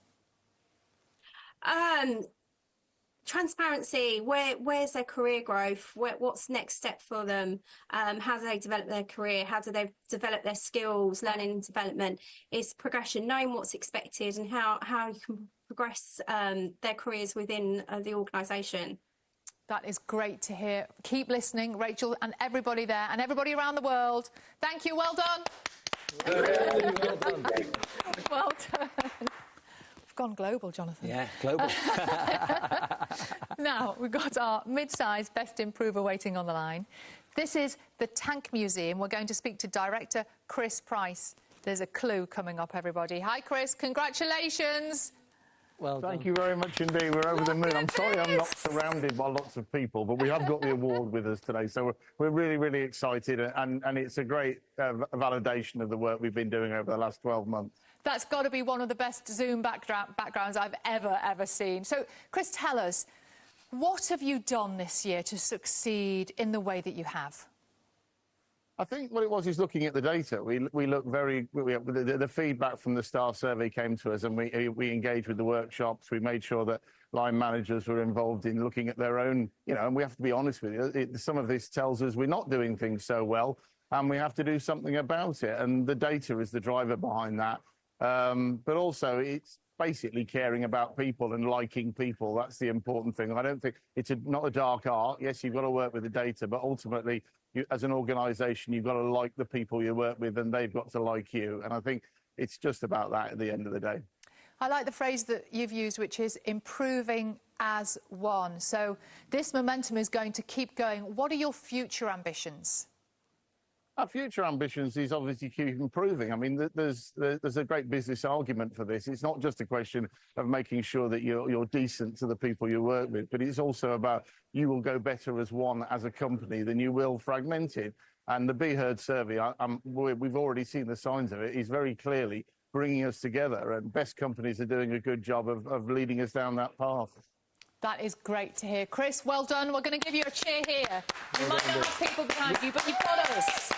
Transparency. Where's their career growth? What's next step for them? How do they develop their career? How do they develop their skills? Learning and development is progression, knowing what's expected and how you can progress their careers within the organisation. That is great to hear. Keep listening, Rachel, and everybody there and everybody around the world. Thank you. Well done. Well done. Well done. We've gone global, Jonathan. Yeah, global. Now, we've got our mid-size Best Improver waiting on the line. This is the Tank Museum. We're going to speak to Director Chris Price. There's a clue coming up, everybody. Hi, Chris. Congratulations. Well done. Thank you very much indeed. We're over the moon. I'm sorry I'm not surrounded by lots of people, but we have got the award with us today. So we're really, really excited. And it's a great validation of the work we've been doing over the last 12 months. That's got to be one of the best Zoom backgrounds I've ever seen. So, Chris, tell us, what have you done this year to succeed in the way that you have? I think what it was is looking at the data. We look the feedback from the staff survey came to us, and we engaged with the workshops. We made sure that line managers were involved in looking at their own, you know, and we have to be honest with you. Some of this tells us we're not doing things so well, and we have to do something about it. And the data is the driver behind that. But also it's basically caring about people and liking people. That's the important thing. I don't think it's not a dark art. Yes, you've got to work with the data, but ultimately, as an organisation, you've got to like the people you work with, and they've got to like you. And I think it's just about that at the end of the day. I like the phrase that you've used, which is improving as one. So this momentum is going to keep going. What are your future ambitions? Our future ambitions is obviously keep improving. I mean, there's a great business argument for this. It's not just a question of making sure that you're decent to the people you work with, but it's also about you will go better as one as a company than you will fragmented. And the Be Heard survey, we've already seen the signs of it, is very clearly bringing us together, and best companies are doing a good job of leading us down that path. That is great to hear. Chris, well done. We're going to give you a cheer here. You might not have people behind you, but you've got us.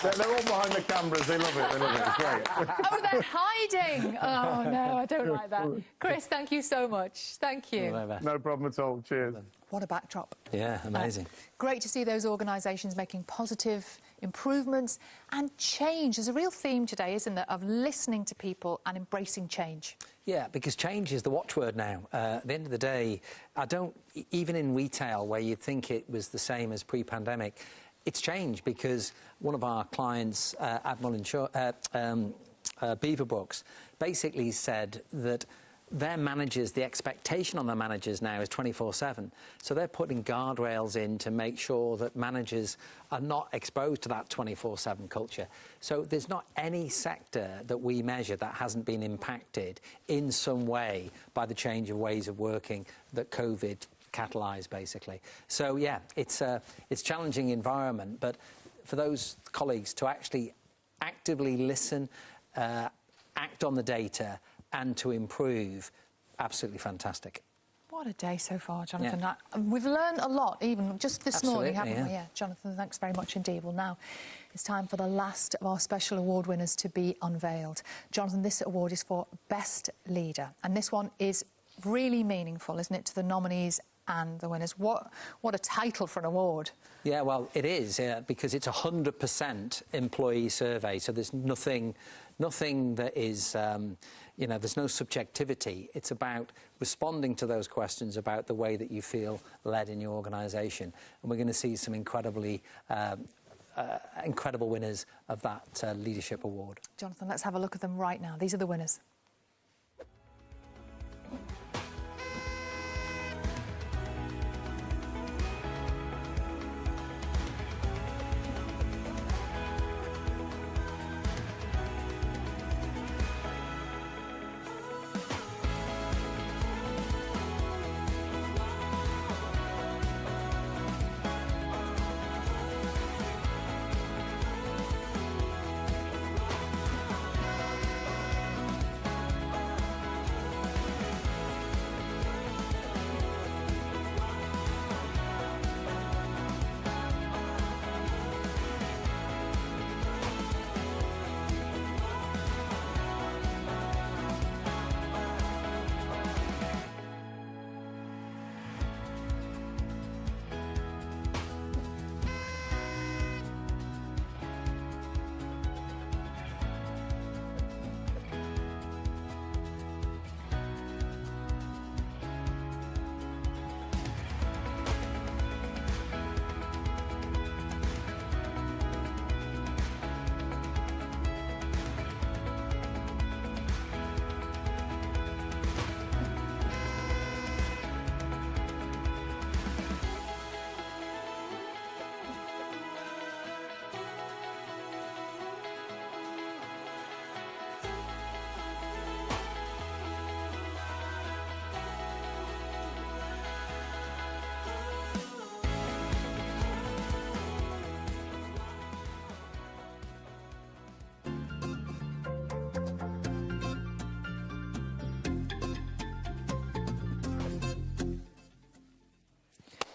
They're all behind the cameras. They love it. They love it. It's great. Oh, they're hiding. Oh, no, I don't like that. Chris, thank you so much. Thank you. No problem at all. Cheers. What a backdrop. Yeah, amazing. Great to see those organisations making positive improvements and change. There's a real theme today, isn't there, of listening to people and embracing change. Yeah, because change is the watchword now. At the end of the day, even in retail, where you'd think it was the same as pre-pandemic, it's changed because one of our clients, Admiral Beaverbrook, basically said that their managers, the expectation on their managers now is 24/7. So they're putting guardrails in to make sure that managers are not exposed to that 24/7 culture. So there's not any sector that we measure that hasn't been impacted in some way by the change of ways of working that COVID catalysed, basically. So, yeah, it's a challenging environment, but for those colleagues to actually actively listen, act on the data, and to improve, absolutely fantastic. What a day so far, Jonathan. Yeah. We've learned a lot, even just this morning, Absolutely, haven't we? Yeah, Jonathan, thanks very much indeed. Well, now it's time for the last of our special award winners to be unveiled. Jonathan, this award is for Best Leader, and this one is really meaningful, isn't it, to the nominees and the winners? What a title for an award. Yeah, well, it is, because it's 100% employee survey, so there's nothing that is, you know, there's no subjectivity. It's about responding to those questions about the way that you feel led in your organisation. And we're going to see some incredibly incredible winners of that leadership award. Jonathan, let's have a look at them right now. These are the winners.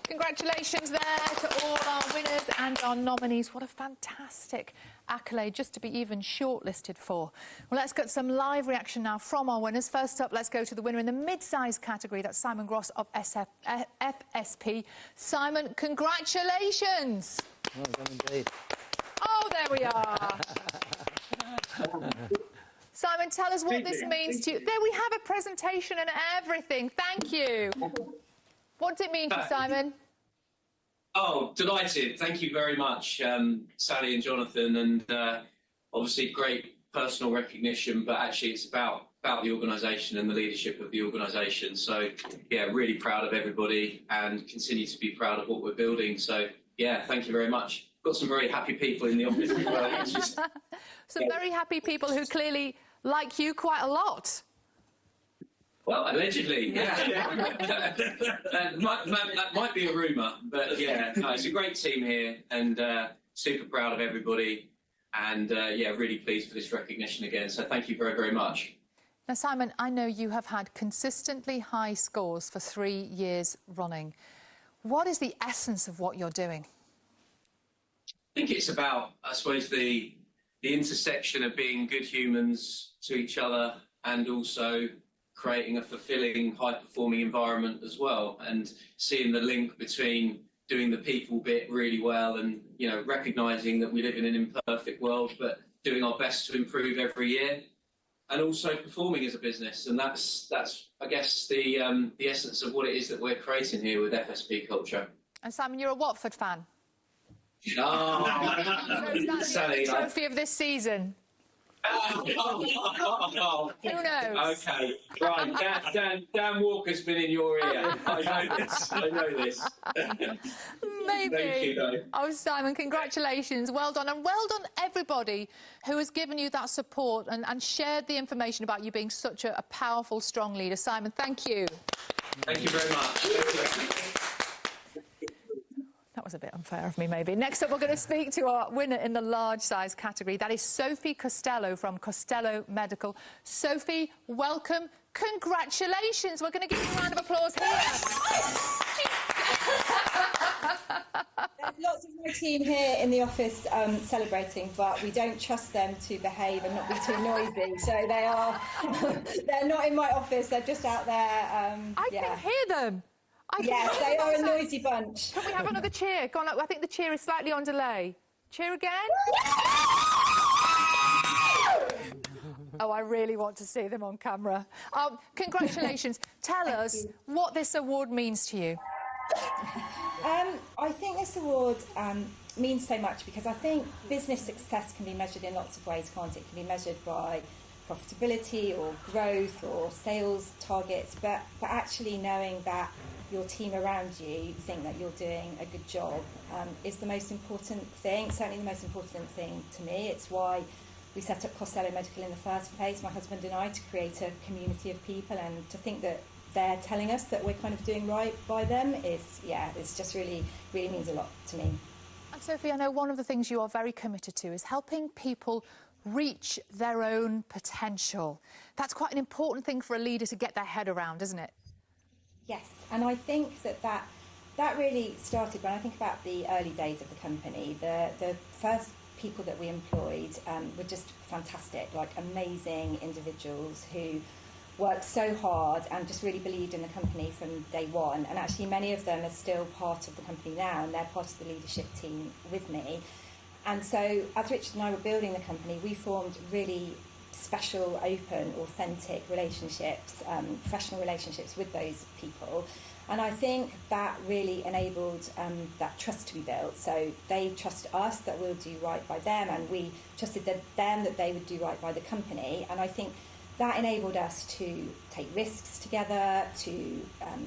Congratulations there to all our winners and our nominees. What a fantastic accolade just to be even shortlisted for. Well, let's get some live reaction now from our winners. First up, let's go to the winner in the mid-size category. That's Simon Gross of FSP. Simon, congratulations. Well done indeed. Oh, there we are. Simon, tell us what this means to you. There we have a presentation and everything. Thank you. What does it mean to you, Simon? Oh, delighted. Thank you very much, Sally and Jonathan. And obviously great personal recognition, but actually it's about the organisation and the leadership of the organisation. So, yeah, really proud of everybody and continue to be proud of what we're building. So, yeah, thank you very much. Got some very happy people in the office as well. Some very happy people who clearly like you quite a lot. Well, allegedly, yeah. that might be a rumour, but yeah, no, it's a great team here and super proud of everybody and yeah, really pleased for this recognition again. So thank you very, very much. Now, Simon, I know you have had consistently high scores for 3 years running. What is the essence of what you're doing? I think it's about, I suppose, the intersection of being good humans to each other and also creating a fulfilling, high-performing environment as well, and seeing the link between doing the people bit really well and, you know, recognising that we live in an imperfect world, but doing our best to improve every year, and also performing as a business. And that's I guess, the essence of what it is that we're creating here with FSP Culture. And Simon, you're a Watford fan. Oh, so is that Sally, the trophy of this season? Who knows? Okay, right. Dan Walker's been in your ear. I know this. Maybe. Thank you, though. Oh, Simon, congratulations. Well done. And well done, everybody who has given you that support and shared the information about you being such a powerful, strong leader. Simon, thank you. Thank you very much. That was was a bit unfair of me, maybe. Next up, we're going to speak to our winner in the large size category. That is Sophie Costello from Costello Medical. Sophie, welcome. Congratulations. We're going to give you a round of applause here. There's lots of my team here in the office celebrating, but we don't trust them to behave and not be too noisy. So they're not in my office. They're just out there. I can hear them. Yes, they are a noisy bunch. Can we have another cheer? Go on, I think the cheer is slightly on delay. Cheer again. Oh, I really want to see them on camera. Congratulations. Tell us what this award means to you. I think this award means so much because I think business success can be measured in lots of ways, can't it? It can be measured by profitability or growth or sales targets, but actually knowing that your team around you think that you're doing a good job is the most important thing, certainly the most important thing to me. It's why we set up Costello Medical in the first place, my husband and I, to create a community of people, and to think that they're telling us that we're kind of doing right by them is, it's just really means a lot to me. And Sophie, I know one of the things you are very committed to is helping people reach their own potential. That's quite an important thing for a leader to get their head around, isn't it? Yes, and I think that really started when I think about the early days of the company. The first people that we employed were just fantastic, like amazing individuals who worked so hard and just really believed in the company from day one. And actually many of them are still part of the company now, and they're part of the leadership team with me. And so as Richard and I were building the company, we formed really special, open, authentic relationships, professional relationships with those people. And I think that really enabled that trust to be built. So they trust us that we'll do right by them, and we trusted them that they would do right by the company. And I think that enabled us to take risks together, to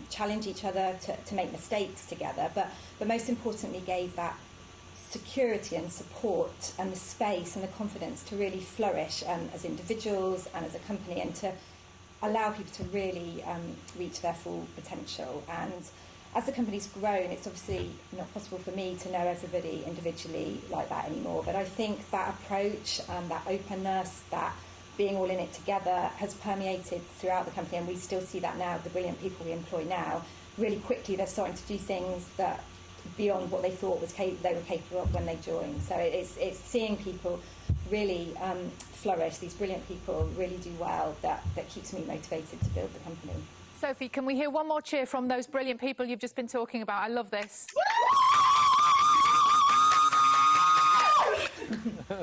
challenge each other, to make mistakes together, but most importantly gave that security and support and the space and the confidence to really flourish as individuals and as a company, and to allow people to really reach their full potential. And as the company's grown, it's obviously not possible for me to know everybody individually like that anymore, but I think that approach and that openness, that being all in it together, has permeated throughout the company, and we still see that now. The brilliant people we employ now, really quickly they're starting to do things that beyond what they thought they were capable of when they joined. So it's seeing people really flourish, these brilliant people really do well, that keeps me motivated to build the company. Sophie, can we hear one more cheer from those brilliant people you've just been talking about? I love this.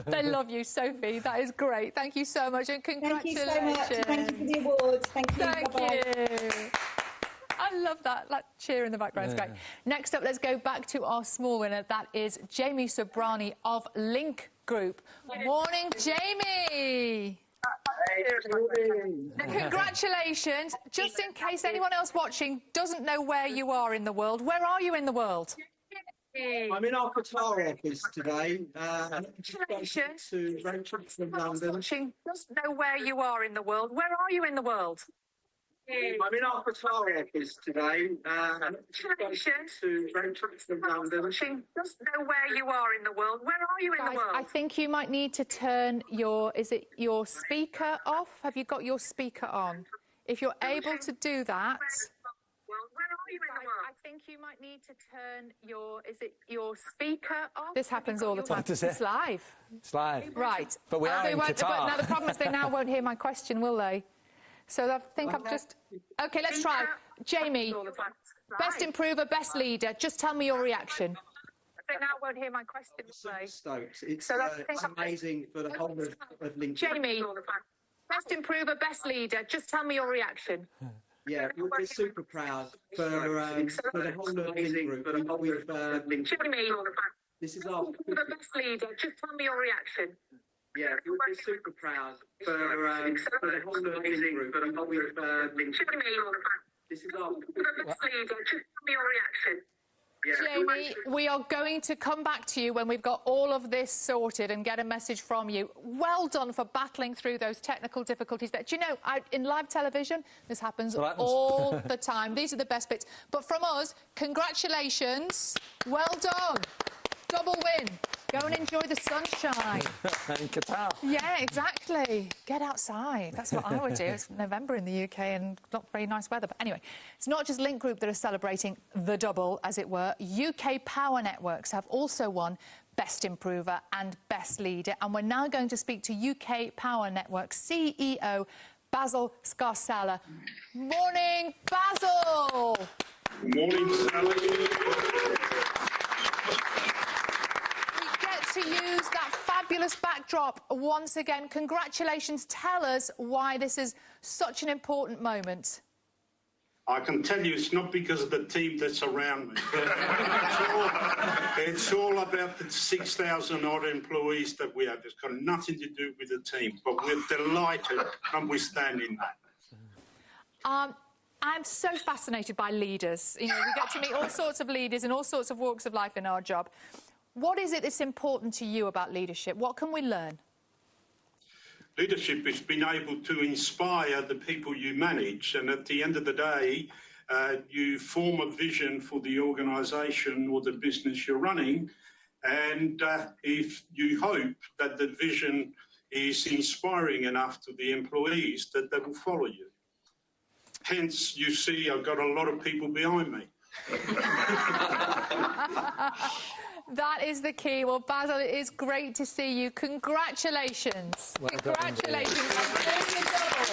They love you, Sophie. That is great. Thank you so much, and congratulations. Thank you so much. Thank you for the awards. Thank you. Thank you. I love that cheer in the background. It's great. Next up, let's go back to our small winner. That is Jamie Sobrani of Link Group. Morning, Jamie. Congratulations. Just in case anyone else watching doesn't know where you are in the world, where are you in the world? I'm in our Qatar office today. Congratulations. To Rachel from London. Doesn't know where you are in the world. Where are you in the world? I'm in our Qatar office today. Congratulations. To Rachel from London. Doesn't know where you are in the world. Where are you in the world? I think you might need to turn your your speaker off? Have you got your speaker on? If you're able to do that. I think you might need to turn your speaker off. This happens all the time. It's live. It's live. Right. But we are in Qatar. But now the problem is they now won't hear my question, will they? So I think I've just... OK, let's try. Jamie, best improver, best leader. Just tell me your reaction. They now won't hear my question, will they? Stoked. It's amazing for the whole of LinkedIn. Jamie, best improver, best leader. Just tell me your reaction. Yeah, we're super proud for the whole of Link Group. Jamie, this is our best leader. Just tell me your reaction. Yeah, we're super proud for the whole of Link Group. Jamie, this is our best leader. Just tell me your reaction. Jamie, we are going to come back to you when we've got all of this sorted and get a message from you. Well done for battling through those technical difficulties. That, do you know, in live television, this happens all the time. These are the best bits. But from us, congratulations. Well done. Double win. Go and enjoy the sunshine. In Qatar. Yeah, exactly. Get outside. That's what I would do. It's November in the UK and not very nice weather. But anyway, it's not just Link Group that are celebrating the double, as it were. UK Power Networks have also won Best Improver and Best Leader. And we're now going to speak to UK Power Networks CEO Basil Scarsella. Morning, Basil. Good morning, Sally. To use that fabulous backdrop once again. Congratulations. Tell us why this is such an important moment. I can tell you it's not because of the team that's around me. It's all about the 6,000 odd employees that we have. It's got nothing to do with the team, but we're delighted notwithstanding that. I'm so fascinated by leaders. You know, we get to meet all sorts of leaders in all sorts of walks of life in our job. What is it that's important to you about leadership? What can we learn? Leadership is being able to inspire the people you manage, and at the end of the day, you form a vision for the organisation or the business you're running, and if you hope that the vision is inspiring enough to the employees that they will follow you. Hence, you see, I've got a lot of people behind me. That is the key. Well, Basil, it is great to see you. Congratulations. Well Congratulations on doing the double.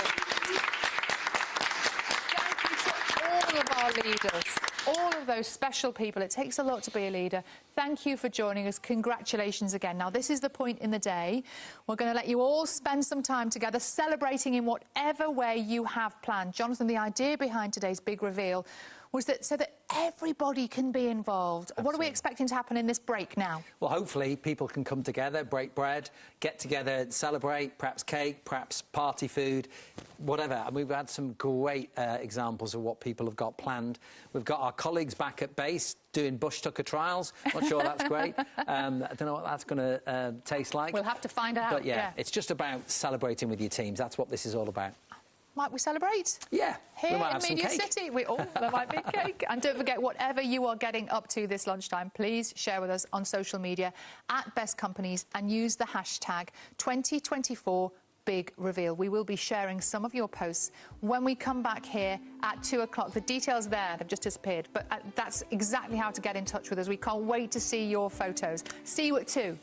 Thank you to all of our leaders, all of those special people. It takes a lot to be a leader. Thank you for joining us. Congratulations again. Now, this is the point in the day. We're going to let you all spend some time together celebrating in whatever way you have planned. Jonathan, the idea behind today's big reveal was that so that everybody can be involved. Absolutely. What are we expecting to happen in this break now? Well, hopefully people can come together, break bread, get together, celebrate, perhaps cake, perhaps party food, whatever. And we've had some great examples of what people have got planned. We've got our colleagues back at base doing bush tucker trials. Not sure that's great. I don't know what that's going to taste like. We'll have to find out. But yeah, it's just about celebrating with your teams. That's what this is all about. Might we celebrate? Yeah. Here in Media City. There might be cake. And don't forget, whatever you are getting up to this lunchtime, please share with us on social media at Best Companies and use the hashtag 2024 Big Reveal. We will be sharing some of your posts when we come back here at 2 o'clock. The details there, they've just disappeared. But that's exactly how to get in touch with us. We can't wait to see your photos. See you at 2.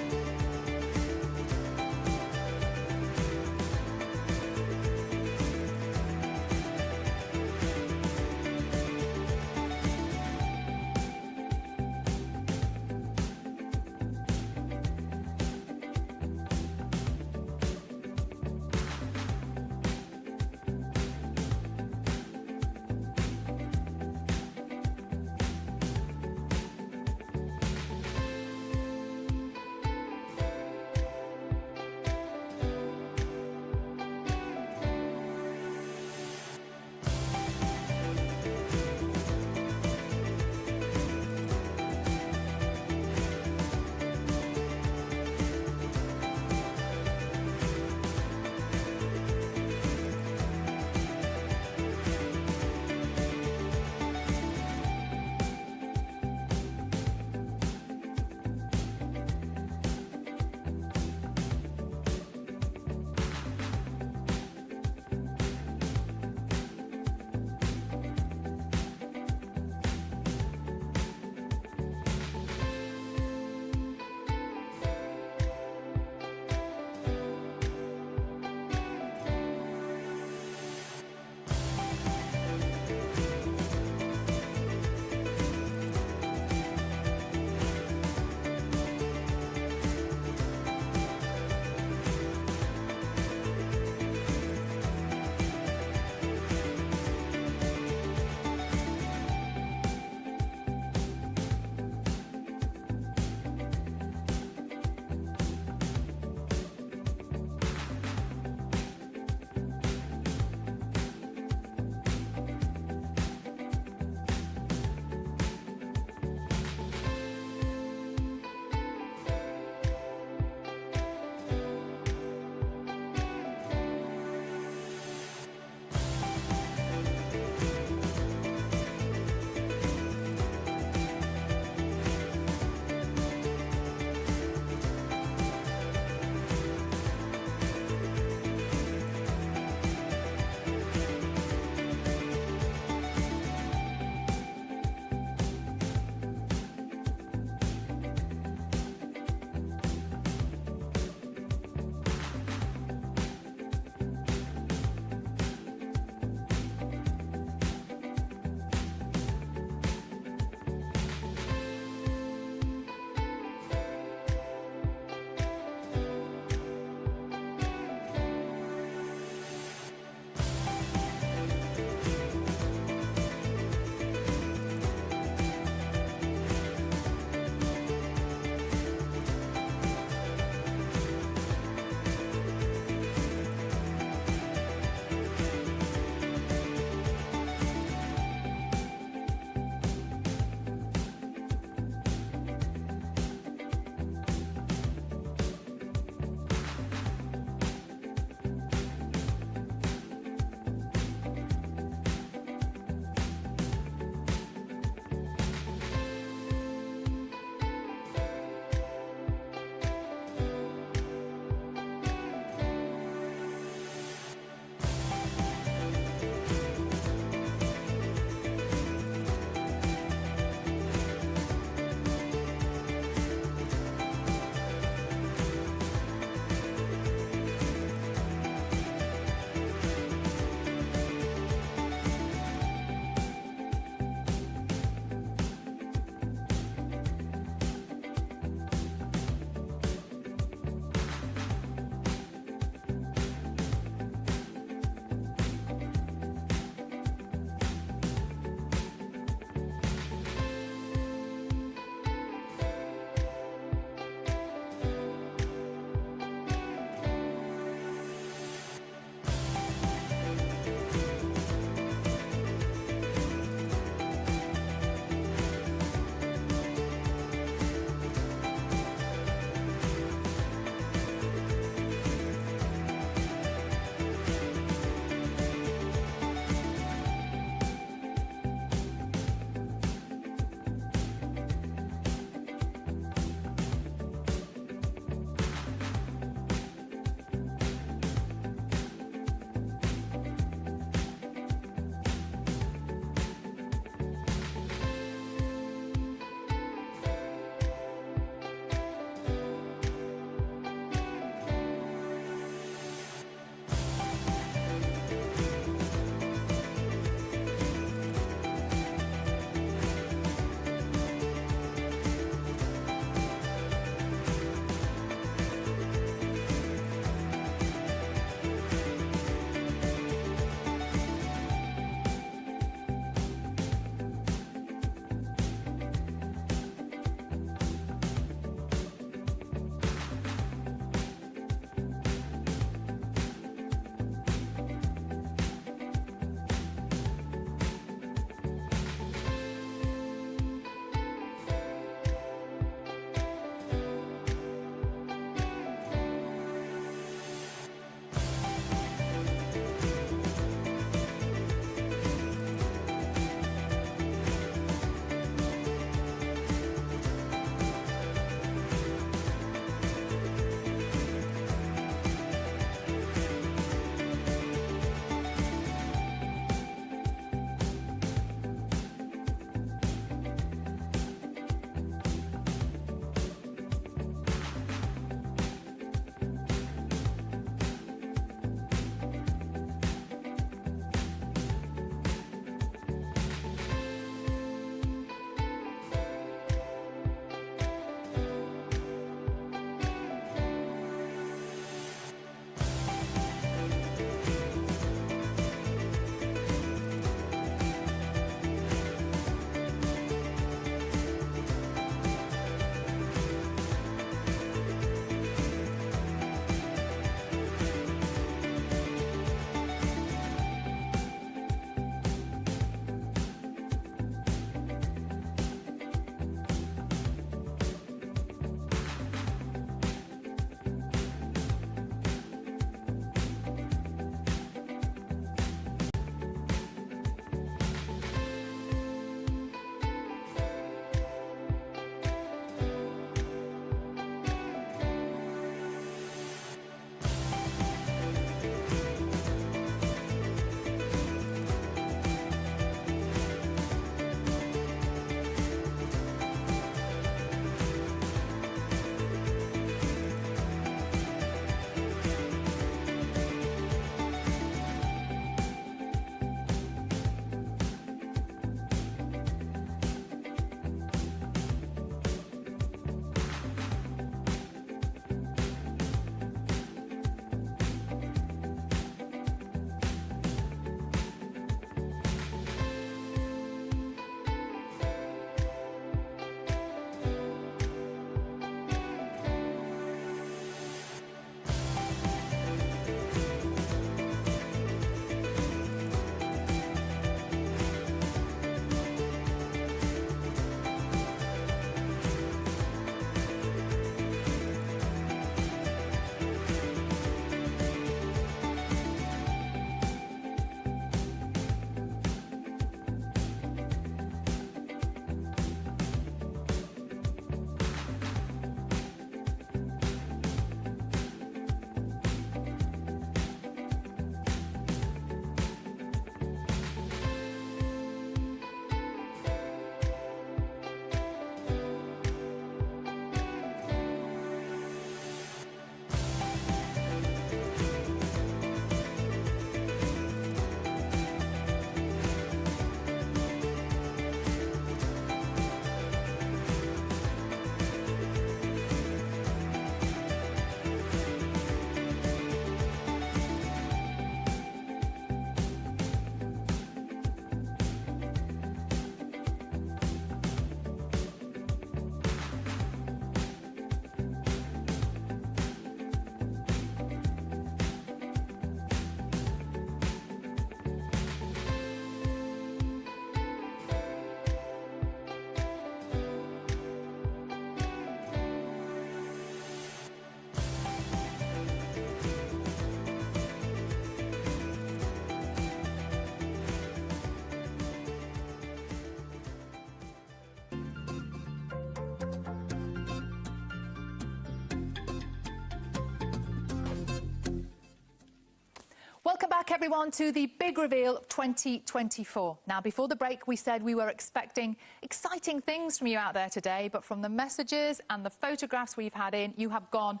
Welcome back, everyone, to the big reveal of 2024. Now, before the break, we said we were expecting exciting things from you out there today, but from the messages and the photographs we've had in, you have gone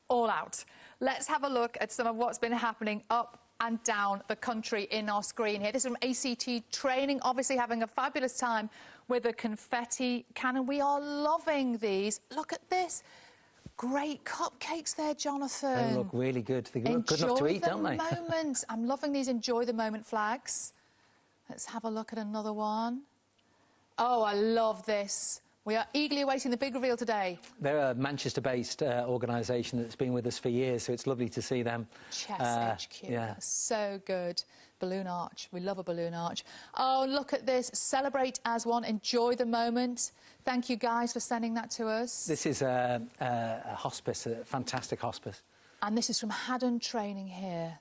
all out. Let's have a look at some of what's been happening up and down the country in our screen here. This is from ACT Training, obviously having a fabulous time with a confetti cannon. We are loving these. Look at this. Great cupcakes there, Jonathan. They look really good. They look good enough to eat, don't they? Enjoy the moment. I'm loving these enjoy the moment flags. Let's have a look at another one. Oh, I love this. We are eagerly awaiting the big reveal today. They're a Manchester-based organisation that's been with us for years, so it's lovely to see them. Chess HQ. Yeah. So good. Balloon arch. We love a balloon arch. Oh, look at this. Celebrate as one. Enjoy the moment. Thank you, guys, for sending that to us. This is a hospice, a fantastic hospice. And this is from Haddon Training here.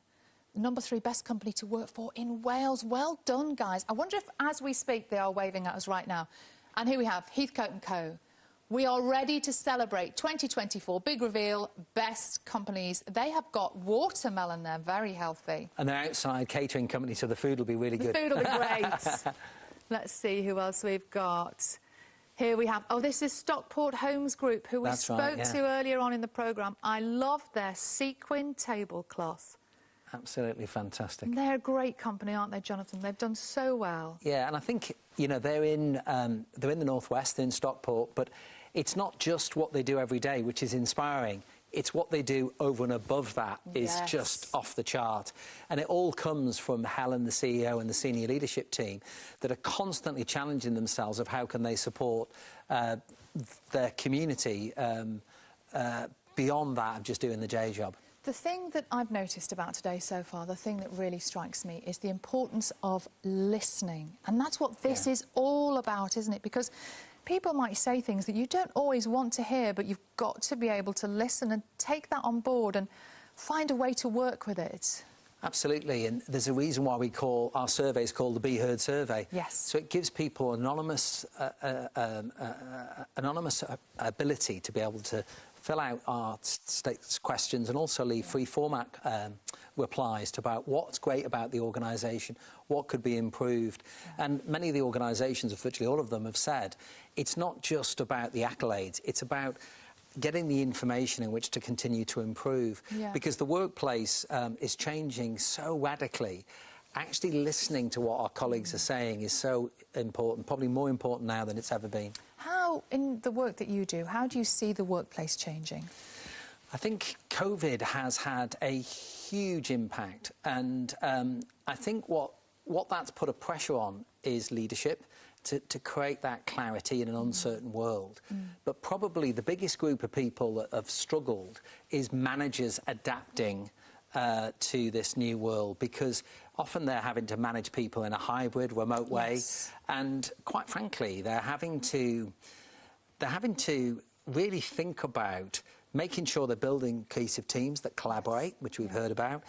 Number 3 best company to work for in Wales. Well done, guys. I wonder if, as we speak, they are waving at us right now. And here we have Heathcote & Co. We are ready to celebrate 2024. Big reveal, best companies. They have got watermelon there, very healthy. And they're outside catering company, so the food will be really good. The food will be great. Let's see who else we've got. Here we have, oh, this is Stockport Homes Group, who we spoke to earlier on in the programme. I love their sequin tablecloth. Absolutely fantastic. They're a great company, aren't they, Jonathan? They've done so well. Yeah, and I think, you know, they're in the Northwest, in Stockport, but it's not just what they do every day, which is inspiring. It's what they do over and above that is just off the chart. And it all comes from Helen, the CEO, and the senior leadership team that are constantly challenging themselves of how can they support their community beyond that of just doing the day job. The thing that I've noticed about today so far, the thing that really strikes me, is the importance of listening. And that's what this is all about, isn't it? Because people might say things that you don't always want to hear, but you've got to be able to listen and take that on board and find a way to work with it. Absolutely, and there's a reason why we call our surveys called the Be Heard survey. Yes. So it gives people anonymous ability to be able to fill out our questions and also leave free format replies about what's great about the organisation, what could be improved. And many of the organisations, virtually all of them, have said it's not just about the accolades, it's about getting the information in which to continue to improve. Because the workplace is changing so radically. Actually listening to what our colleagues are saying is so important, probably more important now than it's ever been. How, in the work that you do, how do you see the workplace changing? I think COVID has had a huge impact, and I think what that's put a pressure on is leadership to create that clarity in an uncertain world. But probably the biggest group of people that have struggled is managers adapting to this new world, because often they're having to manage people in a hybrid, remote way, and quite frankly, they're having to really think about making sure they're building cohesive teams that collaborate, which we've heard about.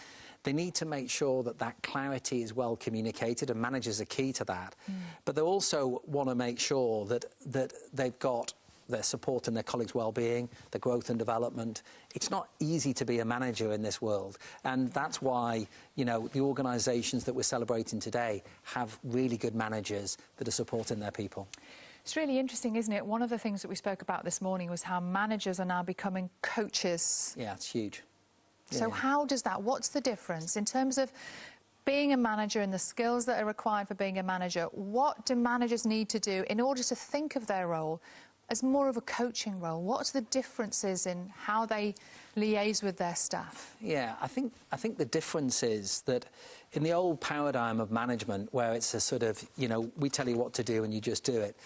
They need to make sure that that clarity is well communicated, and managers are key to that. But they also want to make sure that they've got their support and their colleagues' well-being, their growth and development. It's not easy to be a manager in this world, and that's why, you know, the organisations that we're celebrating today have really good managers that are supporting their people. It's really interesting, isn't it? One of the things that we spoke about this morning was how managers are now becoming coaches. Yeah, it's huge. So how does that, what's the difference in terms of being a manager and the skills that are required for being a manager? What do managers need to do in order to think of their role as more of a coaching role? What's the differences in how they liaise with their staff? Yeah, I think the difference is that in the old paradigm of management, where it's a sort of, you know, we tell you what to do and you just do it,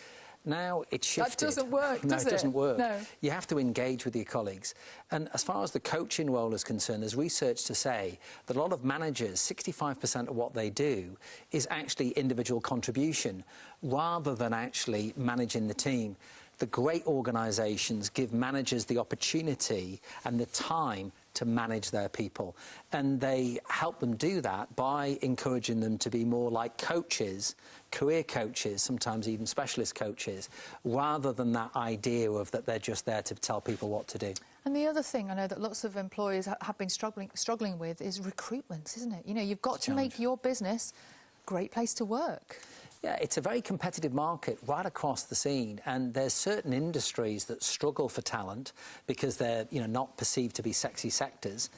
now it's shifted. That doesn't work, does it? No, it doesn't work. No. You have to engage with your colleagues. And as far as the coaching role is concerned, there's research to say that a lot of managers, 65% of what they do is actually individual contribution, rather than actually managing the team. The great organisations give managers the opportunity and the time to manage their people. And they help them do that by encouraging them to be more like coaches, career coaches, sometimes even specialist coaches, rather than that idea of that they're just there to tell people what to do. And the other thing I know that lots of employers have been struggling with is recruitment, isn't it? You know, you've got to make your business a great place to work. Yeah, it's a very competitive market right across the scene, and there's certain industries that struggle for talent because they're, you know, not perceived to be sexy sectors,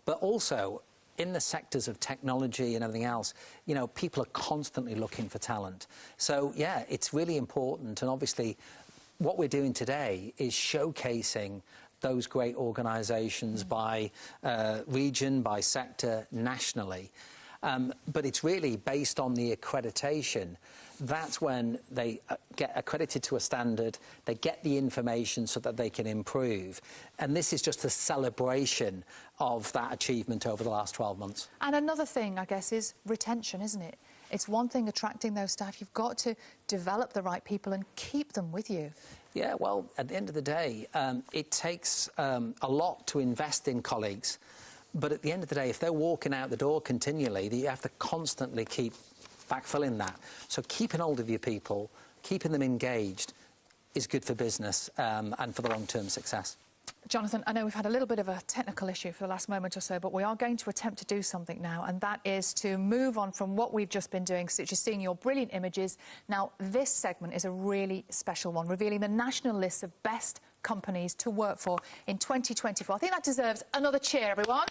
but also in the sectors of technology and everything else, you know, people are constantly looking for talent. So, yeah, it's really important, and obviously what we're doing today is showcasing those great organisations by region, by sector, nationally. But it's really based on the accreditation. That's when they get accredited to a standard, they get the information so that they can improve. And this is just a celebration of that achievement over the last 12 months. And another thing, I guess, is retention, isn't it? It's one thing attracting those staff. You've got to develop the right people and keep them with you. Yeah, well, at the end of the day, it takes a lot to invest in colleagues. But at the end of the day, if they're walking out the door continually, you have to constantly keep backfilling that. So keeping hold of your people, keeping them engaged is good for business and for the long-term success. Jonathan, I know we've had a little bit of a technical issue for the last moment or so, but we are going to attempt to do something now, and that is to move on from what we've just been doing, which is seeing your brilliant images. Now, this segment is a really special one, revealing the national list of best companies to work for in 2024. I think that deserves another cheer, everyone.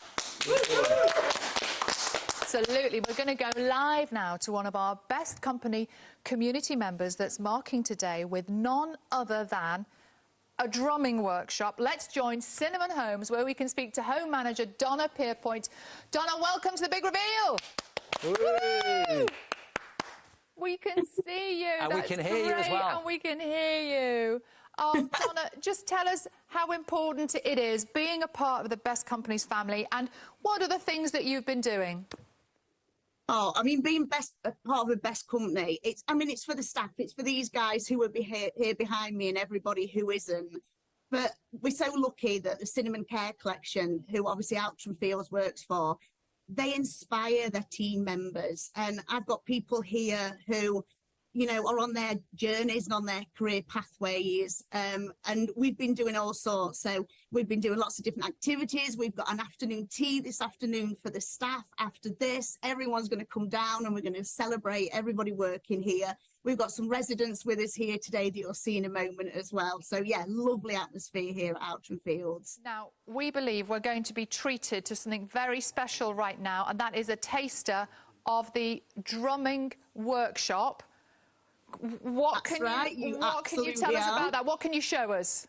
Absolutely. We're going to go live now to one of our best company community members that's marking today with none other than a drumming workshop. Let's join Cinnamon Homes, where we can speak to home manager Donna Pierpoint. Donna, welcome to the big reveal. Woo! We can see you. And we can hear you as well. And we can hear you. Donna, just tell us how important it is being a part of the Best Companies family, and what are the things that you've been doing? Oh, I mean, being part of a best company, it's for the staff, it's for these guys who are here behind me and everybody who isn't. But we're so lucky that the Cinnamon Care Collection, who obviously Outram Fields works for, they inspire their team members. And I've got people here who, you know, are on their journeys and on their career pathways. And we've been doing all sorts. So we've been doing lots of different activities. We've got an afternoon tea this afternoon for the staff. After this, everyone's going to come down and we're going to celebrate everybody working here. We've got some residents with us here today that you'll see in a moment as well. So, yeah, lovely atmosphere here at Outram Fields. Now, we believe we're going to be treated to something very special right now, and that is a taster of the drumming workshop. What can you tell us about that? What can you show us?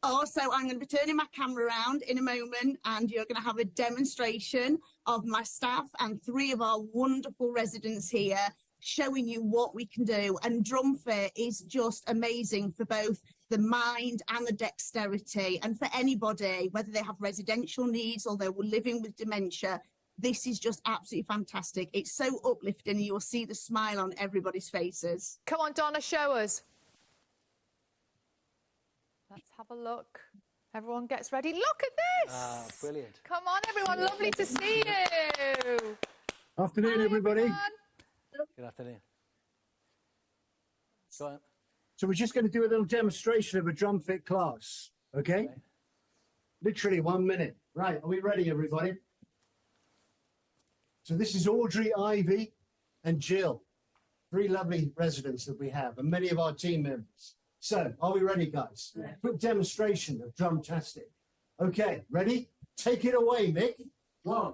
Also, I'm going to be turning my camera around in a moment, and you're going to have a demonstration of my staff and 3 of our wonderful residents here showing you what we can do. And DrumFit is just amazing for both the mind and the dexterity, and for anybody, whether they have residential needs or they're living with dementia. This is just absolutely fantastic. It's so uplifting, and you'll see the smile on everybody's faces. Come on, Donna, show us. Let's have a look. Everyone gets ready. Look at this. Brilliant. Come on, everyone. Lovely to see you. Afternoon, everybody. Everyone. Good afternoon. Go on. So we're just going to do a little demonstration of a DrumFit class, okay? Literally 1 minute. Right, are we ready, everybody? So this is Audrey, Ivy, and Jill, 3 lovely residents that we have, and many of our team members. So, are we ready, guys? Yeah. Quick demonstration of Drumtastic. Okay, ready? Take it away, Mick. 1,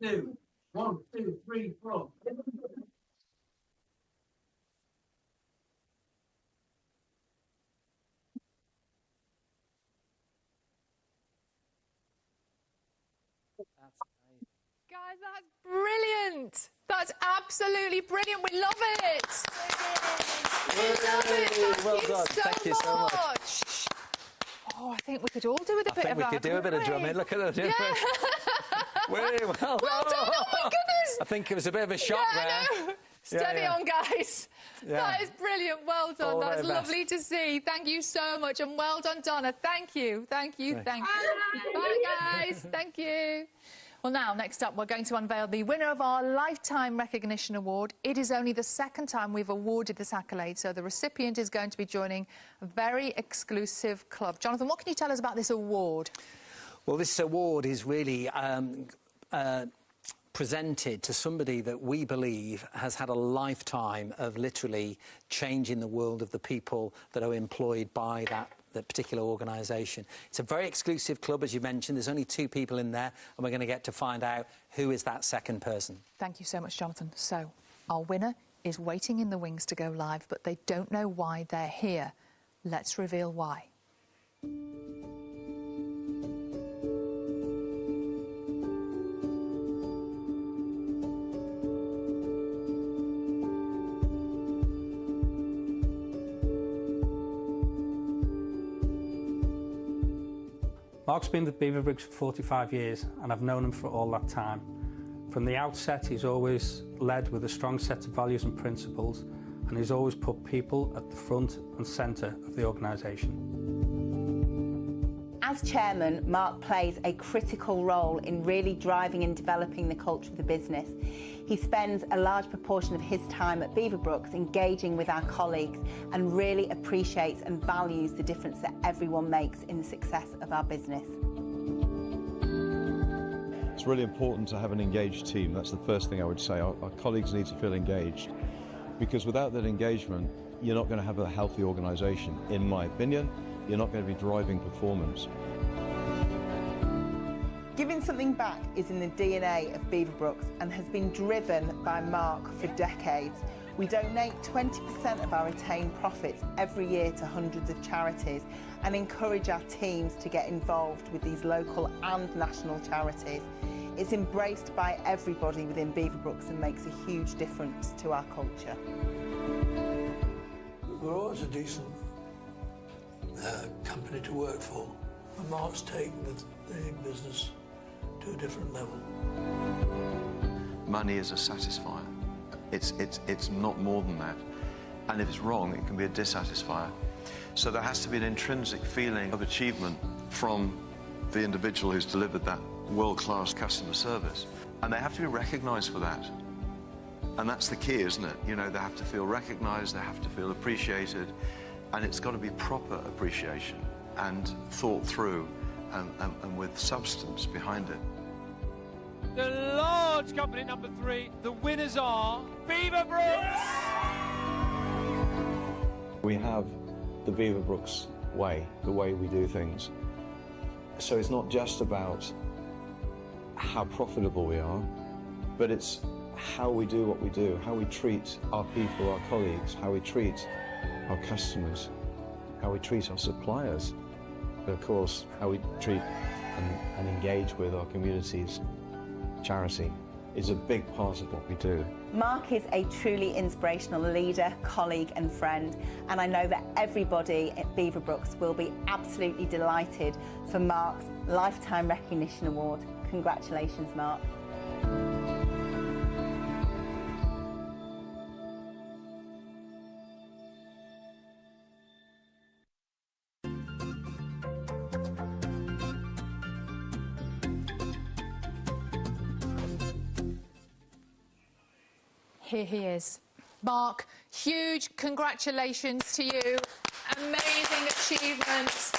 2, 1, 2, 3, 4. Guys, that's brilliant. That's absolutely brilliant. We love it. We love it. Well done. Thank you so much. Oh, I think we could all do with a bit of that. I think we could do a bit of drumming. Look at that. Yeah. Very well. Well done. Oh, my goodness. I think it was a bit of a shock there. Steady on, guys. Yeah. That is brilliant. Well done. All the That's very best. lovely to see. Thank you so much. And well done, Donna. Thank you. Thank you. Thank you. Bye, guys. Thank you. Well, now, next up, we're going to unveil the winner of our Lifetime Recognition Award. It is only the second time we've awarded this accolade, so the recipient is going to be joining a very exclusive club. Jonathan, what can you tell us about this award? Well, this award is really presented to somebody that we believe has had a lifetime of literally changing the world of the people that are employed by that particular organisation. It's a very exclusive club, as you mentioned. There's only 2 people in there, and we're going to get to find out who is that second person. Thank you so much, Jonathan. So, our winner is waiting in the wings to go live, but they don't know why they're here. Let's reveal why. Mark's been with Beaverbrooks for 45 years and I've known him for all that time. From the outset, he's always led with a strong set of values and principles, and he's always put people at the front and centre of the organisation. As chairman, Mark plays a critical role in really driving and developing the culture of the business. He spends a large proportion of his time at Beaverbrooks engaging with our colleagues and really appreciates and values the difference that everyone makes in the success of our business. It's really important to have an engaged team. That's the first thing I would say. Our colleagues need to feel engaged, because without that engagement, you're not going to have a healthy organisation. In my opinion, you're not going to be driving performance. Giving something back is in the DNA of Beaverbrooks and has been driven by Mark for decades. We donate 20% of our retained profits every year to hundreds of charities and encourage our teams to get involved with these local and national charities. It's embraced by everybody within Beaverbrooks and makes a huge difference to our culture. We're always a decent company to work for, and Mark's taken the business to a different level. Money is a satisfier. It's not more than that. And if it's wrong, it can be a dissatisfier. So there has to be an intrinsic feeling of achievement from the individual who's delivered that world-class customer service. And they have to be recognised for that. And that's the key, isn't it? You know, they have to feel recognised, they have to feel appreciated, and it's got to be proper appreciation and thought through and with substance behind it. The large company number 3, the winners are Beaverbrooks! We have the Beaverbrooks way, the way we do things. So it's not just about how profitable we are, but it's how we do what we do, how we treat our people, our colleagues, how we treat our customers, how we treat our suppliers, but of course, how we treat and engage with our communities. Charity is a big part of what we do. Mark is a truly inspirational leader, colleague and friend, and I know that everybody at Beaverbrooks will be absolutely delighted for Mark's Lifetime Recognition Award. Congratulations, Mark. Here he is. Mark, huge congratulations to you. Amazing achievements.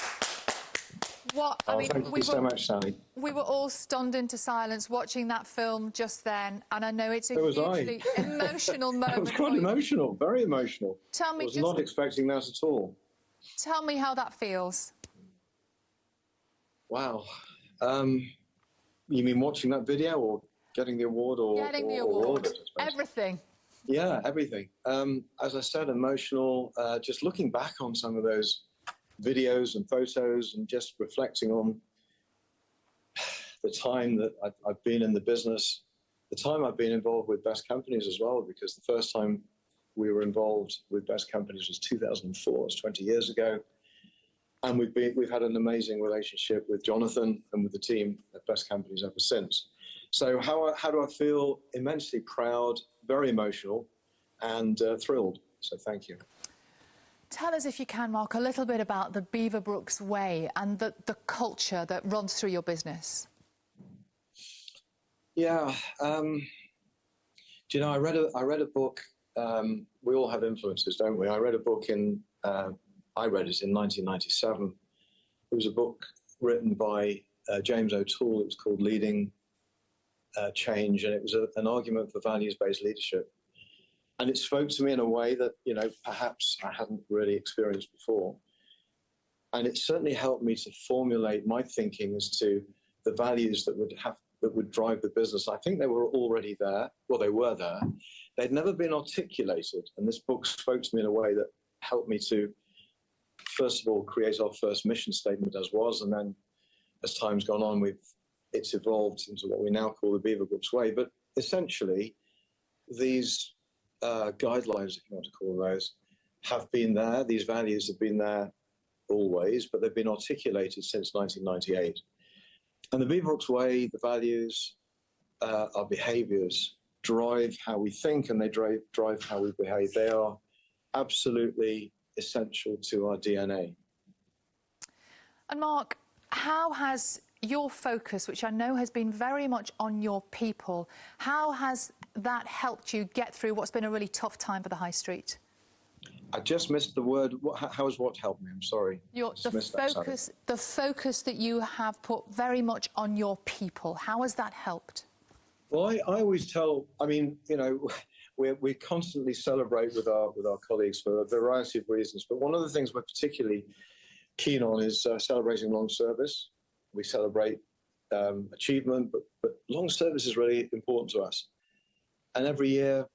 What, I mean, thank you so much, Sally. We were all stunned into silence watching that film just then, and I know it's a So was hugely emotional moment. It was quite for you. emotional, very emotional. Tell me I was just- not expecting that at all. Tell me how that feels. Wow. You mean watching that video or getting the award or Getting the or all award, of it, I suppose? everything. Yeah, everything. As I said, emotional, just looking back on some of those videos and photos and just reflecting on the time that I've been in the business, the time I've been involved with Best Companies as well, because the first time we were involved with Best Companies was 2004, it was 20 years ago. And we've had an amazing relationship with Jonathan and with the team at Best Companies ever since. So how do I feel? Immensely proud, very emotional. and thrilled. So thank you. Tell us, if you can, Mark, a little bit about the Beaverbrooks way and the culture that runs through your business. Yeah, do you know, I read a book. We all have influences, don't we? I read a book I read it in 1997. It was a book written by James O'Toole. It was called Leading Change, and it was an argument for values-based leadership. And it spoke to me in a way that, you know, perhaps I hadn't really experienced before. And it certainly helped me to formulate my thinking as to the values that would drive the business. I think they were already there. Well, they were there. They'd never been articulated. And this book spoke to me in a way that helped me to, first of all, create our first mission statement as was. And then as time's gone on, it's evolved into what we now call the Beaverbrooks Way. But essentially, these guidelines, if you want to call those, have been there. These values have been there always, but they've been articulated since 1998. And the Beaverbrooks Way, the values, our behaviours, drive how we think, and they drive how we behave. They are absolutely essential to our DNA. And Mark, how has your focus, which I know has been very much on your people, how has that helped you get through what's been a really tough time for the High Street? I just missed the word. How has what helped me? I'm sorry. The focus that you have put very much on your people. How has that helped? Well, I always tell. I mean, you know, we constantly celebrate with our colleagues for a variety of reasons. But one of the things we're particularly keen on is celebrating long service. We celebrate achievement, but long service is really important to us. And every year,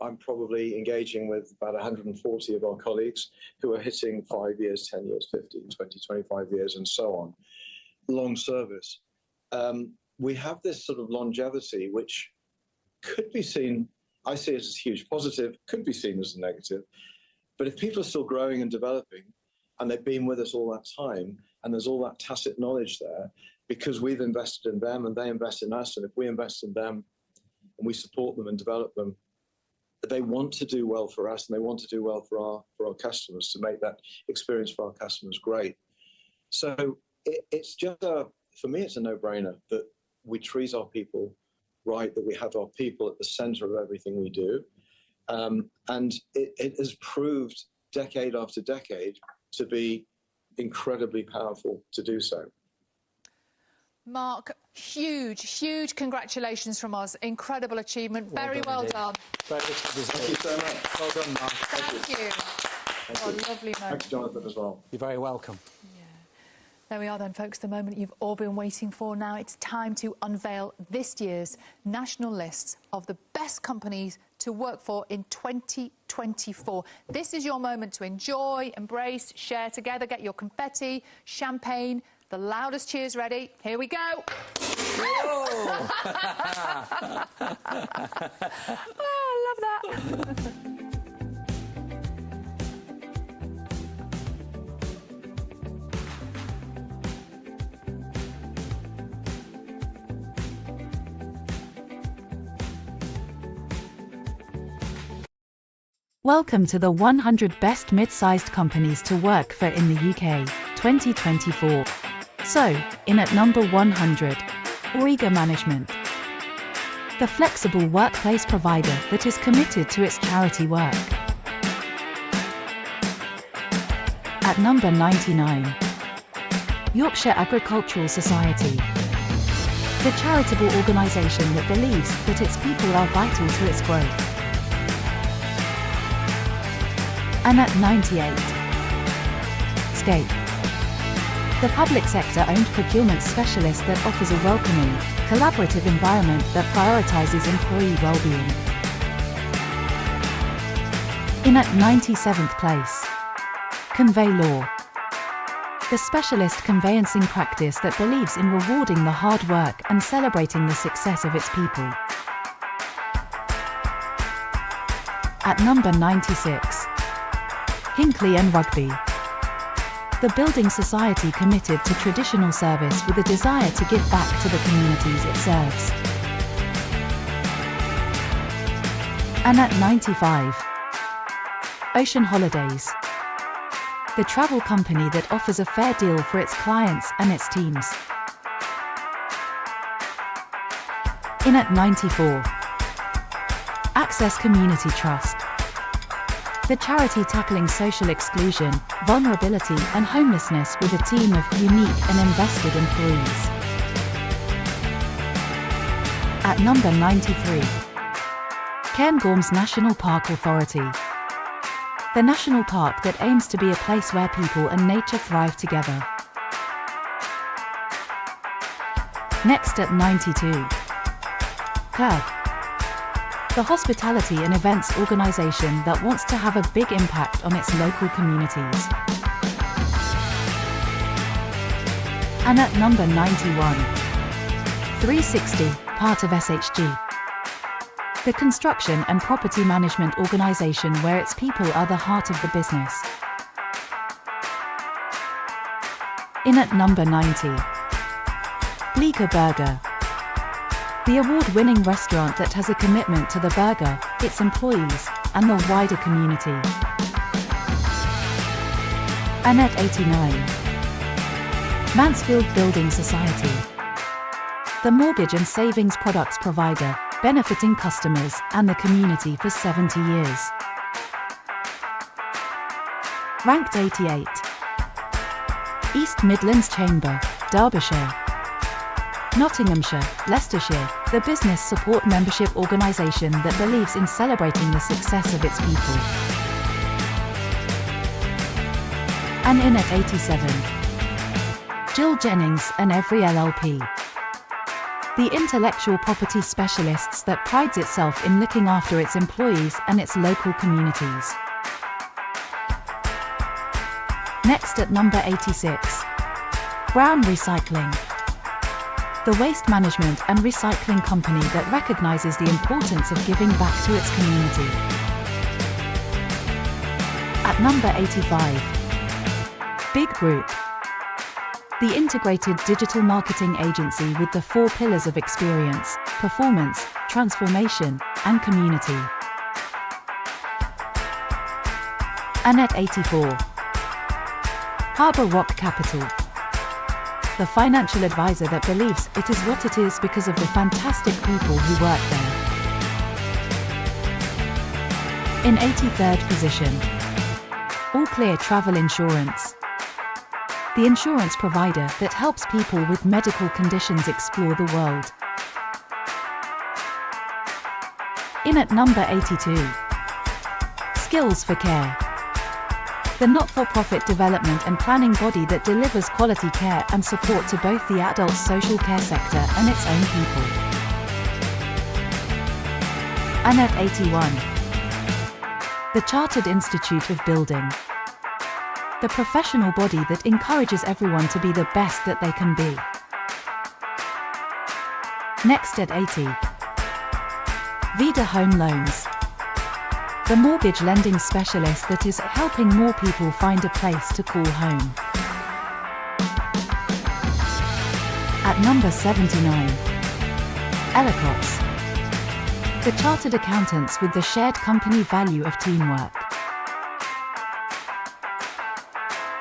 I'm probably engaging with about 140 of our colleagues who are hitting 5 years, 10 years, 15, 20, 25 years, and so on. Long service. We have this sort of longevity, which could be seen, I see it as a huge positive, could be seen as a negative. But if people are still growing and developing, and they've been with us all that time, and there's all that tacit knowledge there, because we've invested in them and they invest in us, and if we invest in them and we support them and develop them, they want to do well for us, and they want to do well for our customers, to make that experience for our customers great. So it's just for me, it's a no-brainer that we treat our people right, that we have our people at the centre of everything we do. And it has proved decade after decade to be incredibly powerful to do so. Huge congratulations from us. Incredible achievement. Very well done. Thank you so much. Well done, Mark. Thank you. What a lovely moment. Thanks, Jonathan, as well. You're very welcome. There we are then, folks, the moment you've all been waiting for. Now it's time to unveil this year's national list of the best companies to work for in 2024. This is your moment to enjoy, embrace, share together, get your confetti, champagne, the loudest cheers ready. Here we go. Oh, I love that. Welcome to the 100 Best Mid-Sized Companies to Work For in the UK, 2024. So, in at number 100, Auriga Management. The flexible workplace provider that is committed to its charity work. At number 99, Yorkshire Agricultural Society. The charitable organisation that believes that its people are vital to its growth. And at 98, Scape. The public sector-owned procurement specialist that offers a welcoming, collaborative environment that prioritises employee well-being. In at 97th place, Convey Law. The specialist conveyancing practice that believes in rewarding the hard work and celebrating the success of its people. At number 96, Hinckley and Rugby. The building society committed to traditional service with a desire to give back to the communities it serves. And at 95, Ocean Holidays, the travel company that offers a fair deal for its clients and its teams. In at 94, Access Community Trust, the charity tackling social exclusion, vulnerability and homelessness with a team of unique and invested employees. At number 93, Cairngorms National Park Authority, the national park that aims to be a place where people and nature thrive together. Next at 92, Curb, the hospitality and events organisation that wants to have a big impact on its local communities. And at number 91, 360, part of SHG, the construction and property management organisation where its people are the heart of the business. In at number 90, Bleecker Burger, the award-winning restaurant that has a commitment to the burger, its employees, and the wider community. And at 89, Mansfield Building Society, the mortgage and savings products provider, benefiting customers and the community for 70 years. Ranked 88, East Midlands Chamber, Derbyshire, Nottinghamshire, Leicestershire, the business support membership organisation that believes in celebrating the success of its people. And in at 87, Jill Jennings and Every LLP, the intellectual property specialists that prides itself in looking after its employees and its local communities. Next at number 86, Brown Recycling, the waste management and recycling company that recognises the importance of giving back to its community. At number 85, Big Group, the integrated digital marketing agency with the 4 pillars of experience, performance, transformation, and community. And at 84, Harbour Rock Capital, the financial advisor that believes it is what it is because of the fantastic people who work there. In 83rd position, All Clear Travel Insurance, the insurance provider that helps people with medical conditions explore the world. In at number 82, Skills for Care, the not-for-profit development and planning body that delivers quality care and support to both the adult social care sector and its own people. And at 81, the Chartered Institute of Building, the professional body that encourages everyone to be the best that they can be. Next at 80, Vida Home Loans, the mortgage lending specialist that is helping more people find a place to call home. At number 79, Ellicott's, the chartered accountants with the shared company value of teamwork.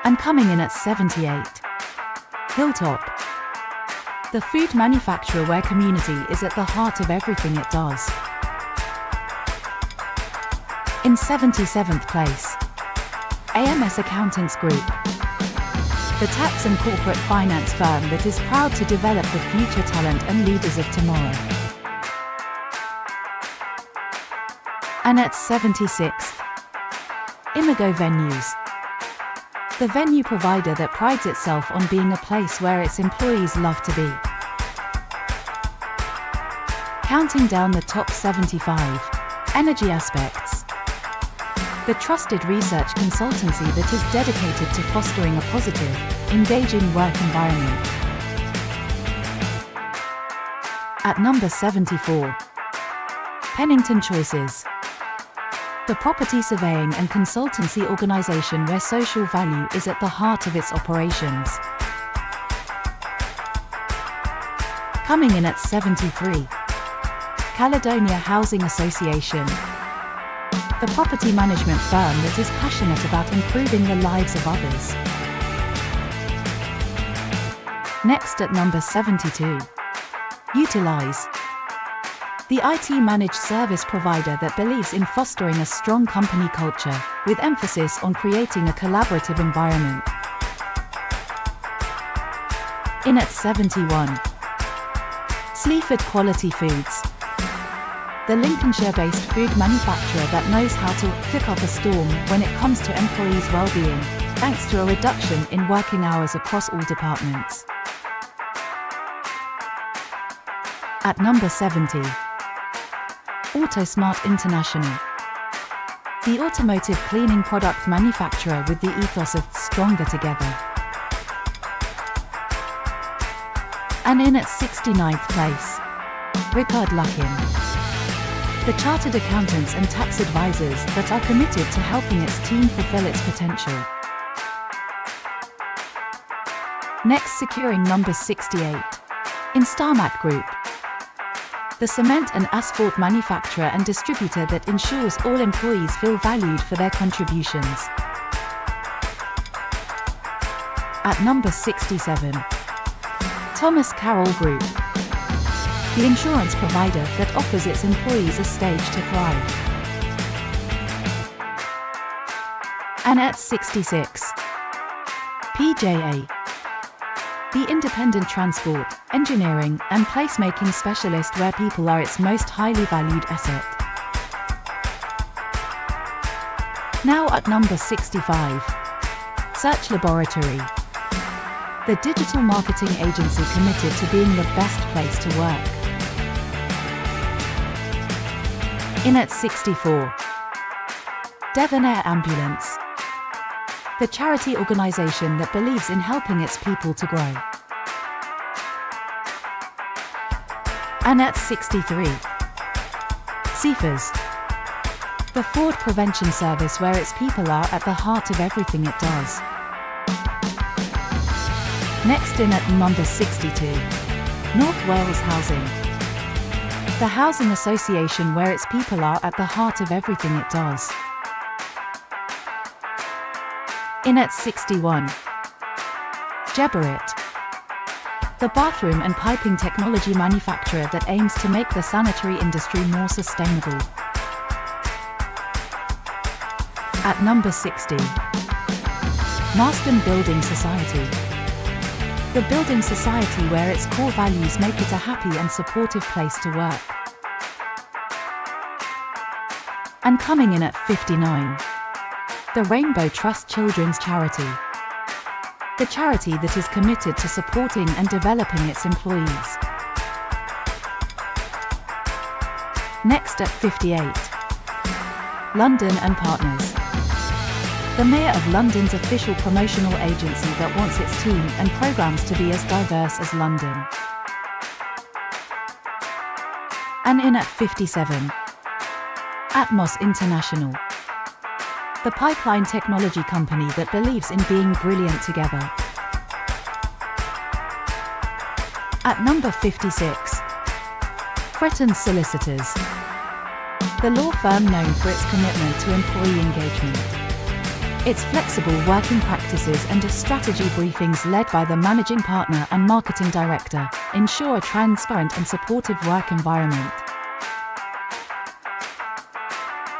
And coming in at 78, Hilltop, the food manufacturer where community is at the heart of everything it does. In 77th place, AMS Accountants Group, the tax and corporate finance firm that is proud to develop the future talent and leaders of tomorrow. And at 76th, Imago Venues, the venue provider that prides itself on being a place where its employees love to be. Counting down the top 75, Energy Aspects, the trusted research consultancy that is dedicated to fostering a positive, engaging work environment. At number 74, Pennington Choices, the property surveying and consultancy organisation where social value is at the heart of its operations. Coming in at 73, Caledonia Housing Association, the property management firm that is passionate about improving the lives of others. Next at number 72. Utilise. The IT managed service provider that believes in fostering a strong company culture, with emphasis on creating a collaborative environment. In at 71. Sleaford Quality Foods. The Lincolnshire-based food manufacturer that knows how to cook up a storm when it comes to employees' well-being, thanks to a reduction in working hours across all departments. At number 70. Autosmart International. The automotive cleaning product manufacturer with the ethos of stronger together. And in at 69th place, Rickard Luckin. The chartered accountants and tax advisors that are committed to helping its team fulfill its potential. Next, securing number 68. Instarmac Group. The cement and asphalt manufacturer and distributor that ensures all employees feel valued for their contributions. At number 67. Thomas Carroll Group. The insurance provider that offers its employees a stage to thrive. And at 66. PJA. The independent transport, engineering, and placemaking specialist where people are its most highly valued asset. Now at number 65. Search Laboratory. The digital marketing agency committed to being the best place to work. In at 64. Devonair Ambulance. The charity organisation that believes in helping its people to grow. And at 63. CFAS. The fraud prevention service where its people are at the heart of everything it does. Next in at number 62. North Wales Housing. The housing association where its people are at the heart of everything it does. In at 61. Geberit. The bathroom and piping technology manufacturer that aims to make the sanitary industry more sustainable. At number 60. Marston Building Society. The building society where its core values make it a happy and supportive place to work. And coming in at 59. The Rainbow Trust Children's Charity. The charity that is committed to supporting and developing its employees. Next at 58. London and Partners. The Mayor of London's official promotional agency that wants its team and programmes to be as diverse as London. And in at 57. Atmos International. The pipeline technology company that believes in being brilliant together. At number 56. Cretton Solicitors. The law firm known for its commitment to employee engagement. Its flexible working practices and strategy briefings led by the managing partner and marketing director ensure a transparent and supportive work environment.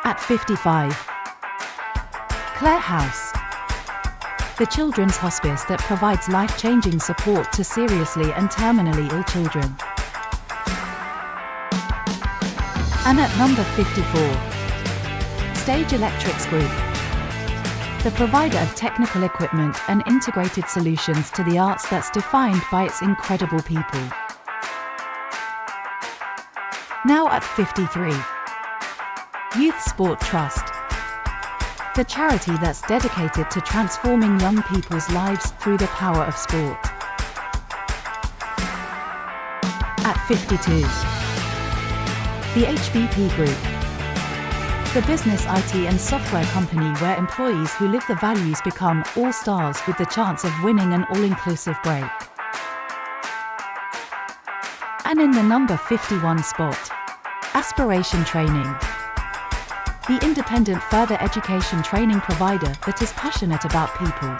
At 55. Clare House. The children's hospice that provides life-changing support to seriously and terminally ill children. And at number 54. Stage Electrics Group. The provider of technical equipment and integrated solutions to the arts that's defined by its incredible people. Now at 53. Youth Sport Trust. The charity that's dedicated to transforming young people's lives through the power of sport. At 52. The HBP Group. The business IT and software company where employees who live the values become all-stars with the chance of winning an all-inclusive break. And in the number 51 spot, Aspiration Training. the independent further education training provider that is passionate about people.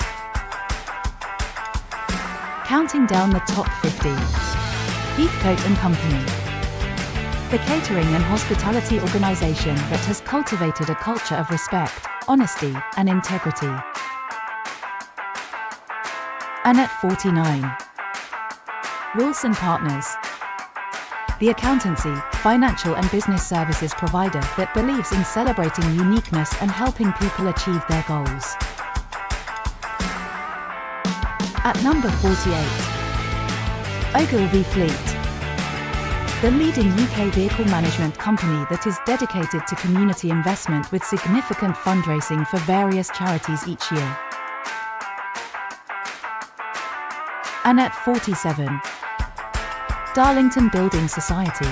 Counting down the top 50. Heathcote and Company. The catering and hospitality organisation that has cultivated a culture of respect, honesty and integrity. And at 49. Wilson Partners. The accountancy, financial and business services provider that believes in celebrating uniqueness and helping people achieve their goals. At number 48. Ogilvy Fleet. The leading UK vehicle management company that is dedicated to community investment with significant fundraising for various charities each year. And at 47. Darlington Building Society.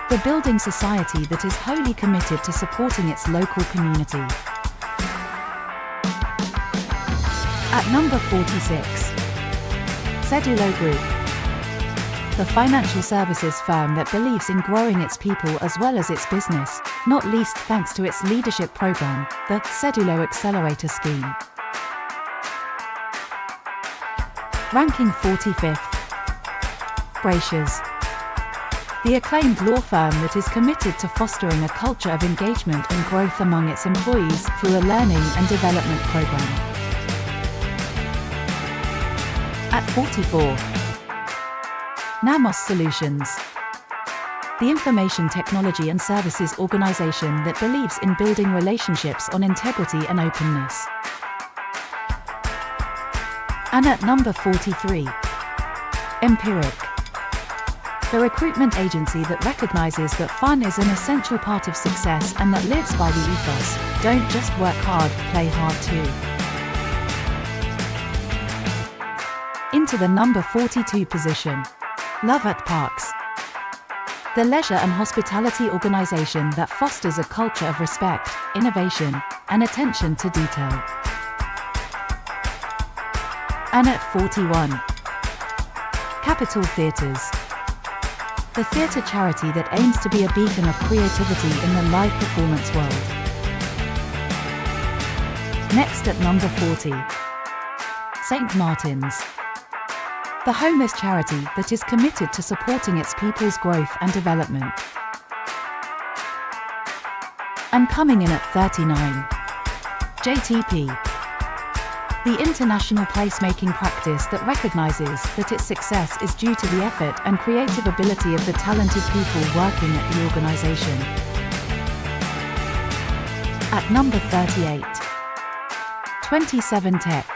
The building society that is wholly committed to supporting its local community. At number 46. Sedulo Group. The financial services firm that believes in growing its people as well as its business, not least thanks to its leadership program, the Sedulo Accelerator Scheme. Ranking 45th. Braciers. The acclaimed law firm that is committed to fostering a culture of engagement and growth among its employees through a learning and development program. At 44. Namos Solutions. The information technology and services organization that believes in building relationships on integrity and openness. And at number 43. Empiric. The recruitment agency that recognizes that fun is an essential part of success and that lives by the ethos, don't just work hard, play hard too. Into the number 42 position. Love at Parks. The leisure and hospitality organization that fosters a culture of respect, innovation, and attention to detail. And at 41. Capitol Theatres. The theatre charity that aims to be a beacon of creativity in the live performance world. Next at number 40. St. Martin's. The homeless charity that is committed to supporting its people's growth and development. And coming in at 39. JTP. The international placemaking practice that recognizes that its success is due to the effort and creative ability of the talented people working at the organization. At number 38. 27 Tech.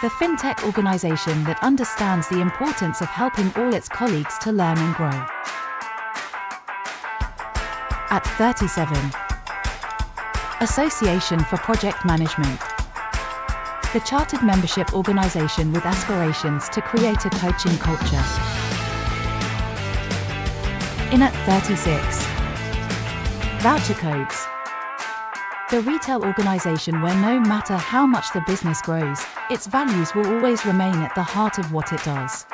The fintech organization that understands the importance of helping all its colleagues to learn and grow. At 37. Association for Project Management. The chartered membership organization with aspirations to create a coaching culture. In at 36. Voucher Codes. The retail organization where no matter how much the business grows, its values will always remain at the heart of what it does.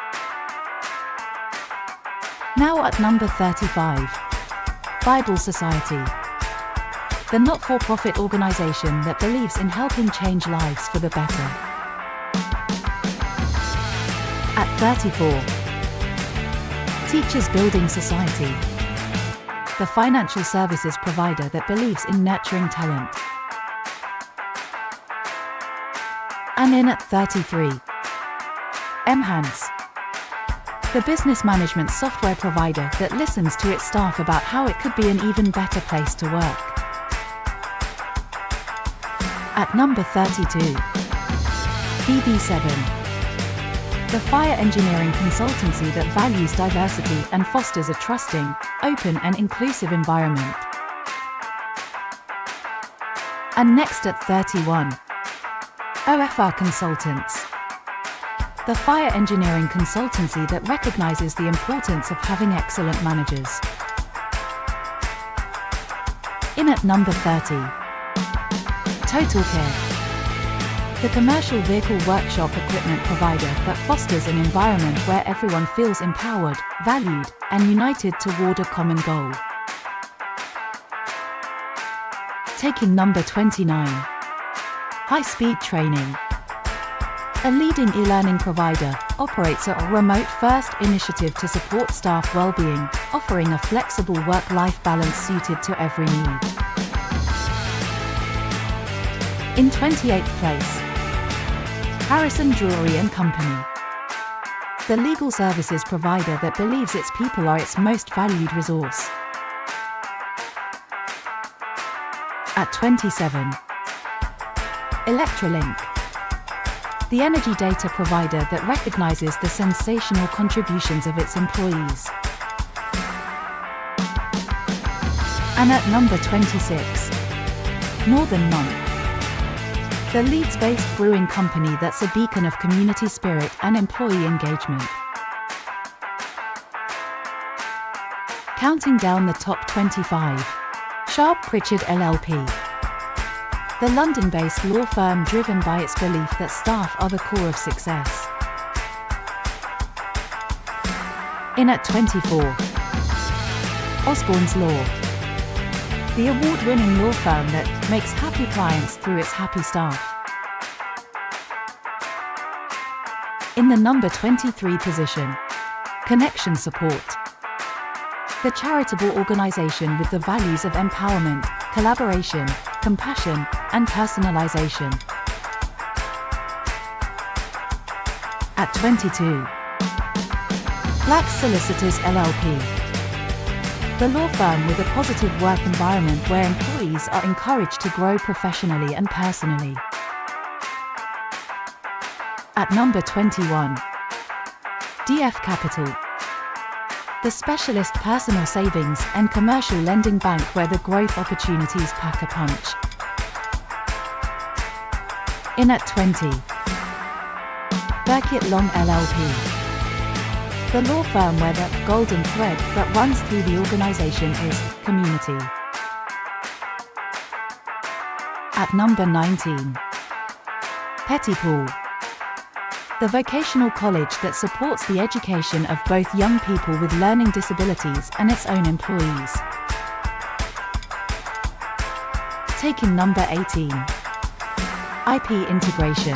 Now at number 35. Bible Society. The not-for-profit organization that believes in helping change lives for the better. At 34. Teachers Building Society. The financial services provider that believes in nurturing talent. And in at 33. Mhance. The business management software provider that listens to its staff about how it could be an even better place to work. At number 32. BB7. The fire engineering consultancy that values diversity and fosters a trusting, open and inclusive environment. And next at 31. OFR Consultants. The fire engineering consultancy that recognizes the importance of having excellent managers. In at number 30. Total Care. The commercial vehicle workshop equipment provider that fosters an environment where everyone feels empowered, valued, and united toward a common goal. Taking number 29. High-speed training. A leading e-learning provider operates a remote-first initiative to support staff well-being, offering a flexible work-life balance suited to every need. In 28th place, Harrison Drury and Company. The legal services provider that believes its people are its most valued resource. At 27, Electrolink. The energy data provider that recognizes the sensational contributions of its employees. And at number 26, Northern Monk. The Leeds-based brewing company that's a beacon of community spirit and employee engagement. Counting down the top 25, Sharp Pritchard LLP. The London-based law firm driven by its belief that staff are the core of success. In at 24, Osborne's Law. The award-winning law firm that makes happy clients through its happy staff. In the number 23 position, Connection Support. The charitable organization with the values of empowerment, collaboration, compassion, and personalization. At 22, Black Solicitors LLP. The law firm with a positive work environment where employees are encouraged to grow professionally and personally. At number 21, DF Capital. The specialist personal savings and commercial lending bank where the growth opportunities pack a punch. In at 20, Burkitt Long LLP. The law firm where the golden thread that runs through the organization is community. At number 19, Pettypool. The vocational college that supports the education of both young people with learning disabilities and its own employees. Taking number 18, IP Integration.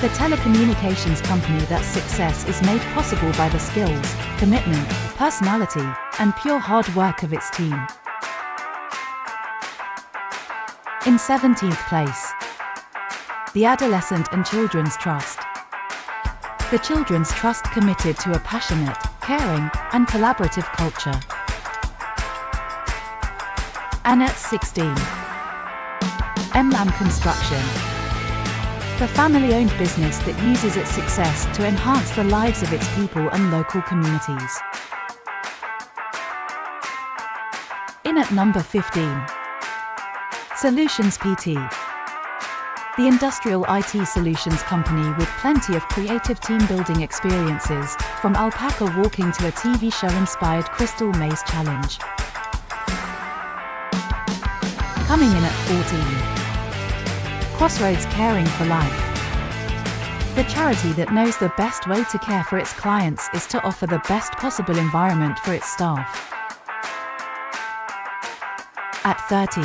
The telecommunications company that's success is made possible by the skills, commitment, personality, and pure hard work of its team. In 17th place, the Adolescent and Children's Trust. The Children's Trust committed to a passionate, caring, and collaborative culture. And at 16, MLAM Construction. The family-owned business that uses its success to enhance the lives of its people and local communities. In at number 15, Solutions PT. The industrial IT solutions company with plenty of creative team-building experiences, from alpaca walking to a TV show-inspired Crystal Maze Challenge. Coming in at 14, Crossroads Caring for Life. The charity that knows the best way to care for its clients is to offer the best possible environment for its staff. At 13,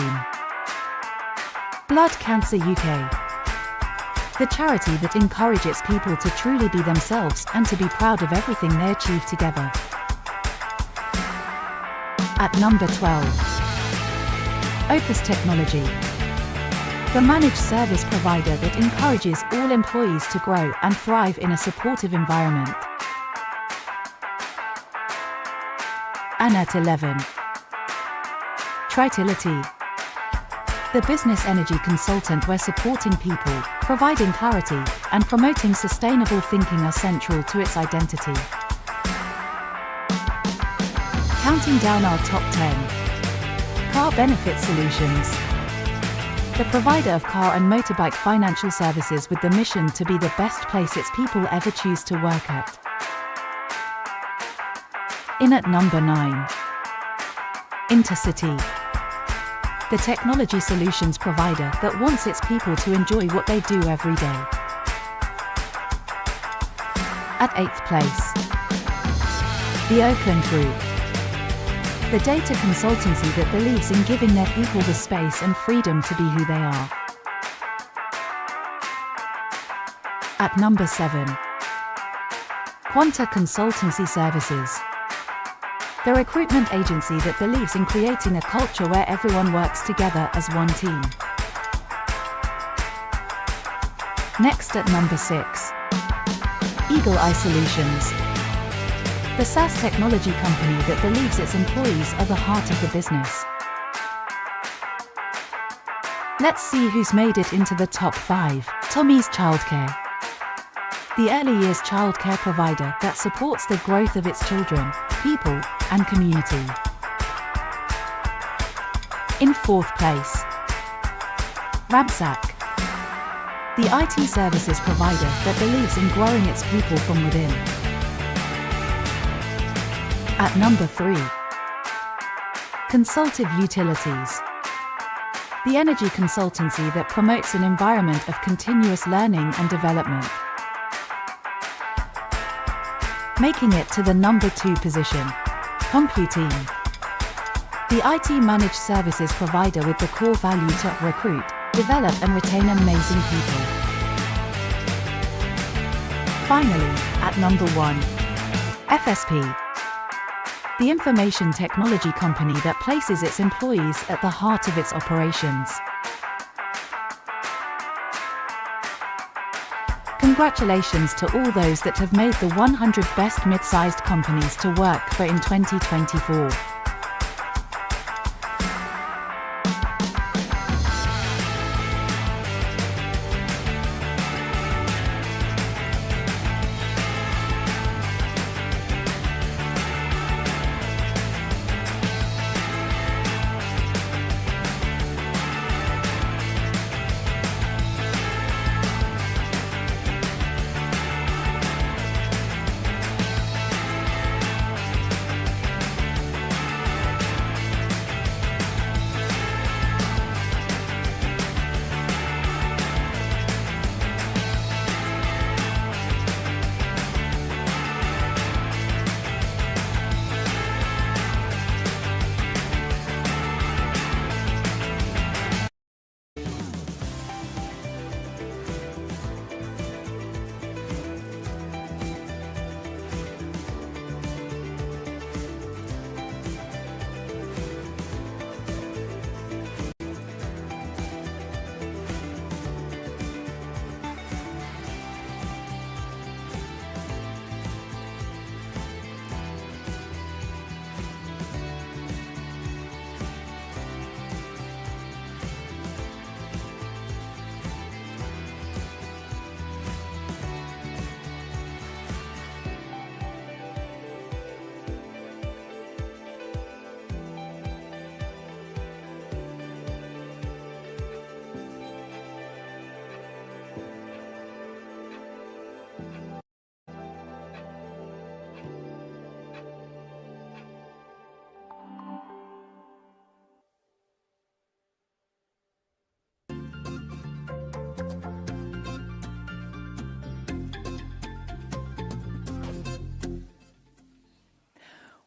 Blood Cancer UK. The charity that encourages people to truly be themselves and to be proud of everything they achieve together. At number 12, Opus Technology. The managed service provider that encourages all employees to grow and thrive in a supportive environment. And at 11, Tritility. The business energy consultant where supporting people, providing clarity, and promoting sustainable thinking are central to its identity. Counting down our top 10. Car Benefit Solutions. The provider of car and motorbike financial services with the mission to be the best place its people ever choose to work at. In at number 9, Intercity. The technology solutions provider that wants its people to enjoy what they do every day. At 8th place, the Oakland Group. the data consultancy that believes in giving their people the space and freedom to be who they are. At number 7. Quanta Consultancy Services. The recruitment agency that believes in creating a culture where everyone works together as one team. Next at number 6. Eagle Eye Solutions. The SaaS technology company that believes its employees are the heart of the business. Let's see who's made it into the top 5. Tommy's Childcare. The early years childcare provider that supports the growth of its children, people, and community. In 4th place, Ramsack. The IT services provider that believes in growing its people from within. At number 3, Consultive Utilities. The energy consultancy that promotes an environment of continuous learning and development. Making it to the number 2 position, Computine. The IT managed services provider with the core value to recruit, develop and retain amazing people. Finally, at number 1, FSP. The information technology company that places its employees at the heart of its operations. Congratulations to all those that have made the 100 best mid-sized companies to work for in 2024.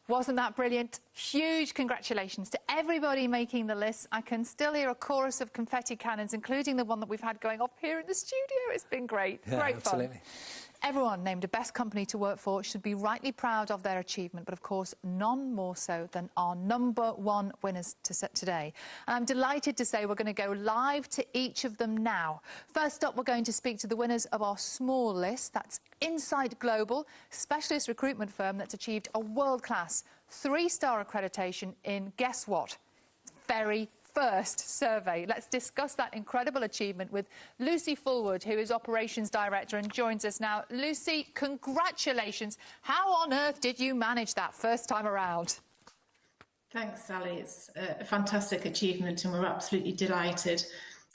Wasn't that brilliant? Huge congratulations to everybody making the list. I can still hear a chorus of confetti cannons, including the one that we've had going off here in the studio. It's been great. Yeah, great absolutely. fun. Everyone named a best company to work for should be rightly proud of their achievement, but of course none more so than our number 1 winners today. And I'm delighted to say we're going to go live to each of them now. First up, we're going to speak to the winners of our small list. That's Insight Global, specialist recruitment firm that's achieved a world-class 3-star accreditation in, guess what? Very first survey. Let's discuss that incredible achievement with Lucy Fullwood, who is Operations Director and joins us now. Lucy, congratulations. How on earth did you manage that first time around? Thanks, Sally. It's a fantastic achievement and we're absolutely delighted.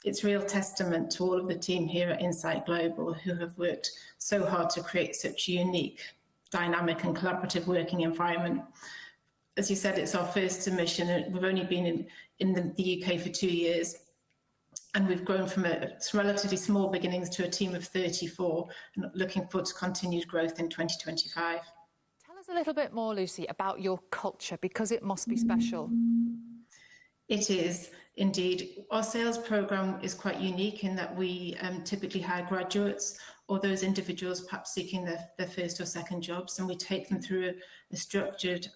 It's a real testament to all of the team here at Insight Global who have worked so hard to create such a unique, dynamic and collaborative working environment. As you said, it's our first submission and we've only been in the UK for 2 years and we've grown from relatively small beginnings to a team of 34 and looking forward to continued growth in 2025. Tell us us a little bit more, Lucy, about your culture, because it must be special. It is indeed. Our sales programme is quite unique in that we typically hire graduates or those individuals perhaps seeking their first or second jobs, and we take them through a structured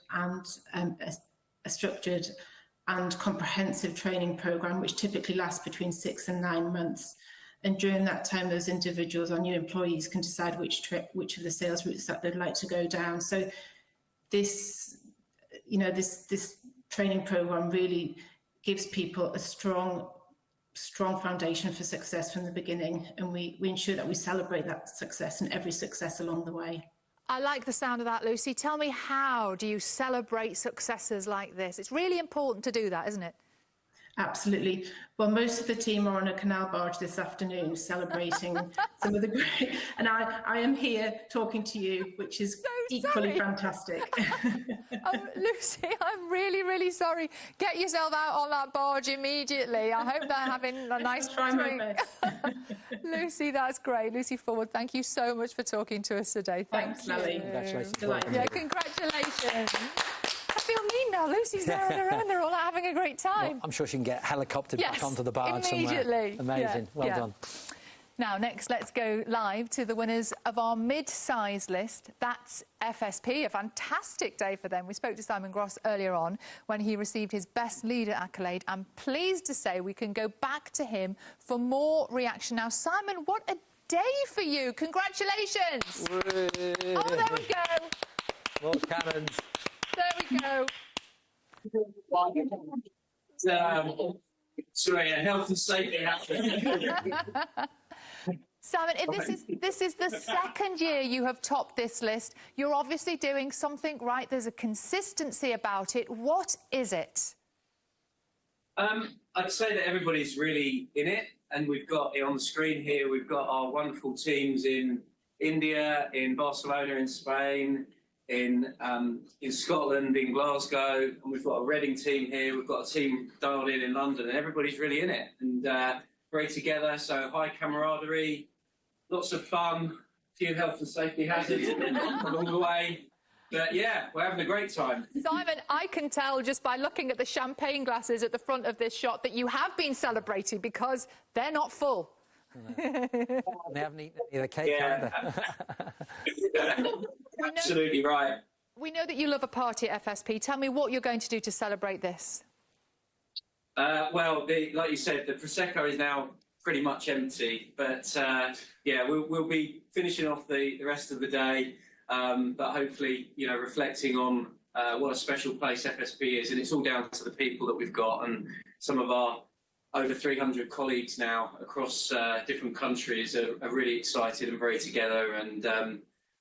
and comprehensive training programme, which typically lasts between 6 and 9 months. And during that time, those individuals, our new employees, can decide which of the sales routes that they'd like to go down. So this training programme really gives people a strong foundation for success from the beginning, and we ensure that we celebrate that success and every success along the way. I like the sound of that, Lucy. Tell me, how do you celebrate successes like this? It's really important to do that, isn't it? Absolutely. Well, most of the team are on a canal barge this afternoon celebrating some of the great... And I am here talking to you, which is equally fantastic. Lucy, I'm really, really sorry. Get yourself out on that barge immediately. I hope they're having a nice drink. Lucy, that's great. Lucy Forward, thank you so much for talking to us today. Thanks, Sally. Congratulations. Yeah, congratulations. I feel mean now. Lucy's there on her own. They're all having a great time. Well, I'm sure she can get helicoptered back onto the barge immediately. somewhere. Amazing. Well done. Now, next, let's go live to the winners of our mid-size list. That's FSP, a fantastic day for them. We spoke to Simon Gross earlier on when he received his Best Leader accolade. I'm pleased to say we can go back to him for more reaction. Now, Simon, what a day for you. Congratulations. Oh, there we go. More cannons. There we go. Sorry, a health and safety Simon, this is the second year you have topped this list. You're obviously doing something right. There's a consistency about it. What is it? I'd say that everybody's really in it, and we've got it on the screen here. We've got our wonderful teams in India, in Barcelona, in Spain, in Scotland, in Glasgow, and we've got a Reading team here. We've got a team dialed in London, and everybody's really in it and very together. So high camaraderie, lots of fun, a few health and safety hazards along the way. But yeah, we're having a great time. Simon, I can tell just by looking at the champagne glasses at the front of this shot that you have been celebrating, because they're not full. They haven't eaten any of the cake either. Absolutely right. We know that you love a party at FSP. Tell me what you're going to do to celebrate this. Well, like you said, the Prosecco is now pretty much empty. But yeah, we'll be finishing off the rest of the day. But hopefully, you know, reflecting on what a special place FSP is. And it's all down to the people that we've got, and some of our over 300 colleagues now across different countries are really excited and very together, and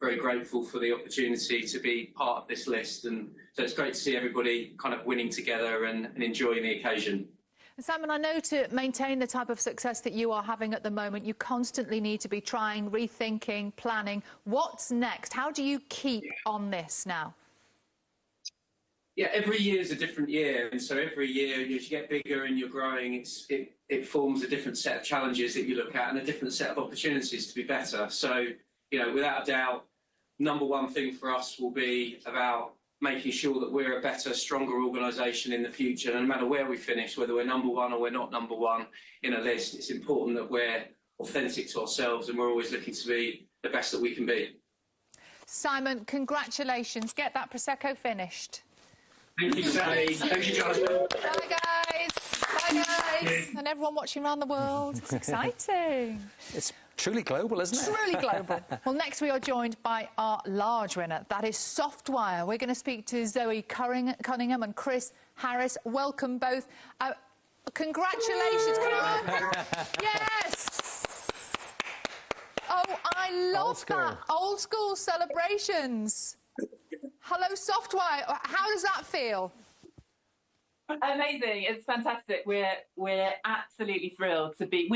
very grateful for the opportunity to be part of this list. And so it's great to see everybody kind of winning together and enjoying the occasion. Simon, I know to maintain the type of success that you are having at the moment, you constantly need to be trying, rethinking, planning. What's next? How do you keep on this now? Yeah, every year is a different year, and so every year as you get bigger and you're growing, it forms a different set of challenges that you look at and a different set of opportunities to be better. So, you know, without a doubt, number one thing for us will be about making sure that we're a better, stronger organisation in the future. And no matter where we finish, whether we're number one or we're not number one in a list, it's important that we're authentic to ourselves and we're always looking to be the best that we can be. Simon, congratulations. Get that Prosecco finished. Thank you, Sally. Thank you, Jonathan. Bye, guys. Bye, guys. And everyone watching around the world. It's exciting. It's truly global, isn't it? Truly global. Well, next we are joined by our large winner. That is Softwire. We're going to speak to Zoe Cunningham and Chris Harris. Welcome both. Congratulations. Come on. Yes. Oh, I love that. Old school celebrations. Hello, Softwire. How does that feel? Amazing. It's fantastic. We're absolutely thrilled to be.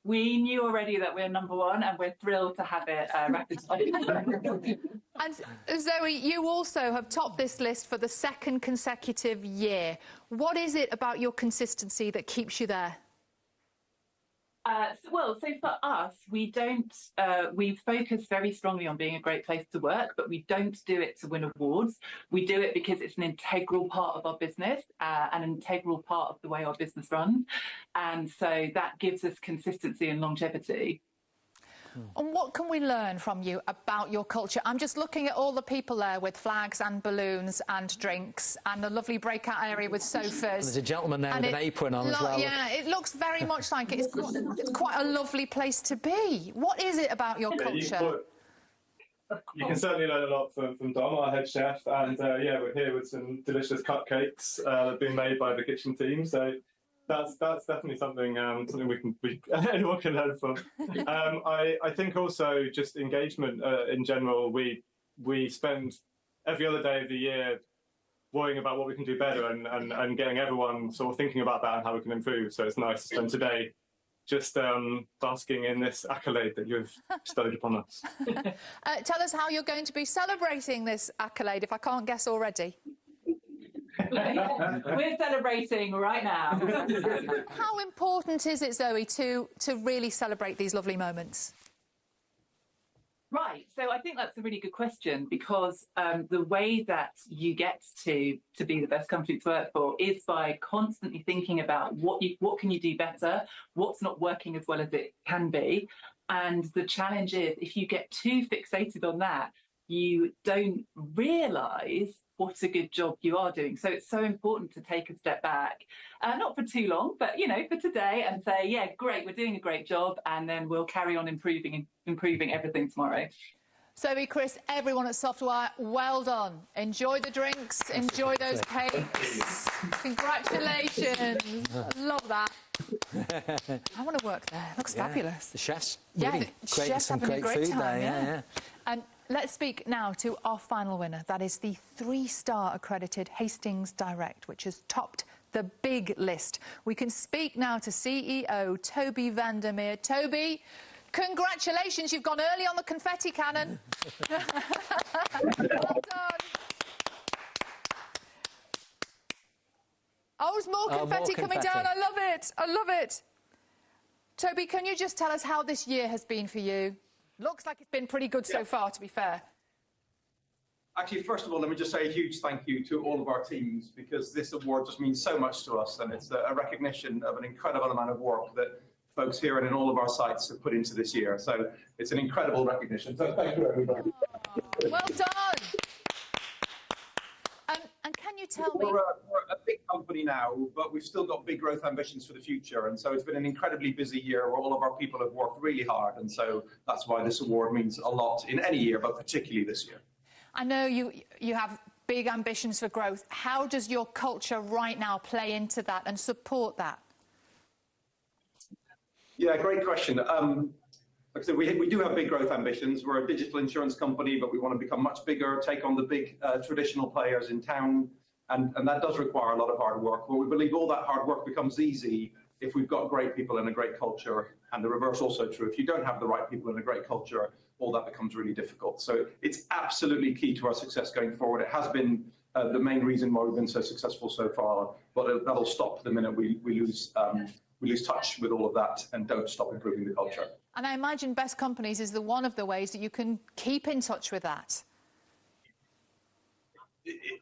We knew already that we're number one, and we're thrilled to have it ratified. And Zoe, you also have topped this list for the second consecutive year. What is it about your consistency that keeps you there? So for us, we don't. We focus very strongly on being a great place to work, but we don't do it to win awards. We do it because it's an integral part of our business, an integral part of the way our business runs, and so that gives us consistency and longevity. And what can we learn from you about your culture? I'm just looking at all the people there with flags and balloons and drinks and a lovely breakout area with sofas. And there's a gentleman there with an apron on as well. Yeah, it looks very much like it's quite a lovely place to be. What is it about your culture? You can certainly learn a lot from Dom, our head chef, and yeah, we're here with some delicious cupcakes that have been made by the kitchen team. So that's definitely something anyone can learn from. I think also just engagement in general. We spend every other day of the year worrying about what we can do better and getting everyone sort of thinking about that and how we can improve. So it's nice to spend today just basking in this accolade that you've bestowed upon us. Tell us how you're going to be celebrating this accolade, if I can't guess already. We're celebrating right now. How important is it, Zoe, to really celebrate these lovely moments? Right, so I think that's a really good question, because the way that you get to be the best company to work for is by constantly thinking about what can you do better, what's not working as well as it can be. And the challenge is, if you get too fixated on that, you don't realise what a good job you are doing. So it's so important to take a step back, not for too long, but, you know, for today, and say, yeah, great, we're doing a great job, and then we'll carry on improving everything tomorrow. Zoe, Chris, everyone at Softwire, well done. Enjoy the drinks, enjoy those cakes. Congratulations. Love that. I want to work there. Looks fabulous. The chefs, yeah, really chefs some having great a great food time, there. Yeah. And let's speak now to our final winner. That is the 3-star accredited Hastings Direct, which has topped the big list. We can speak now to CEO Toby Vandermeer. Toby, congratulations, you've gone early on the confetti cannon. Well done. Oh, there's more confetti coming down. I love it. I love it. Toby, can you just tell us how this year has been for you? Looks like it's been pretty good so far, to be fair. Actually, first of all, let me just say a huge thank you to all of our teams, because this award just means so much to us, and it's a recognition of an incredible amount of work that folks here and in all of our sites have put into this year. So it's an incredible recognition. So thank you, everybody. Well done. And can you tell me... We're a big company now, but we've still got big growth ambitions for the future. And so it's been an incredibly busy year where all of our people have worked really hard. And so that's why this award means a lot in any year, but particularly this year. I know you have big ambitions for growth. How does your culture right now play into that and support that? Yeah, great question. Like I said, we do have big growth ambitions. We're a digital insurance company, but we want to become much bigger, take on the big traditional players in town. And that does require a lot of hard work. But we believe all that hard work becomes easy if we've got great people and a great culture. And the reverse also true. If you don't have the right people and a great culture, all that becomes really difficult. So it's absolutely key to our success going forward. It has been the main reason why we've been so successful so far. But that'll stop the minute we lose touch with all of that and don't stop improving the culture. And I imagine Best Companies is one of the ways that you can keep in touch with that.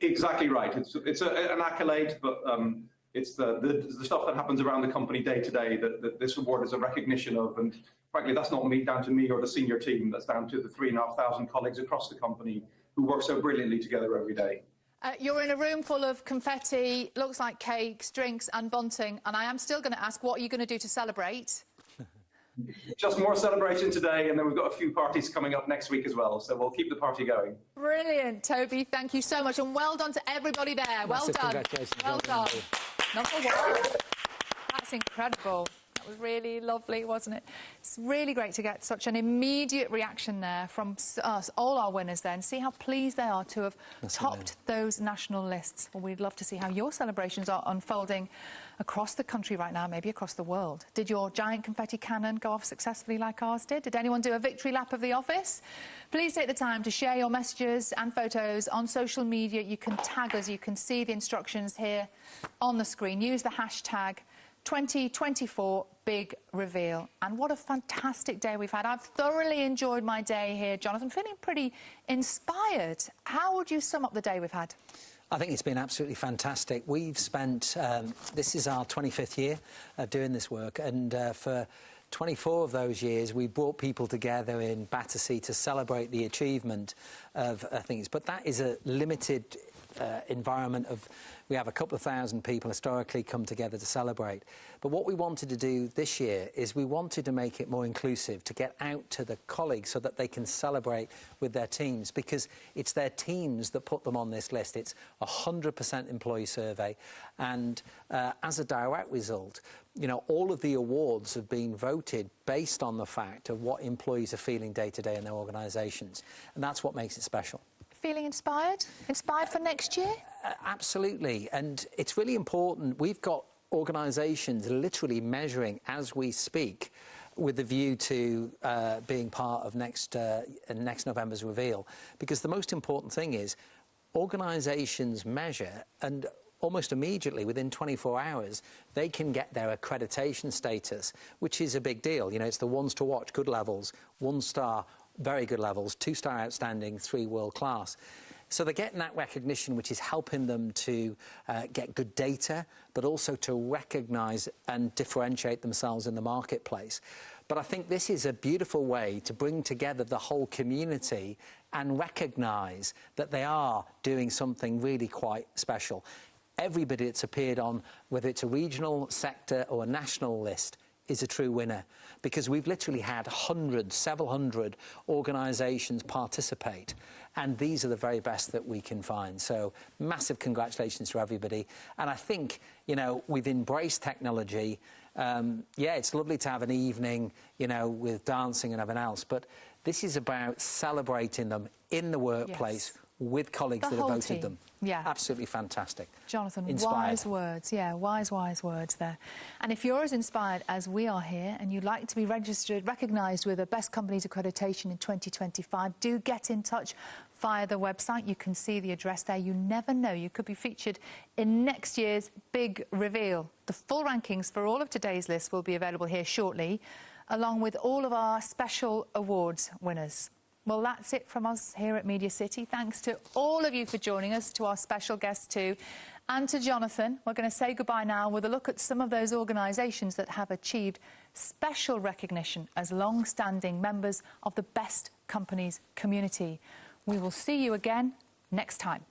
Exactly right. It's an accolade, but it's the stuff that happens around the company day to day that this award is a recognition of. And frankly, that's not down to me or the senior team. That's down to the 3,500 colleagues across the company who work so brilliantly together every day. You're in a room full of confetti, looks like cakes, drinks and bunting, and I am still going to ask, what are you going to do to celebrate? Just more celebration today, and then we've got a few parties coming up next week as well, so we'll keep the party going. Brilliant, Toby. Thank you so much, and well done to everybody there. Well done. Congratulations. Well done. Number one. That's incredible. That was really lovely, wasn't it? It's really great to get such an immediate reaction there from us, all our winners there, and see how pleased they are to have topped those national lists. Well, we'd love to see how your celebrations are unfolding across the country right now, maybe across the world. Did your giant confetti cannon go off successfully like ours did? Did anyone do a victory lap of the office? Please take the time to share your messages and photos on social media. You can tag us. You can see the instructions here on the screen. Use the hashtag 2024 big reveal. And what a fantastic day we've had. I've thoroughly enjoyed my day here, Jonathan, feeling pretty inspired. How would you sum up the day we've had? I think it's been absolutely fantastic. We've spent, this is our 25th year of doing this work, and for 24 of those years, we brought people together in Battersea to celebrate the achievement of things. But that is a limited environment of, we have a couple of thousand people historically come together to celebrate. But what we wanted to do this year is we wanted to make it more inclusive, to get out to the colleagues so that they can celebrate with their teams, because it's their teams that put them on this list. It's a 100% employee survey, and as a direct result, you know, all of the awards have been voted based on the fact of what employees are feeling day to day in their organisations, and that's what makes it special. Feeling inspired? Inspired for next year? Absolutely, and it's really important. We've got organisations literally measuring as we speak with the view to being part of next November's reveal, because the most important thing is organisations measure, and almost immediately, within 24 hours, they can get their accreditation status, which is a big deal. You know, it's the ones to watch, good levels, 1-star, very good levels, 2-star outstanding, 3 world class. So they're getting that recognition, which is helping them to get good data, but also to recognise and differentiate themselves in the marketplace. But I think this is a beautiful way to bring together the whole community and recognise that they are doing something really quite special. Everybody that's appeared on, whether it's a regional, sector or a national list, is a true winner, because we've literally had hundreds, several hundred organisations participate, and these are the very best that we can find. So massive congratulations to everybody. And I think, you know, we've embraced technology. Yeah, it's lovely to have an evening, you know, with dancing and everything else, but this is about celebrating them in the workplace. Yes. With colleagues that have voted them. Yeah. Absolutely fantastic. Jonathan, inspired. Wise words. Yeah, wise words there. And if you're as inspired as we are here and you'd like to be registered, recognised with a Best Companies accreditation in 2025, do get in touch via the website. You can see the address there. You never know, you could be featured in next year's big reveal. The full rankings for all of today's list will be available here shortly, along with all of our special awards winners. Well, that's it from us here at Media City. Thanks to all of you for joining us, to our special guests too, and to Jonathan. We're going to say goodbye now with a look at some of those organisations that have achieved special recognition as long-standing members of the Best Companies community. We will see you again next time.